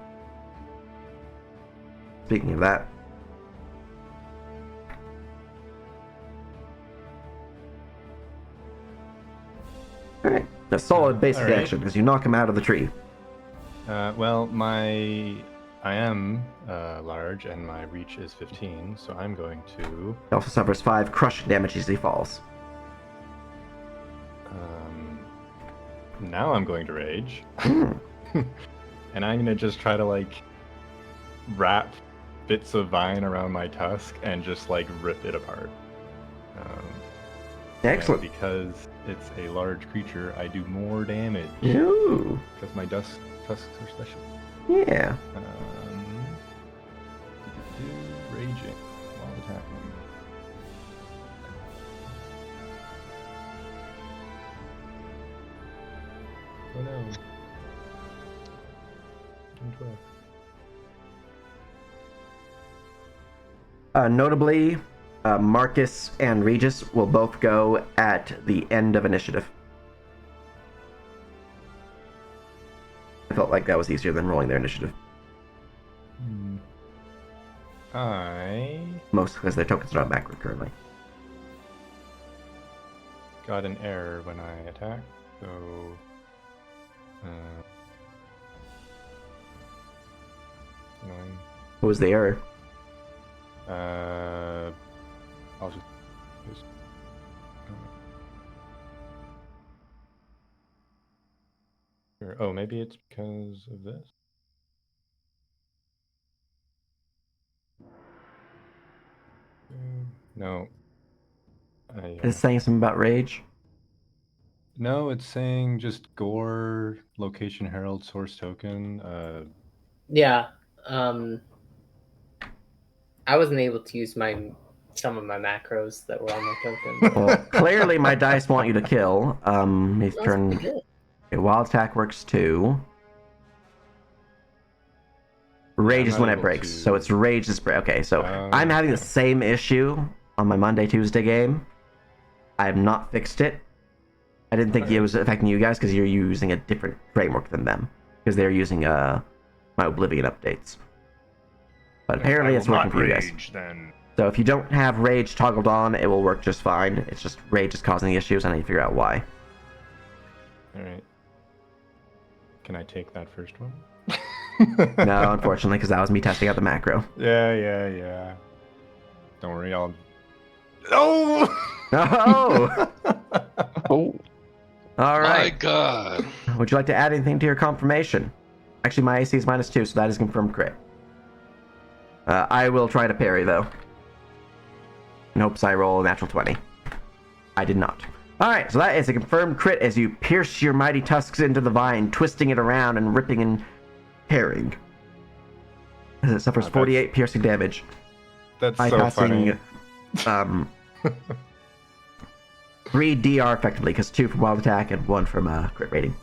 Speaking of that. Alright, a solid basic action as you knock him out of the tree. Well, I am large and my reach is 15, so I'm going to. He also suffers 5 crushing damage as he falls. Now I'm going to rage. And I'm going to just try to, like, wrap bits of vine around my tusk and just, like, rip it apart. Excellent. Because it's a large creature, I do more damage. Ooh. Because my tusks are special. Yeah. Raging while attacking. Oh no. 12. Notably, Marcus and Regis will both go at the end of initiative. I felt like that was easier than rolling their initiative. Most because their tokens are not backward currently. Got an error when I attacked, so. Annoying. What was the error? I'll just. Sure. Oh, maybe it's because of this. No. Is it saying something about rage? No, it's saying just gore, location herald, source token. Yeah. I wasn't able to use some of my macros that were on my token. Well, clearly my dice want you to kill. He's That's turned. pretty good. Okay, wild attack works too. Rage is not when it able breaks, to- so it's rage is break. Okay, so I'm having the same issue on my Monday Tuesday game. I have not fixed it. I didn't think it was affecting you guys because you're using a different framework than them because they're using my Oblivion updates. But apparently it's working for you guys. Then. So if you don't have rage toggled on, it will work just fine. It's just rage is causing the issues, and I need to figure out why. Alright. Can I take that first one? No, unfortunately, because that was me testing out the macro. Yeah. Don't worry, I'll. Oh! Oh! Oh, All My right. God. Would you like to add anything to your confirmation? Actually, my AC is -2, so that is confirmed crit. I will try to parry, though. In hopes I roll a natural 20. I did not. Alright, so that is a confirmed crit as you pierce your mighty tusks into the vine, twisting it around and ripping and tearing. As it suffers 48 piercing damage. That's so funny. Bypassing 3 DR effectively, because 2 from wild attack and 1 from crit rating.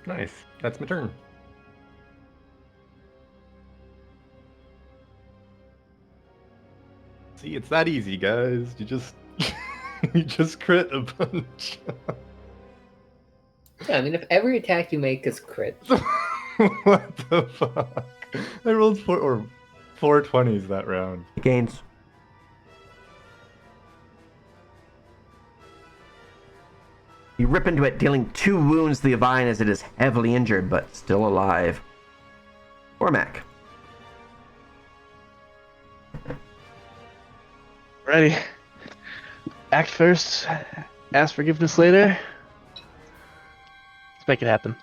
Nice. That's my turn. See, it's that easy, guys. You just you just crit a bunch. Yeah, I mean, if every attack you make is crit, What the fuck? I rolled 4 20s that round. It gains. You rip into it, dealing 2 wounds to the vine as it is heavily injured, but still alive. Cormac. Ready. Act first, ask forgiveness later. Let's make it happen.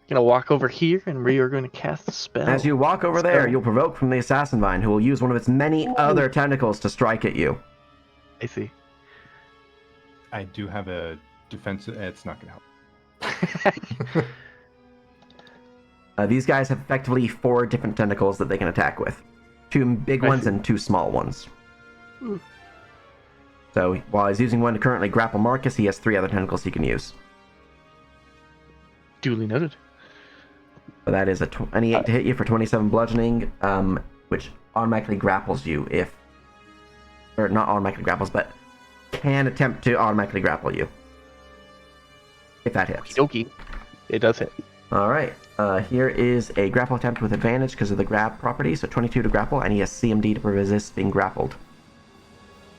Gonna walk over here, and we are going to cast the spell. As you walk over Let's there, go. you'll provoke from the Assassin Vine, who will use one of its many other tentacles to strike at you. I see. I do have a defense. It's not going to help. These guys have effectively 4 different tentacles that they can attack with. 2 big I ones see. and 2 small ones. Hmm. So while he's using one to currently grapple Marcus, he has 3 other tentacles he can use. Duly noted. So that is a 28 to hit you for 27 bludgeoning, which automatically grapples you if... Or not automatically grapples, but can attempt to automatically grapple you. If that hits. Okie. It does hit. Alright, here is a grapple attempt with advantage because of the grab property, so 22 to grapple, and he has CMD to resist being grappled.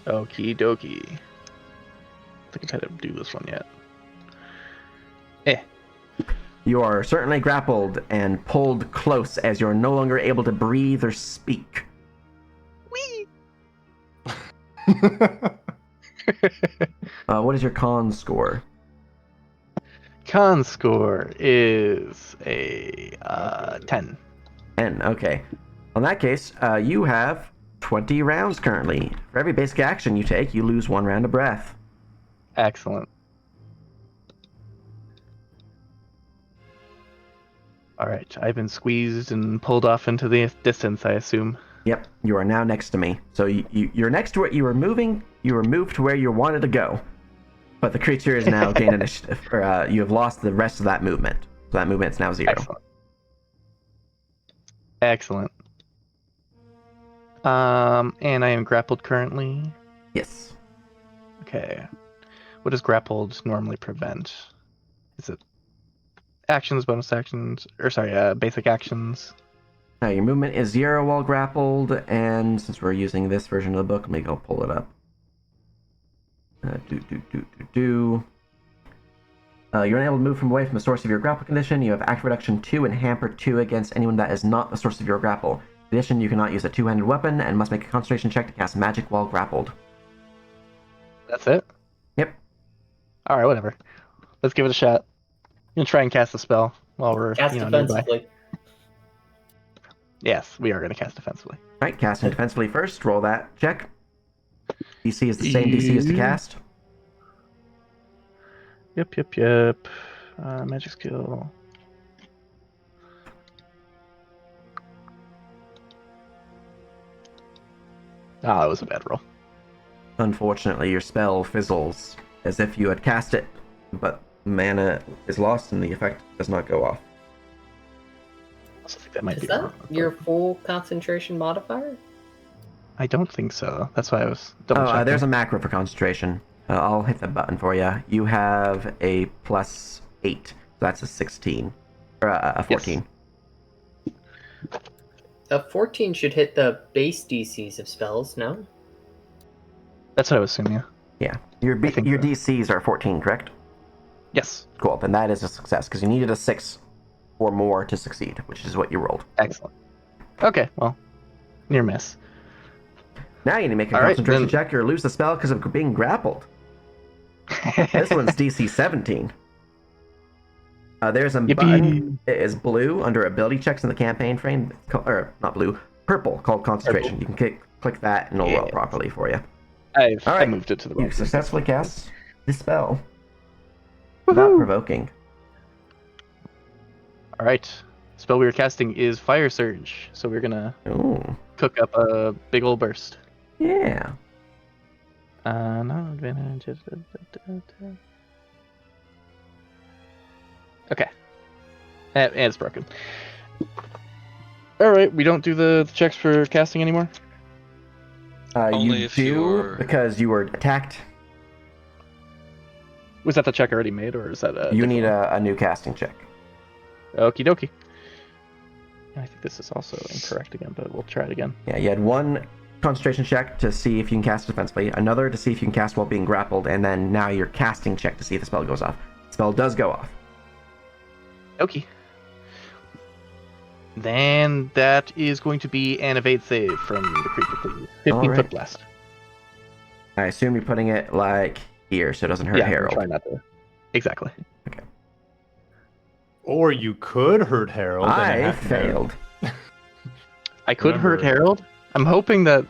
Okie dokie. I think I've had to do this one yet. Eh. You are certainly grappled and pulled close as you're no longer able to breathe or speak. Whee! What is your con score? Con score is a 10. 10, okay. In that case, you have 20 rounds currently. For every basic action you take, you lose 1 round of breath. Excellent. Alright, I've been squeezed and pulled off into the distance, I assume. Yep, you are now next to me. So you're next to it. You were moved to where you wanted to go. But the creature is now gained initiative, or you have lost the rest of that movement. So that movement is now 0. Excellent. Excellent. And I am grappled currently. Yes. Okay. What does grappled normally prevent? Is it actions, bonus actions, or sorry, basic actions? Your movement is 0 while grappled, and since we're using this version of the book, let me go pull it up. You're unable to move from away from the source of your grapple condition. You have act reduction 2 and hamper 2 against anyone that is not the source of your grapple. In addition, you cannot use a 2-handed weapon and must make a concentration check to cast magic while grappled. That's it? Yep. Alright, whatever. Let's give it a shot. I'm gonna try and cast a spell while we're Cast nearby. defensively. Yes, we are gonna cast defensively. Alright, casting defensively first. Roll that check. DC is the same DC as to cast. Yep. Magic skill. Ah, that was a bad roll. Unfortunately, your spell fizzles as if you had cast it, but mana is lost and the effect does not go off. I also think that might Is be that wrong. your full concentration modifier? I don't think so. That's why I was double checking. There's a macro for concentration. I'll hit that button for you. You have a +8. So that's a 16. Or a 14. Yes. A 14 should hit the base DCs of spells, no? That's what I was assuming. Yeah. Your I think so. DCs are 14, correct? Yes. Cool. Then that is a success because you needed a 6 or more to succeed, which is what you rolled. Excellent. Okay, well, near miss. Now you need to make a All right, concentration then- check or lose the spell because of being grappled. This one's DC 17. There's a Yippee. button. It is blue under ability checks in the campaign frame. Or not blue, purple, called concentration. Purple. You can click that and it'll roll Yeah. properly for you. I Alright. moved it to the You wrong. successfully cast this spell without Woohoo! provoking. All right. Spell we were casting is Fire Surge, so we're gonna Ooh, cook up a big old burst. yeah. No advantage. Okay. And it's broken. All right, we don't do the checks for casting anymore. Only You if do you're- because you were attacked. Was that the check already made, or is that a? You need a new casting check. Okie dokie. I think this is also incorrect again, but we'll try it again. Yeah, you had one concentration check to see if you can cast defensively, another to see if you can cast while being grappled, and then now your casting check to see if the spell goes off. The spell does go off. Okie. Then that is going to be an evade save from the creature, please. 15 Alright. foot blast. I assume you're putting it like here so it doesn't hurt Yeah, I'm Harold. trying not to. Exactly. Or you could hurt Harold. and I have- failed. I could hurt Remember- Harold. I'm hoping that,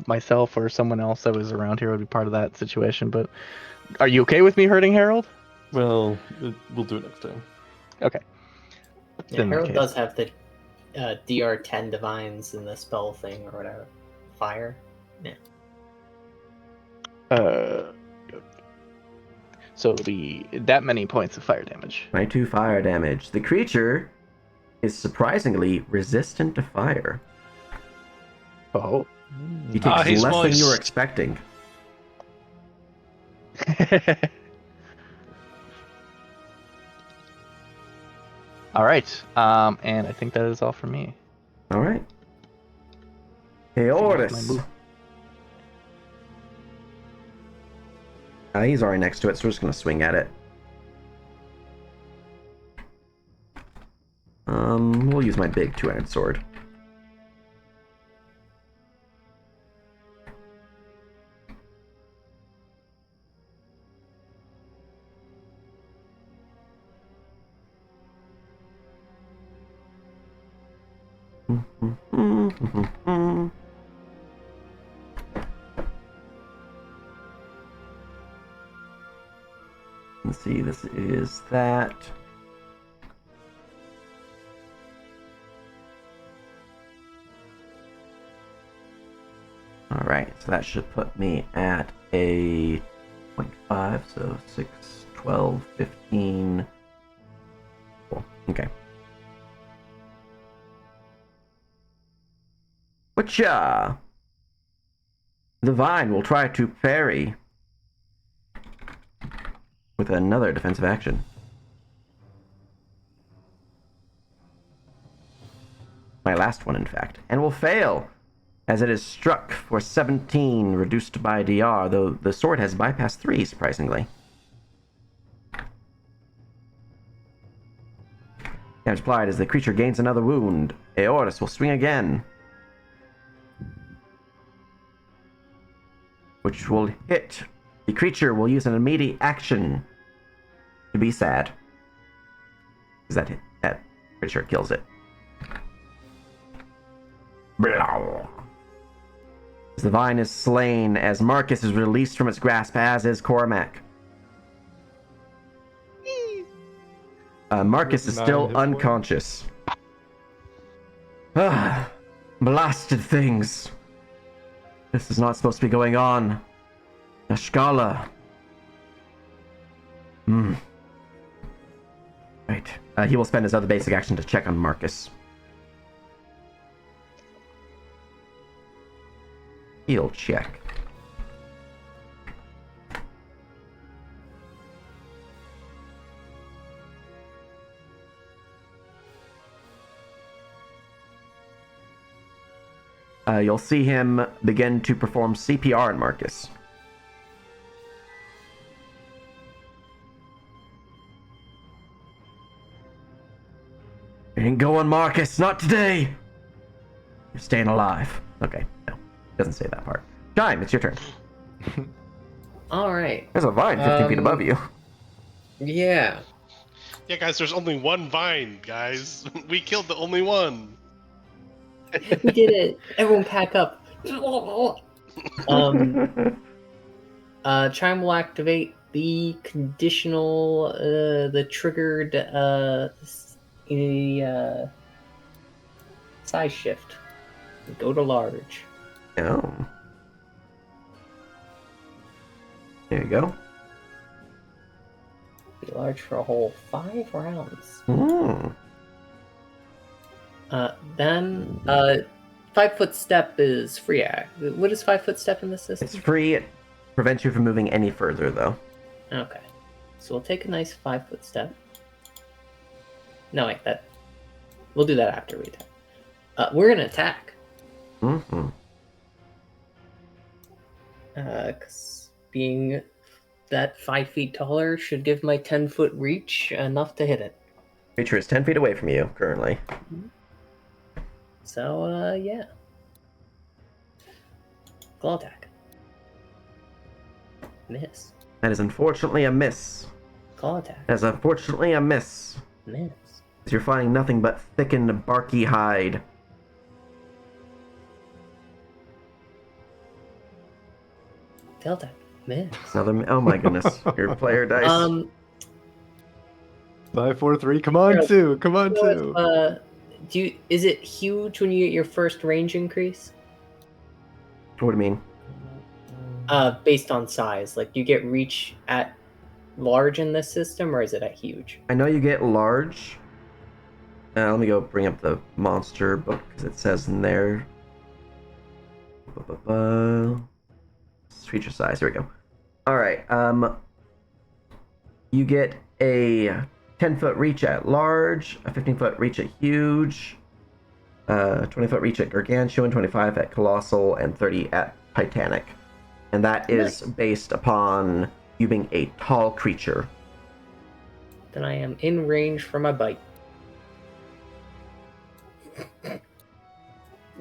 myself or someone else that was around here would be part of that situation, but are you okay with me hurting Harold? Well, we'll do it next time. Okay. Yeah, In that Harold case. does have the DR10 divines in the spell thing or whatever. Fire. So it'll be that many points of fire damage. 22 fire damage. The creature is surprisingly resistant to fire. Oh. He takes he's less than you were moist. expecting. All right. And I think that is all for me. All right. my Aorus. move. He's already next to it, so we're just gonna swing at it. We'll use my big two-handed sword. Let's see, this is that. Alright, so that should put me at a 0.5, so 6, 12, 15. Cool. Okay. Whatcha? The vine will try to parry with another defensive action. My last one, in fact. And will fail, as it is struck for 17, reduced by DR, though the sword has bypassed 3, surprisingly. Damage applied as the creature gains another wound. Aorus will swing again, which will hit. The creature will use an immediate action to be sad. Because that pretty sure kills it. Blow. As the vine is slain, as Marcus is released from its grasp, as is Cormac. Marcus is 9 still hit points. unconscious. Ah, blasted things. This is not supposed to be going on. Ashkala. Right. He will spend his other basic action to check on Marcus. Heal check. You'll see him begin to perform CPR on Marcus. Ain't going, Marcus. Not today. You're staying alive. Okay, no. Doesn't say that part. Chime, it's your turn. All right. There's a vine 15 feet above you. Yeah. Yeah, guys, there's only one vine, guys. We killed the only one. We did it. Everyone pack up. Chime will activate the conditional, the triggered, size shift. Go to large. Oh. There you go. Be large for a whole 5 rounds. Mm. Then 5 foot step is free act. What is 5 foot step in this system? It's free. It prevents you from moving any further, though. Okay. So we'll take a nice 5 foot step. No, wait, we'll do that after we attack. We're gonna attack. Mm-hmm. 'Cause being that 5 feet taller should give my 10 foot reach enough to hit it. Creature is 10 feet away from you, currently. So, yeah. Claw attack. Miss. That is unfortunately a miss. Claw attack. That is unfortunately a miss. Miss. You're finding nothing but thickened, barky hide. Tail attack. Miss. Another. Oh my goodness. Your player dice. 5, 4, 3. Come on, Harold, 2. Come on, So, 2. is it huge when you get your first range increase? What do you mean? Based on size. Like, do you get reach at large in this system, or is it at huge? I know you get large. Let me go bring up the monster book because it says in there. Feature size. Here we go. All right. You get a 10-foot reach at large, a 15-foot reach at huge, 20-foot reach at gargantuan, 25 at colossal, and 30 at titanic. And that is based upon you being a tall creature. Then I am in range for my bite.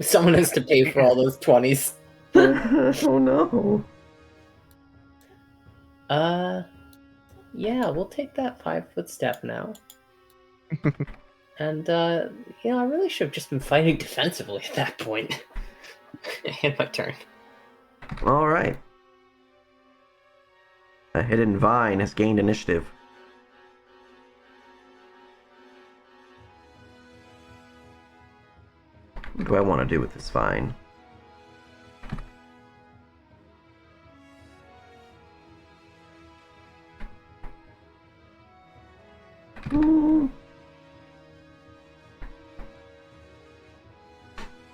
Someone has to pay for all those 20s. Oh no. Yeah, we'll take that 5-foot step now. And, I really should have just been fighting defensively at that point. And my turn. All right. A hidden vine has gained initiative. What do I want to do with this vine?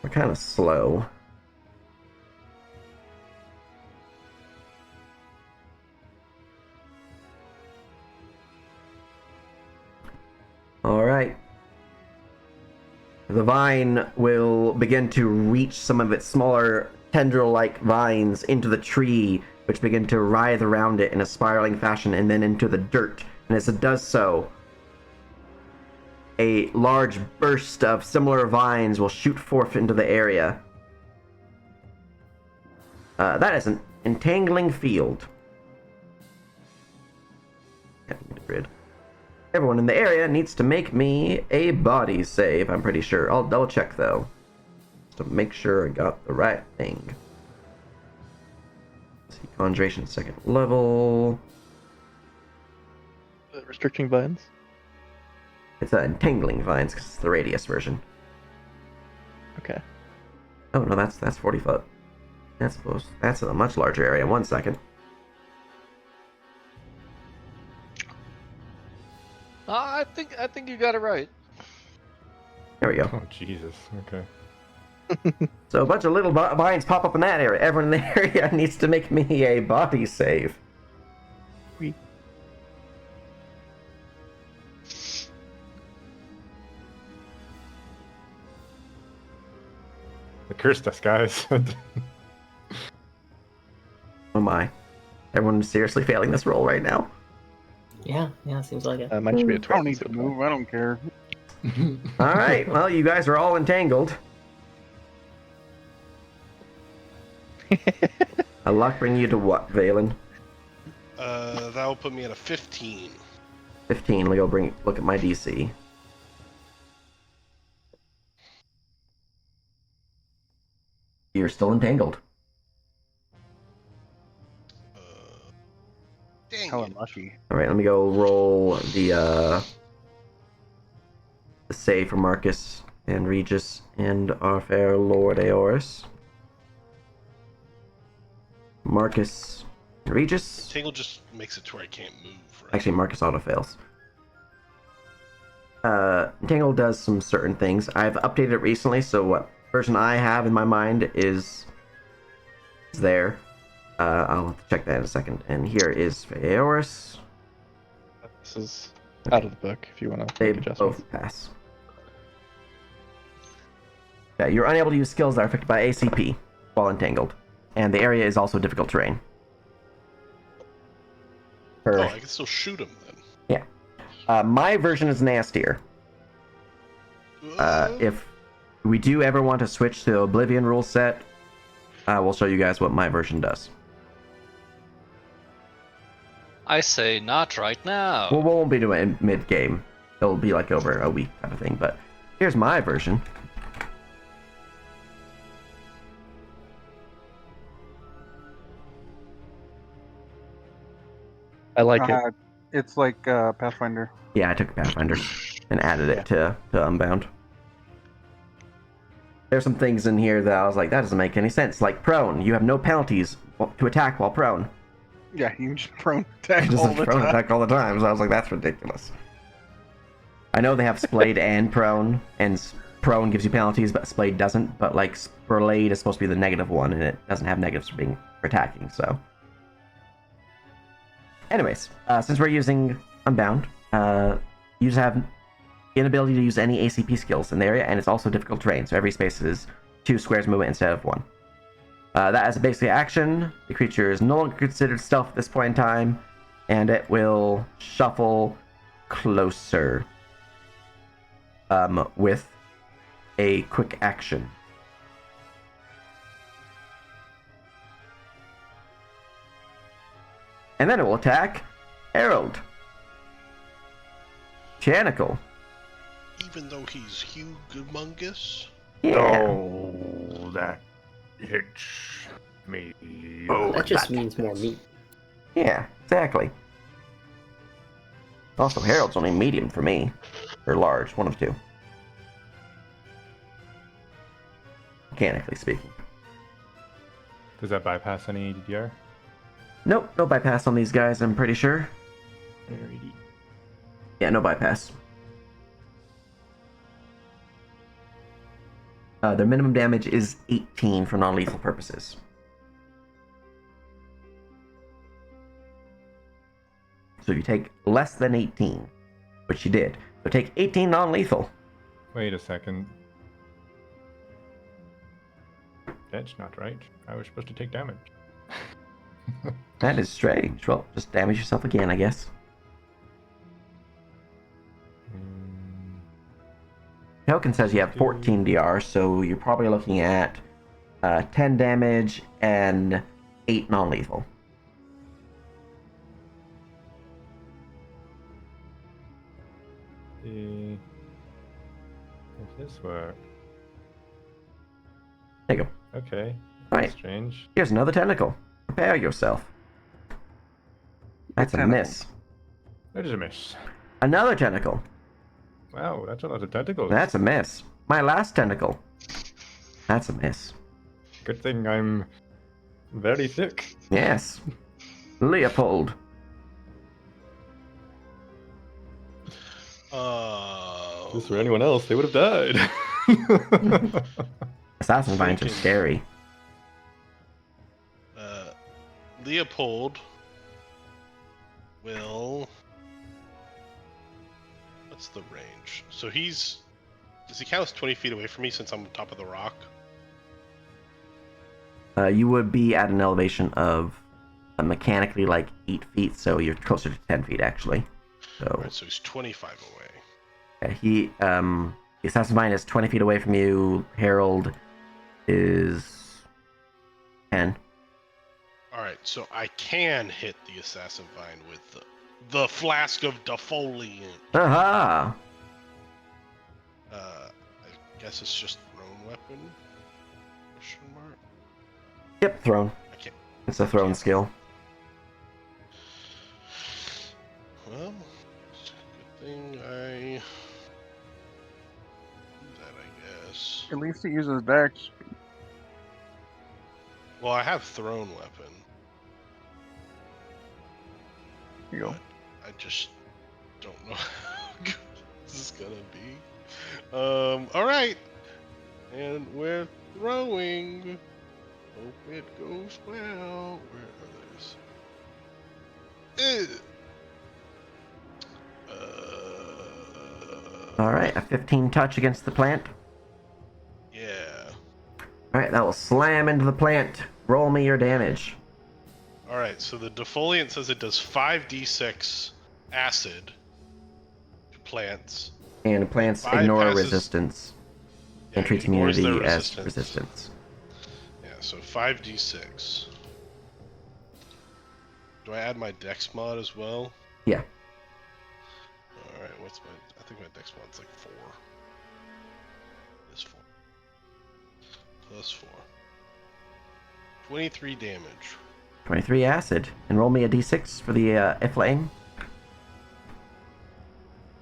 We're kind of slow. All right. The vine will begin to reach some of its smaller tendril-like vines into the tree, which begin to writhe around it in a spiraling fashion and then into the dirt. And as it does so, a large burst of similar vines will shoot forth into the area. That is an entangling field. Grid. Everyone in the area needs to make me a body save, I'm pretty sure. I'll double check though, just to make sure I got the right thing. Let's see, conjuration 2nd level. Restricting vines? It's entangling vines because it's the radius version. Okay. Oh no, that's 40 foot. That's a much larger area. 1 second. I think you got it right. There we go. Oh, Jesus. Okay. So a bunch of little vines pop up in that area. Everyone in the area needs to make me a body save. They cursed us, guys. Oh my. Everyone's seriously failing this roll right now. Yeah, seems like it. Mine should be a I 12. don't need to move. I don't care. Alright, well, you guys are all entangled. A luck bring you to what, Valen? That will put me at a 15. 15. Let me go look at my DC. You're still entangled. Dang How it. unlucky. Alright, let me go roll the save for Marcus and Regis and our fair Lord Aorus. Marcus and Regis. Tangle just makes it to where I can't move. Right? Actually, Marcus auto fails. Tangle does some certain things. I've updated it recently, so what version I have in my mind is there. I'll have to check that in a second. And here is Aorus. This is out of the book if you want to They make adjustments. both pass. Yeah, you're unable to use skills that are affected by ACP while entangled. And the area is also difficult terrain. Oh, I can still shoot him then. Yeah. My version is nastier. If we do ever want to switch to the Oblivion rule set, I will show you guys what my version does. I say not right now. Well, we won't be doing it mid-game. It'll be like over a week kind of thing, but here's my version. I like it. It's like Pathfinder. Yeah, I took Pathfinder and added it to Unbound. There's some things in here that I was like, that doesn't make any sense. Like prone, you have no penalties to attack while prone. Yeah, you just prone attack You just all have the prone time. attack all the time. So I was like, that's ridiculous. I know they have Splayed and prone, and prone gives you penalties, but Splayed doesn't. But like Splayed is supposed to be the negative one, and it doesn't have negatives for attacking. So, anyways, since we're using Unbound, you just have inability to use any ACP skills in the area, and it's also difficult terrain. So every space is 2 squares movement instead of 1. That is basically action. The creature is no longer considered stealth at this point in time, and it will shuffle closer with a quick action. And then it will attack Herald. Chanical. Even though he's humongous? Yeah. Oh, that hits me. That just means more meat. Yeah, exactly. Also, Herald's only medium for me. Or large, one of two. Mechanically speaking. Does that bypass any DDR? Nope, no bypass on these guys, I'm pretty sure. Alrighty. Yeah, no bypass. Their minimum damage is 18 for non-lethal purposes. So you take less than 18, which you did. So take 18 non-lethal. Wait a second. That's not right. I was supposed to take damage. That is strange. Well, just damage yourself again, I guess. Token says you have 14 DR, so you're probably looking at 10 damage and 8 non-lethal. Does this work? There you go. Okay. Right. That's strange. Here's another tentacle. Prepare yourself. That's a miss. That is a miss. Another tentacle. Wow, that's a lot of tentacles. That's a miss. My last tentacle. That's a miss. Good thing I'm very thick. Yes. Leopold. If this were anyone else, they would have died. Assassin vines are scary. Leopold will. What's the range? So does he count as 20 feet away from me since I'm on top of the rock? You would be at an elevation of mechanically like 8 feet, so you're closer to 10 feet actually. So, Alright, so he's 25 away. The assassin vine is 20 feet away from you. Herald is 10. Alright, so I can hit the assassin vine with the flask of defoliant. Aha! I guess it's just thrown weapon? Question mark? Yep, thrown. I can't. It's a thrown skill. Well, it's a good thing I do that, I guess. At least he uses Dex. Well, I have thrown weapon. Here you go. But I just don't know how good this is gonna be. Alright. And we're throwing. Hope it goes well. Where are those? Alright, a 15 touch against the plant. Yeah. Alright, that will slam into the plant. Roll me your damage. Alright, so the defoliant says it does 5d6 acid to plants. And plants Bypasses- ignore resistance. and treats it ignores their immunity as resistance. resistance. Yeah, so 5d6. Do I add my dex mod as well? Yeah. Alright, what's my... I think my dex mod's like 4. It's 4. Plus 4. 23 damage. 23 acid. And roll me a d6 for the Ifling.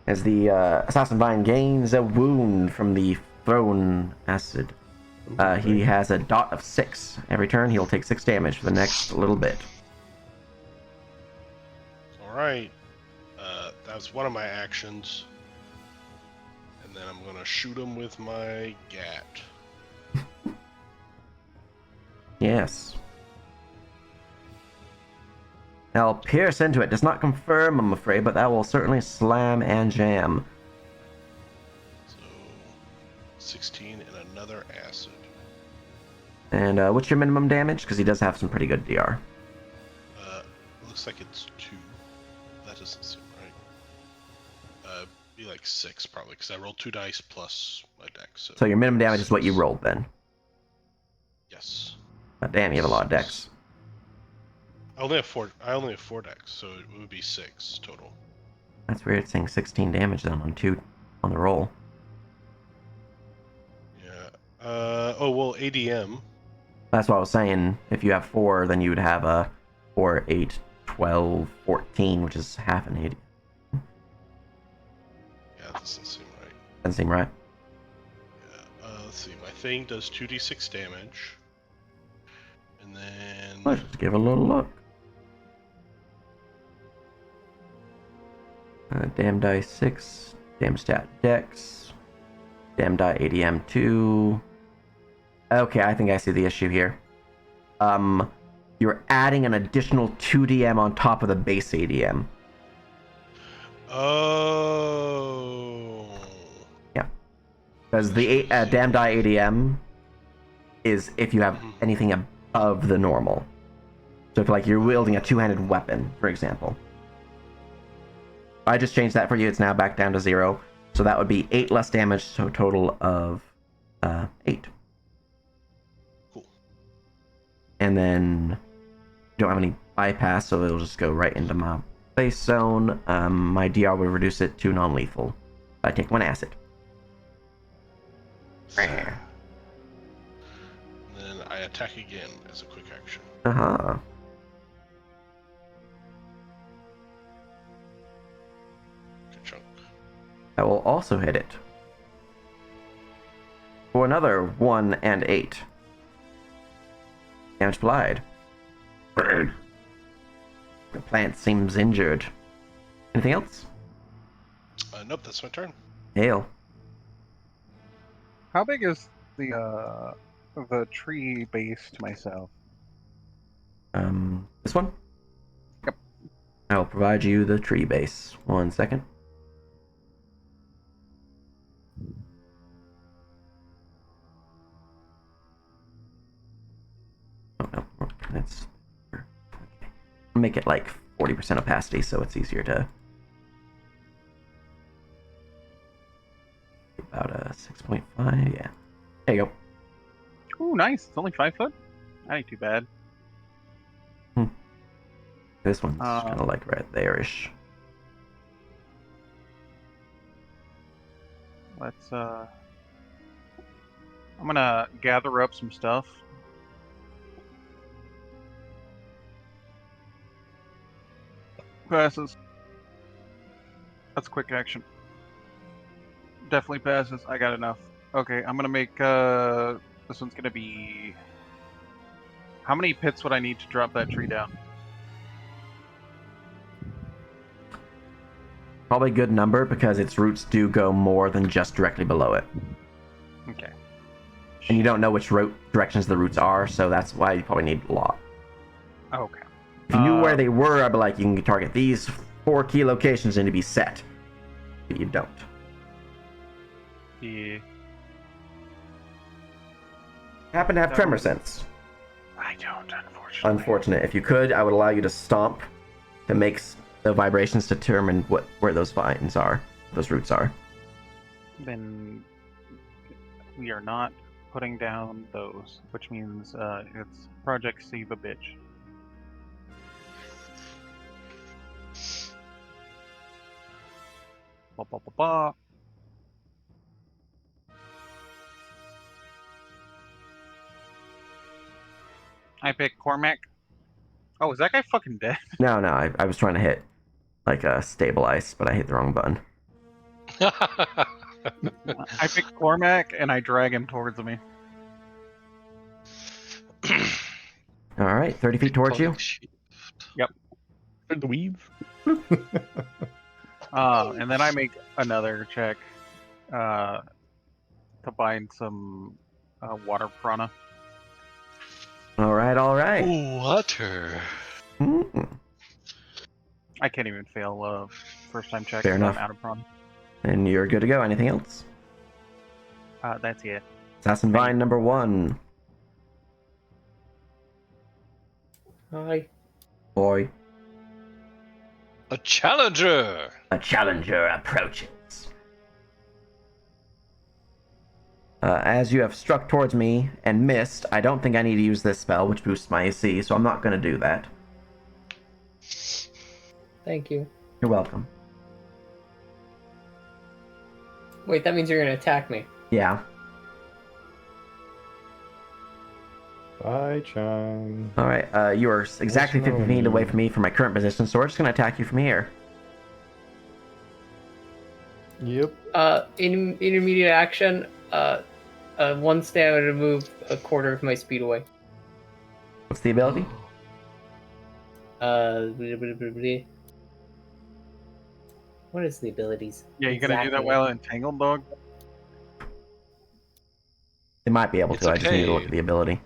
As the Assassin Vine gains a wound from the thrown acid. He has a dot of 6. Every turn, he'll take 6 damage for the next little bit. Alright. That's one of my actions. And then I'm gonna shoot him with my gat. Yes. Now, pierce into it does not confirm, I'm afraid, but that will certainly slam and jam. So 16 and another acid. And what's your minimum damage? Because he does have some pretty good DR. Looks like it's 2. That doesn't seem right. Be like 6 probably, because I rolled 2 dice plus my dex. So your minimum damage is what you rolled then. Yes. God damn, you have a lot of decks. I only have 4 decks, so it would be 6 total. That's weird, it's saying 16 damage then on 2 on the roll. Yeah. Oh well, ADM. That's what I was saying. If you have 4, then you would have a 4, 8, 12, 14, which is half an 80. Yeah, that doesn't seem right. Doesn't seem right. Yeah. Let's see. My thing does 2d6 damage. And then... Let's just give it a little look. Damn die 6, damn stat dex, damn die ADM 2. Okay, I think I see the issue here. You're adding an additional 2DM on top of the base ADM. Oh. Yeah. Because the damn die ADM is if you have anything above the normal. So if like you're wielding a two-handed weapon, for example. I just changed that for you. It's now back down to 0. So that would be 8 less damage, so a total of 8. Cool. And then you don't have any bypass, so it'll just go right into my base zone. My DR would reduce it to non-lethal. I take 1 acid. And then I attack again as a quick action. Uh-huh. Good chunk. I will also hit it. For another 1 and 8. Damage applied. The plant seems injured. Anything else? Nope, that's my turn. Hail. How big is the tree base to myself? This one? Yep. I'll provide you the tree base. 1 second. Oh no, that's okay. I'll make it like 40% opacity so it's easier to. About a 6.5, yeah. There you go. Ooh, nice. It's only 5 foot. That ain't too bad. This one's kind of like right there-ish. Let's I'm gonna gather up some stuff. Passes. That's a quick action. Definitely passes. I got enough. Okay, I'm gonna make this one's gonna be... How many pits would I need to drop that tree down? Probably a good number because its roots do go more than just directly below it. Okay. And you don't know which directions the roots are, so that's why you probably need a lot. Okay. If you knew where they were, I'd be like, you can target these 4 key locations and to be set. But you don't. Yeah. Happen to have tremor sense. I don't, unfortunately. Unfortunate. If you could, I would allow you to stomp to make the vibrations determine where those vines are, those roots are. Then We are not putting down those, which means it's Project Save a Bitch. Ba, ba, ba, ba. I pick Cormac. Oh, is that guy fucking dead? No, I was trying to hit like a stabilize, but I hit the wrong button. I pick Cormac and I drag him towards me. All right, 30 feet towards you. For the weave. And then I make another check to bind some water prana. All right. Water. I can't even fail first time check. Fair 'cause I'm enough. out of prana. And you're good to go. Anything else? That's it. Assassin Vine number 1. Hi. Boy. A challenger. A challenger approaches. As you have struck towards me and missed, I don't think I need to use this spell, which boosts my AC, so I'm not going to do that. Thank you. You're welcome. Wait, that means you're gonna attack me. Yeah. Bye, Chan. All right. You are exactly What's 50 wrong feet with you? away from me from my current position, so we're just going to attack you from here. Yep. In intermediate action, one stand to move a quarter of my speed away. What's the ability? What is the abilities? Yeah, you gonna do that Exactly. while entangled, dog? They might be able It's to. I just need to look okay. at the ability.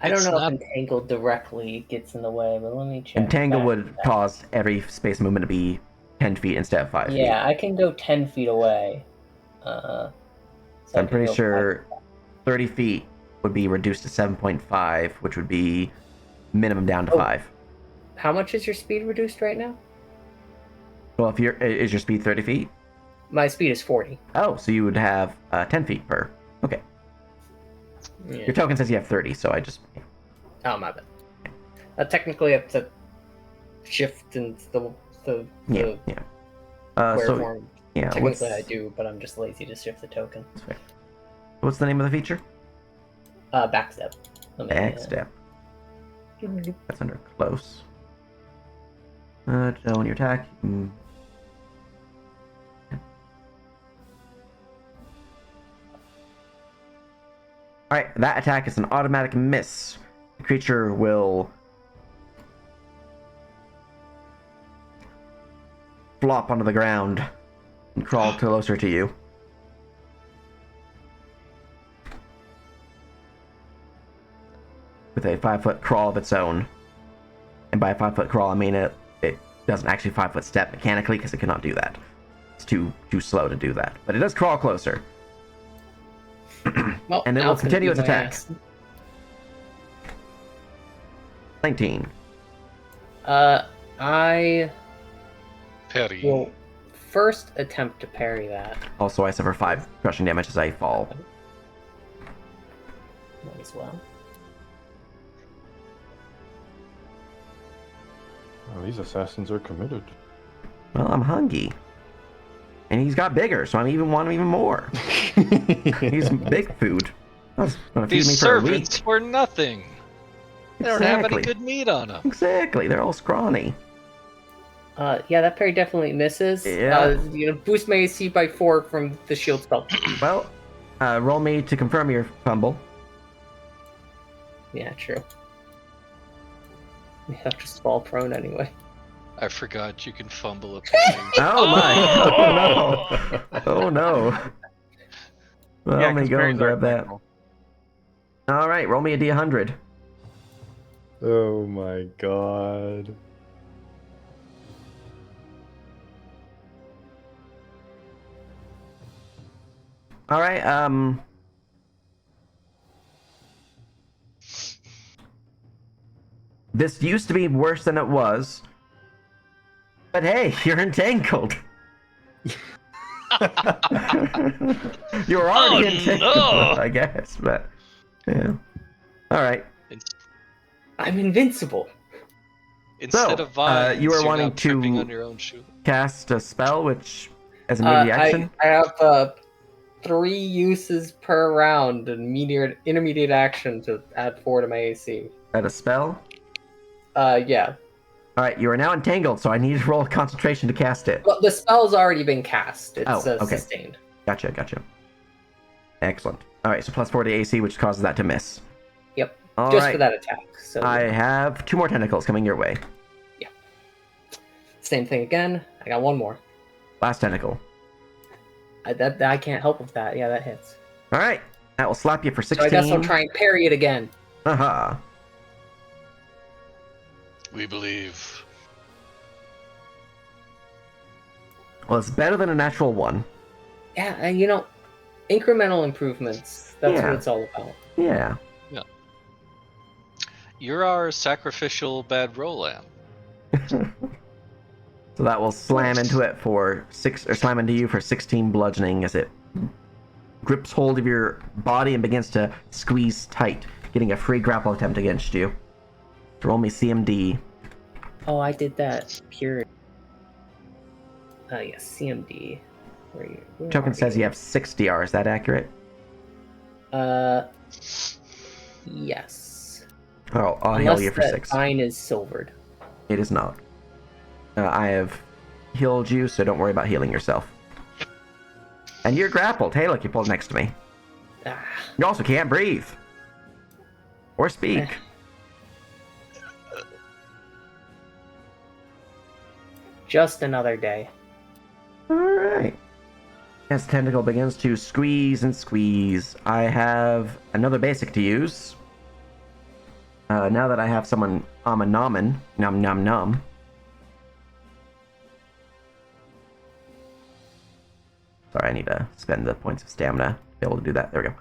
I don't It's know not- if entangled directly gets in the way, but let me check. Entangle back. would cause every space movement to be 10 feet instead of 5 feet. Yeah, I can go 10 feet away. So I I'm can pretty go sure 30 feet would be reduced to 7.5, which would be minimum down to Oh. 5. How much is your speed reduced right now? Well, if is your speed 30 feet? My speed is 40. Oh, so you would have 10 feet per. Okay. Yeah. Your token says you have 30, so I just. Oh, my bad. Technically, I have to shift and the Yeah. square So, form. yeah. What's, Technically, I do, but I'm just lazy to shift the token. what's the name of the feature? Backstep. Let me, Backstep. That's under close. So when you attack, Alright, that attack is an automatic miss. The creature will flop onto the ground and crawl closer to you. With a 5-foot crawl of its own. And by a 5-foot crawl, I mean it doesn't actually 5-foot step mechanically because it cannot do that. It's too slow to do that. But it does crawl closer. Well, And it now will it's gonna continue beat its my attack. ass. 19. I Perry. will first attempt to parry that. Also, I suffer 5 crushing damage as I fall. Might as well. Oh, these assassins are committed. Well, I'm hungry. And he's got bigger, so I want him even more. He's big food. That's gonna feed These me for a week. servants were nothing. They don't have any Exactly. good meat on them. Exactly, they're all scrawny. Yeah, that parry definitely misses. Yeah. Boost my AC by 4 from the shield spell. Well, roll me to confirm your fumble. Yeah, true. Yeah, I'll just fall prone anyway. I forgot you can fumble a Oh my! Oh no! Oh no! Well, Yeah, let me 'cause go and parries are grab that. critical. All right, roll me a d100. Oh my god. All right. This used to be worse than it was, but hey, you're entangled. You were already Oh, entangled, no! I guess, but yeah. All right. I'm invincible. Instead So, of vines, you were you're wanting now tripping to on your own shoe. cast a spell, which as an immediate action. I have 3 uses per round, and intermediate action to add 4 to my AC. At a spell. Yeah. All right, you are now entangled, so I need to roll concentration to cast it. Well, the spell's already been cast. It's Okay. sustained. Gotcha. Excellent. All right, so +4 to AC, which causes that to miss. Yep. All Just right. for that attack. So I have 2 more tentacles coming your way. same thing again. I got 1 more. Last tentacle. I can't help with that. Yeah, that hits. All right, that will slap you for 16. So I guess I'll try and parry it again. Aha. We believe. Well, it's better than a natural 1. Yeah, and incremental improvements. That's Yeah. what it's all about. Yeah. You're our sacrificial bad roll lamb. So that will slam into it for slam into you for 16 bludgeoning as it grips hold of your body and begins to squeeze tight, getting a free grapple attempt against you. Roll me CMD. Oh, I did that. Pure. Yes, CMD. Where Token says you have 6 DR. Is that accurate? Yes. Oh, I'll heal you for 6. Mine is silvered. It is not. I have healed you, so don't worry about healing yourself. And you're grappled. Hey, look, you pulled next to me. Ah, You also can't breathe. Or speak. just another day. Alright. As the tentacle begins to squeeze and squeeze, I have another basic to use. Now that I have someone Amanaman, num num num. Sorry, I need to spend the points of stamina to be able to do that. There we go.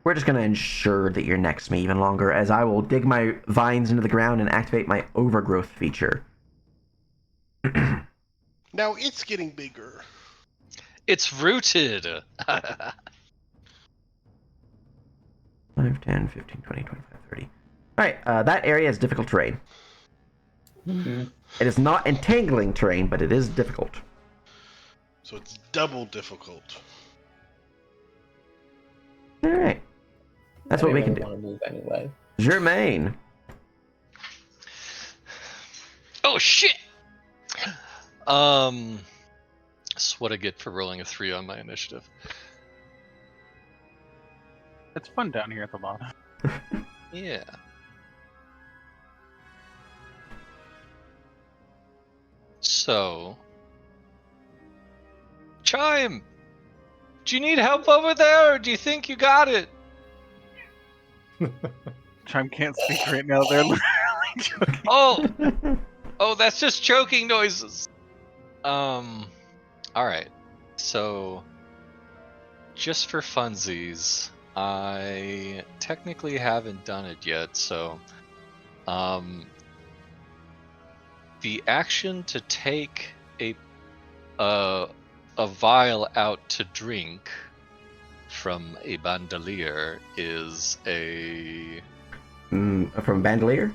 We're just going to ensure that you're next to me even longer, as I will dig my vines into the ground and activate my overgrowth feature. Now it's getting bigger. It's rooted. 5, 10, 15, 20, 25, 30. Alright, that area is difficult terrain. Mm-hmm. It is not entangling terrain, but it is difficult. So it's double difficult. Alright. That's what we can do. Want to move anyway. Germaine. Oh shit! That's what I get for rolling a 3 on my initiative. It's fun down here at the bottom. Yeah. So, Chime, do you need help over there, or do you think you got it? Chime can't speak right now. They're literally joking. Oh, that's just choking noises. All right. So, just for funsies, I technically haven't done it yet. So, the action to take a vial out to drink from a bandolier is a From Bandolier?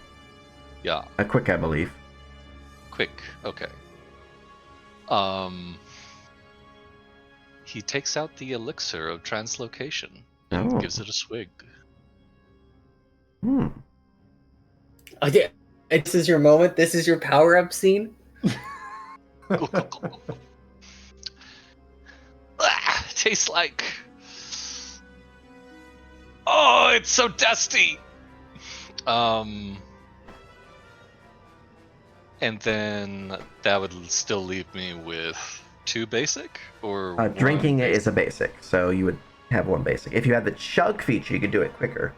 yeah. A quick, I believe. Quick, okay. He takes out the elixir of translocation and Oh. gives it a swig. Hmm. Oh, yeah. This is your moment. This is your power-up scene. Tastes like. Oh, it's so dusty. And then that would still leave me with 2 basic or Drinking 1 is a basic, so you would have 1 basic. If you had the chug feature, you could do it quicker.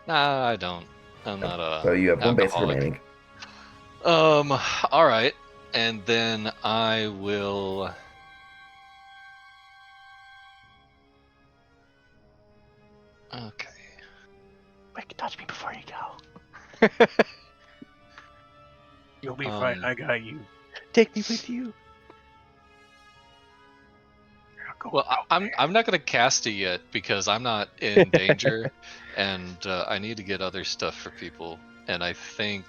Nah, I don't. I'm not a. So you have 1 basic alcoholic. remaining. All right, and then I will. Okay. Wait, touch me before you go. You'll be fine. I got you. Take me with you. Well, I'm not gonna cast it yet because I'm not in danger, and I need to get other stuff for people. And I think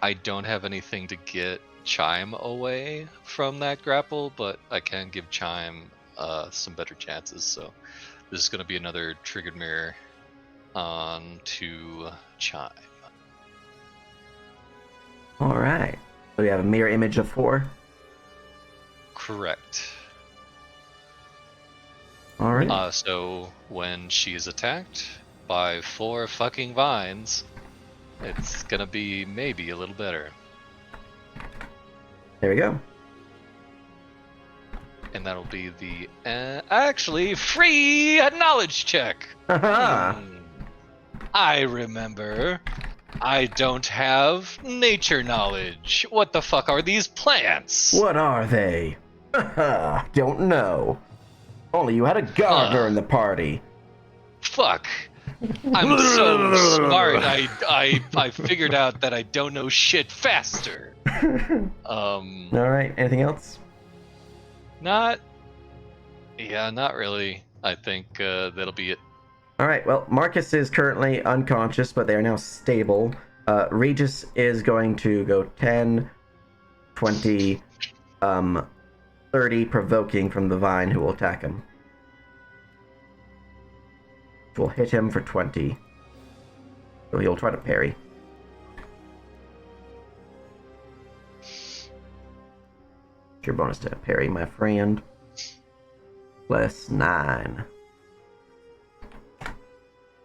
I don't have anything to get Chime away from that grapple, but I can give Chime some better chances. So this is gonna be another triggered mirror on to Chime. All right. So we have a mirror image of 4. Correct. All right. So when she is attacked by 4 fucking vines, it's gonna be maybe a little better. There we go. And that'll be the actually free knowledge check. Haha. I remember. I don't have nature knowledge. What the fuck are these plants? What are they? Haha. Don't know. Only you had a gardener in the party. Fuck. I'm so smart. I figured out that I don't know shit faster. All right. Anything else? Not really. I think that'll be it. All right. Well, Marcus is currently unconscious, but they are now stable. Regis is going to go 10, 20, 30 provoking from the vine who will attack him. Which will hit him for 20. So he'll try to parry. Your bonus to parry, my friend. Plus 9.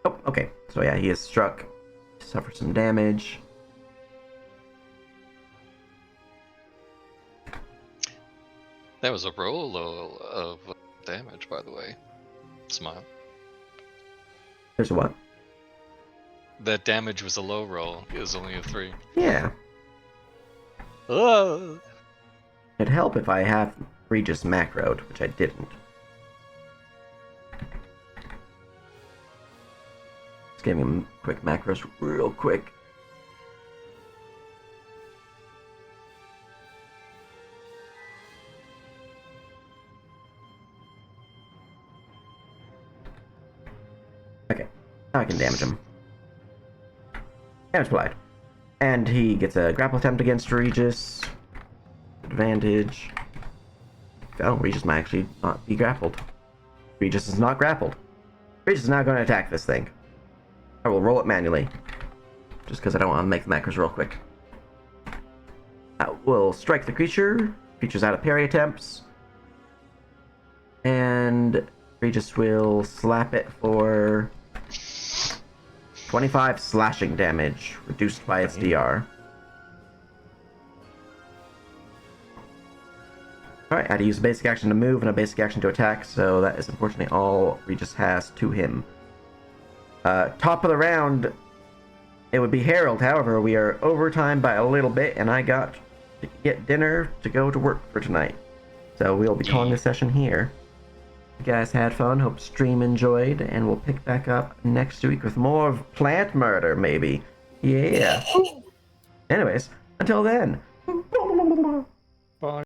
Oh, okay. So yeah, he is struck. Suffers some damage. That was a roll of damage, by the way. Smile. There's a what? That damage was a low roll. It was only a 3. Yeah. Oh. It'd help if I have Regis macroed, which I didn't. Just giving him quick macros real quick. Okay, now I can damage him. Damage applied. And he gets a grapple attempt against Regis. Advantage. Oh, Regis might actually not be grappled. Regis is not grappled. Regis is not going to attack this thing. I will roll it manually. Just because I don't want to make the macros real quick. We'll strike the creature. Creature's out of parry attempts. And Regis will slap it for 25 slashing damage, reduced by its DR. Alright, I had to use a basic action to move and a basic action to attack, so that is unfortunately all Regis has to him. Top of the round, it would be Harold. However, we are overtime by a little bit, and I got to get dinner to go to work for tonight. So we'll be calling this session here. You guys had fun, hope stream enjoyed, and we'll pick back up next week with more of plant murder, maybe. Yeah. Anyways, until then,